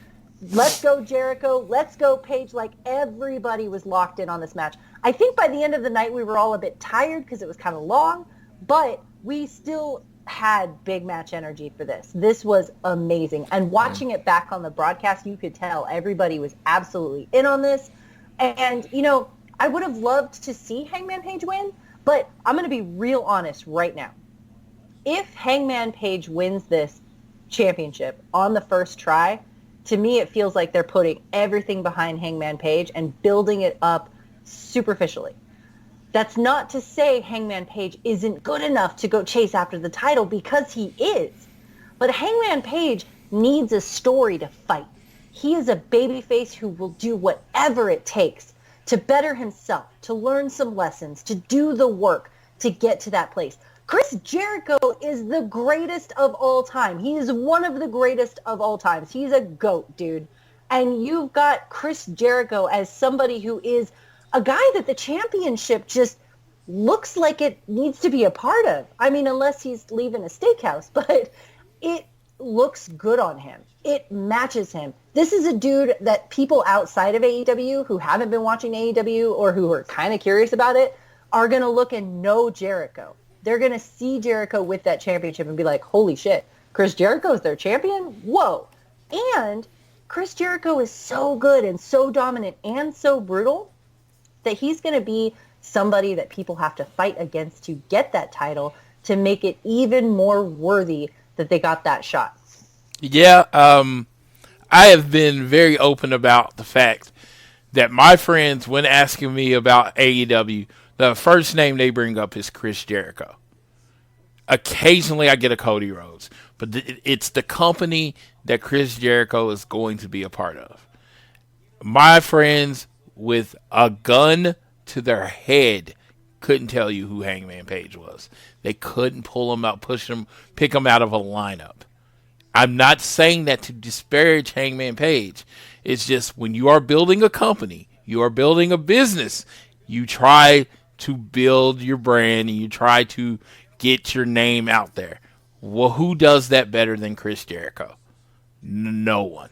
let's go Jericho, let's go Page. Like, everybody was locked in on this match. I think by the end of the night we were all a bit tired because it was kind of long, but we still had big match energy for this. This was amazing. And watching it back on the broadcast, you could tell everybody was absolutely in on this. And, you know, I would have loved to see Hangman Page win, but I'm going to be real honest right now. If Hangman Page wins this championship on the first try, to me it feels like they're putting everything behind Hangman Page and building it up superficially. That's not to say Hangman Page isn't good enough to go chase after the title, because he is. But Hangman Page needs a story to fight. He is a babyface who will do whatever it takes to better himself, to learn some lessons, to do the work to get to that place. Chris Jericho is the greatest of all time. He is one of the greatest of all times. He's a GOAT, dude. And you've got Chris Jericho as somebody who is a guy that the championship just looks like it needs to be a part of. I mean, unless he's leaving a steakhouse, but it looks good on him. It matches him. This is a dude that people outside of AEW who haven't been watching AEW or who are kind of curious about it are going to look and know Jericho. They're going to see Jericho with that championship and be like, holy shit, Chris Jericho is their champion? Whoa. And Chris Jericho is so good and so dominant and so brutal that he's going to be somebody that people have to fight against to get that title, to make it even more worthy that they got that shot. Yeah, I have been very open about the fact that my friends, when asking me about AEW, the first name they bring up is Chris Jericho. Occasionally I get a Cody Rhodes, but it's the company that Chris Jericho is going to be a part of. My friends with a gun to their head couldn't tell you who Hangman Page was. They couldn't pull him out, pick him out of a lineup. I'm not saying that to disparage Hangman Page. It's just when you are building a company, you are building a business, you try to build your brand and you try to get your name out there. Well, who does that better than Chris Jericho? No one.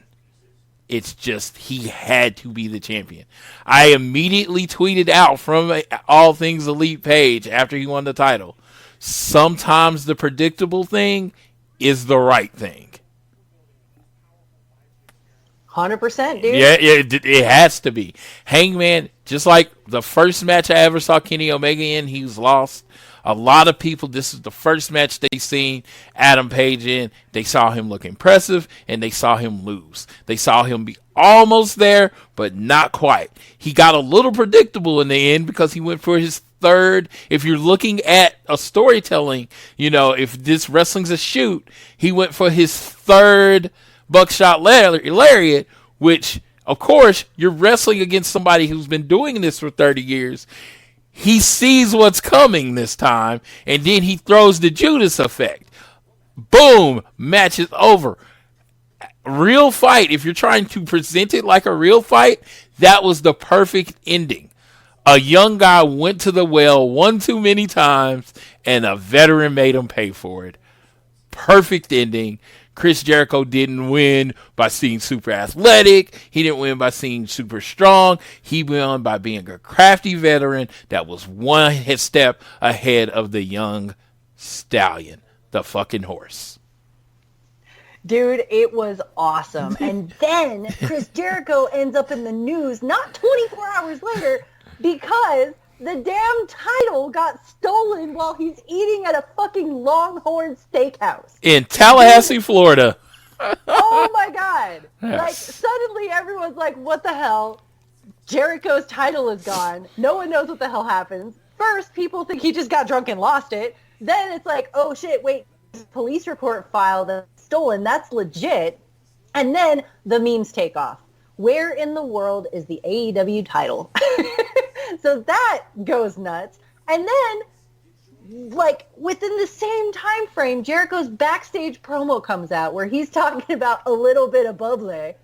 It's just he had to be the champion. I immediately tweeted out from All Things Elite page after he won the title. Sometimes the predictable thing is the right thing. 100%, dude. Yeah, it has to be. Hangman, just like the first match I ever saw Kenny Omega in, he was lost. A lot of people, this is the first match they seen Adam Page in. They saw him look impressive, and they saw him lose. They saw him be almost there, but not quite. He got a little predictable in the end because he went for his third. If you're looking at a storytelling, you know, if this wrestling's a shoot, he went for his third buckshot lariat, which, of course, you're wrestling against somebody who's been doing this for 30 years. He sees what's coming this time, and then he throws the Judas effect. Boom! Match is over. Real fight. If you're trying to present it like a real fight, that was the perfect ending. A young guy went to the well one too many times, and a veteran made him pay for it. Perfect ending. Chris Jericho didn't win by being super athletic. He didn't win by being super strong. He won by being a crafty veteran that was one step ahead of the young stallion, the fucking horse. Dude, it was awesome. And then Chris Jericho ends up in the news not 24 hours later because the damn title got stolen while he's eating at a fucking Longhorn Steakhouse. In Tallahassee, Florida. Oh my God. Yes. Like, suddenly everyone's like, what the hell? Jericho's title is gone. No one knows what the hell happens. First, people think he just got drunk and lost it. Then it's like, oh shit, wait, police report filed and stolen. That's legit. And then the memes take off. Where in the world is the AEW title? So that goes nuts. And then, like, within the same time frame, Jericho's backstage promo comes out where he's talking about a little bit of bubbly.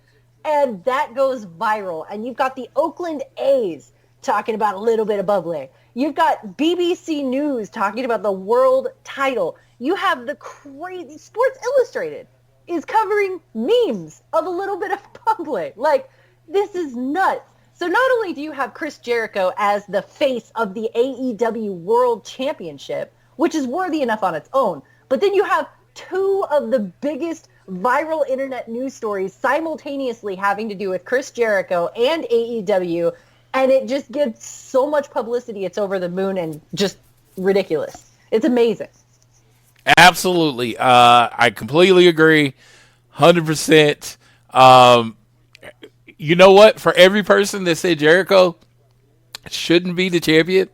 And that goes viral. And you've got the Oakland A's talking about a little bit of bubbly. You've got BBC News talking about the world title. You have the crazy Sports Illustrated is covering memes of a little bit of bubbly. Like, this is nuts. So not only do you have Chris Jericho as the face of the AEW World Championship, which is worthy enough on its own, but then you have two of the biggest viral internet news stories simultaneously having to do with Chris Jericho and AEW, and it just gets so much publicity. It's over the moon and just ridiculous. It's amazing. Absolutely. I completely agree. 100%. You know what? For every person that said Jericho shouldn't be the champion,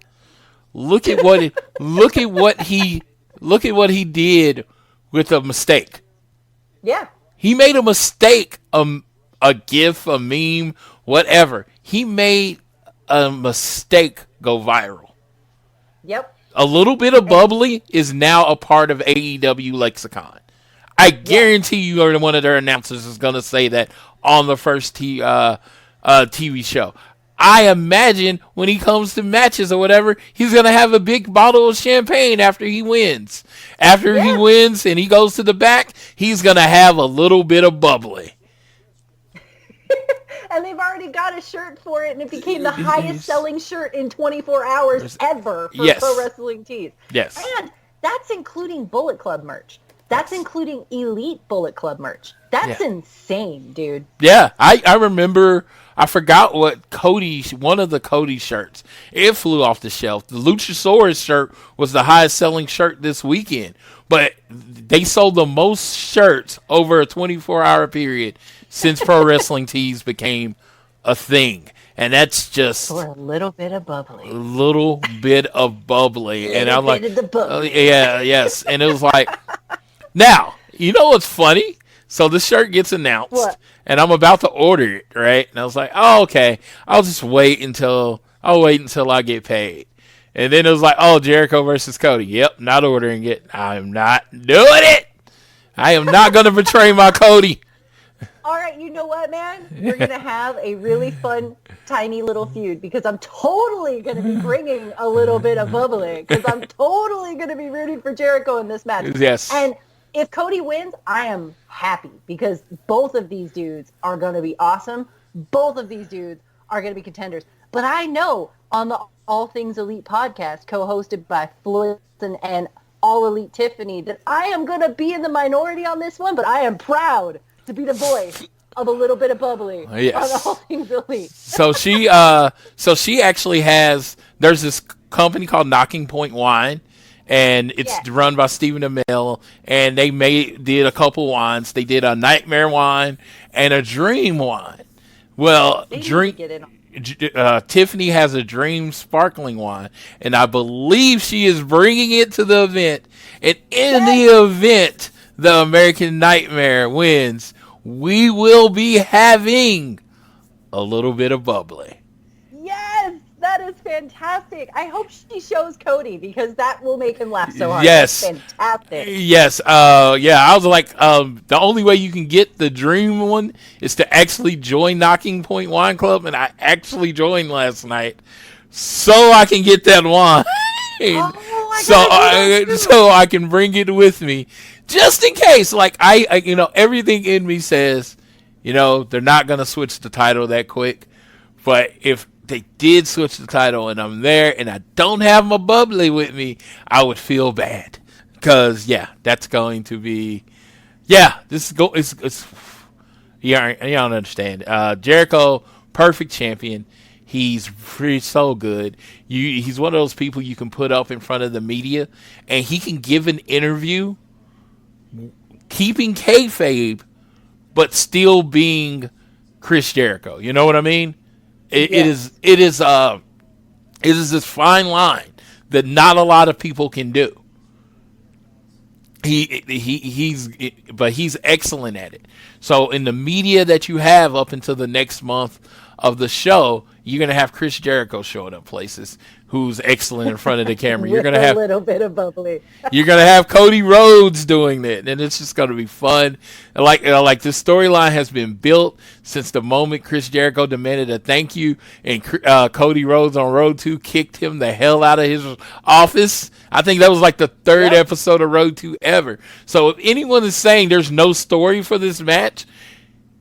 look at what he did with a mistake. Yeah. He made a mistake, a gif, a meme, whatever. He made a mistake go viral. Yep. A little bit of bubbly is now a part of AEW lexicon. I guarantee you one of their announcers is going to say that on the first TV show. I imagine when he comes to matches or whatever, he's going to have a big bottle of champagne after he wins. After he wins and he goes to the back, he's going to have a little bit of bubbly. And they've already got a shirt for it, and it became the highest selling shirt in 24 hours ever for Pro Wrestling Tees. Yes. And that's including Bullet Club merch. That's including Elite Bullet Club merch. That's insane, dude. Yeah, I remember, I forgot what one of the Cody shirts, it flew off the shelf. The Luchasaurus shirt was the highest selling shirt this weekend. But they sold the most shirts over a 24-hour period since Pro Wrestling Tees became a thing. And that's just for a little bit of bubbly. A little bit of bubbly. And I'm like, yes. And it was like, now, you know what's funny? So this shirt gets announced, and I'm about to order it, right? And I was like, oh, okay. I'll wait until I get paid. And then it was like, oh, Jericho versus Cody. Yep, not ordering it. I'm not doing it. I am not going to betray my Cody. All right, you know what, man? We're going to have a really fun, tiny little feud because I'm totally going to be bringing a little bit of bubbly because I'm totally going to be rooting for Jericho in this match. Yes. And if Cody wins, I am happy because both of these dudes are going to be awesome. Both of these dudes are going to be contenders. But I know on the All Things Elite podcast, co-hosted by Floyd and All Elite Tiffany, that I am going to be in the minority on this one, but I am proud to be the voice of a little bit of bubbly on All Things Elite. So she actually has, there's this company called Knocking Point Wine, and it's run by Stephen Amell, and they did a couple wines. They did a Nightmare wine and a Dream wine. Well, Tiffany has a Dream sparkling wine, and I believe she is bringing it to the event. And in the event the American Nightmare wins, we will be having a little bit of bubbly. Yes, that is fantastic. I hope she shows Cody because that will make him laugh so hard. Yes. That's fantastic. Yes. I was like, the only way you can get the Dream one is to actually join Knocking Point Wine Club, and I actually joined last night so I can get that wine. Oh, my so God, so I can bring it with me, just in case. Like I everything in me says, they're not gonna switch the title that quick. But if they did switch the title and I'm there and I don't have my bubbly with me, I would feel bad. Because that's going to be this go. It's you don't understand. Jericho, perfect champion. He's so good. He's one of those people you can put up in front of the media, and he can give an interview, keeping kayfabe, but still being Chris Jericho. You know what I mean? It is this fine line that not a lot of people can do. He's excellent at it. So in the media that you have up until the next month of the show, you're gonna have Chris Jericho showing up places, who's excellent in front of the camera. You're gonna have a little bit of bubbly. You're gonna have Cody Rhodes doing that, and it's just gonna be fun. Like this storyline has been built since the moment Chris Jericho demanded a thank you, and Cody Rhodes on Road 2 kicked him the hell out of his office. I think that was like the third episode of Road 2 ever. So if anyone is saying there's no story for this match,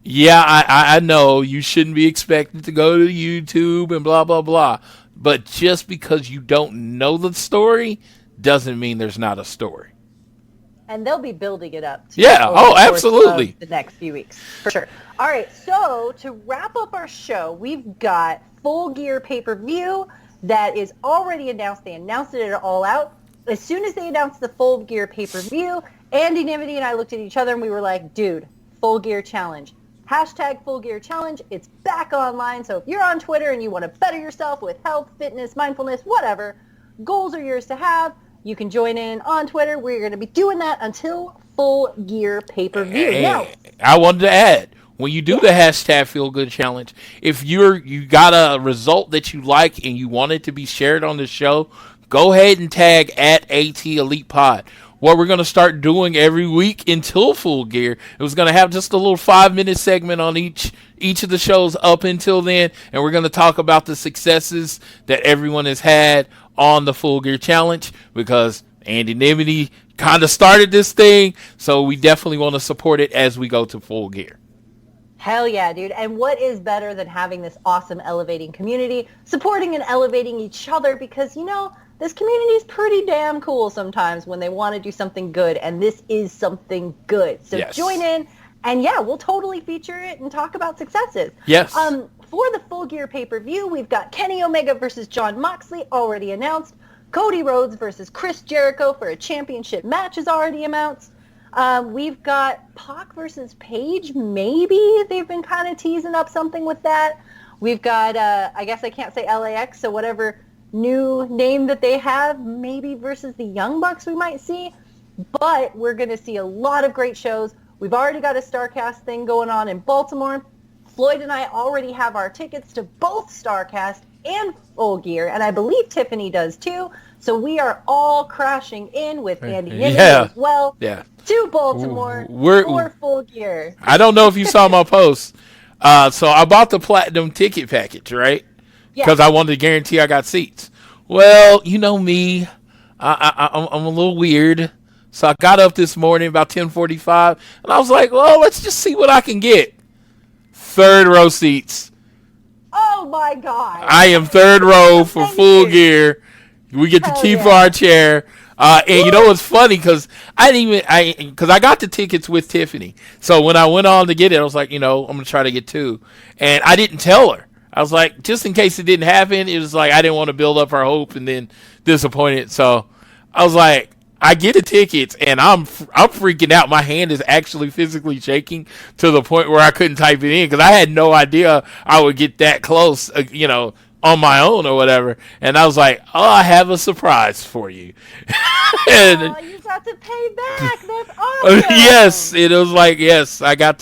I know you shouldn't be expected to go to YouTube and blah blah blah. But just because you don't know the story doesn't mean there's not a story. And they'll be building it up. Absolutely. The next few weeks, for sure. All right, so to wrap up our show, we've got Full Gear pay-per-view that is already announced. They announced it at All Out. As soon as they announced the Full Gear pay-per-view, Andy Nimity and I looked at each other and we were like, dude, Full Gear Challenge. Hashtag Full Gear Challenge. It's back online. So if you're on Twitter and you want to better yourself with health, fitness, mindfulness, whatever, goals are yours to have. You can join in on Twitter. We're going to be doing that until Full Gear pay-per-view. Now, I wanted to add, when you do the hashtag Feel Good Challenge, if you got a result that you like and you want it to be shared on the show, go ahead and tag at AT Elite Pod. What we're going to start doing every week until Full Gear, it was going to have just a little 5-minute segment on each of the shows up until then, and we're going to talk about the successes that everyone has had on the Full Gear Challenge, because Andy Nimity kind of started this thing, so we definitely want to support it as we go to Full Gear. Hell yeah, dude. And what is better than having this awesome elevating community, supporting and elevating each other, because, this community is pretty damn cool sometimes when they want to do something good, and this is something good. So join in, and we'll totally feature it and talk about successes. Yes. For the Full Gear pay-per-view, we've got Kenny Omega versus Jon Moxley already announced. Cody Rhodes versus Chris Jericho for a championship match is already announced. We've got Pac versus Paige, maybe. They've been kind of teasing up something with that. We've got, I guess I can't say LAX, so whatever new name that they have, maybe versus the Young Bucks we might see. But we're going to see a lot of great shows. We've already got a Starrcast thing going on in Baltimore. Floyd and I already have our tickets to both Starrcast and Full Gear, and I believe Tiffany does too. So we are all crashing in with Andy Nimity as well to Baltimore for Full Gear. I don't know if you saw my post. So I bought the platinum ticket package, right? Because I wanted to guarantee I got seats. Well, you know me. I'm a little weird. So I got up this morning about 10:45, and I was like, well, let's just see what I can get. Third row seats. Oh, my God. I am third row for Full Gear. We get to keep our chair. And you know what's funny? Because I got the tickets with Tiffany. So when I went on to get it, I was like, I'm going to try to get 2. And I didn't tell her. I was like, just in case it didn't happen, it was like I didn't want to build up our hope and then disappointed. So I was like, I get the tickets, and I'm freaking out. My hand is actually physically shaking to the point where I couldn't type it in because I had no idea I would get that close, on my own or whatever. And I was like, I have a surprise for you. And you got to pay back. That's awesome. Yes, it was like, I got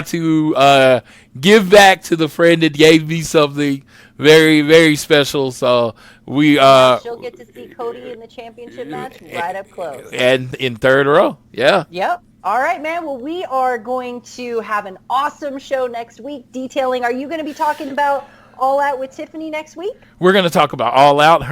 to give back to the friend that gave me something very, very special. So she'll get to see Cody in the championship match right up close. And in third row. Yeah. Yep. All right, man. Well, we are going to have an awesome show next week detailing. Are you going to be talking about All Out with Tiffany next week? We're going to talk about All Out.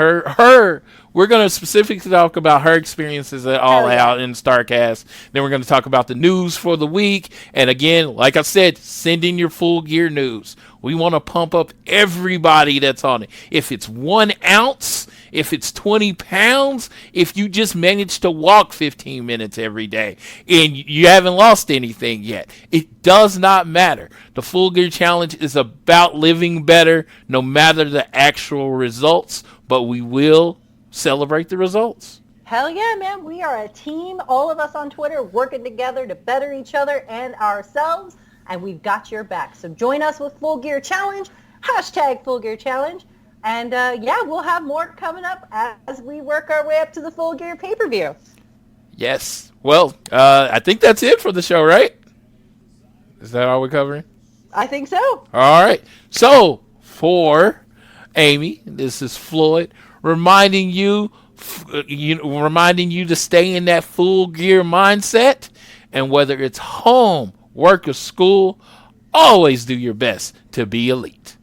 We're going to specifically talk about her experiences at All Out in Starrcast. Then we're going to talk about the news for the week. And again, like I said, send in your Full Gear news. We want to pump up everybody that's on it. If it's 1 ounce, if it's 20 pounds, if you just manage to walk 15 minutes every day and you haven't lost anything yet, it does not matter. The Full Gear Challenge is about living better no matter the actual results, but we will celebrate the results. Hell yeah, man. We are a team, all of us on Twitter, working together to better each other and ourselves, and we've got your back. So join us with Full Gear Challenge, hashtag Full Gear Challenge. And yeah, we'll have more coming up as we work our way up to the Full Gear pay-per-view. Yes. Well, I think that's it for the show, right? Is that all we're covering? I think so. All right. So, for Amy, this is Floyd reminding you to stay in that Full Gear mindset. And whether it's home, work, or school, always do your best to be elite.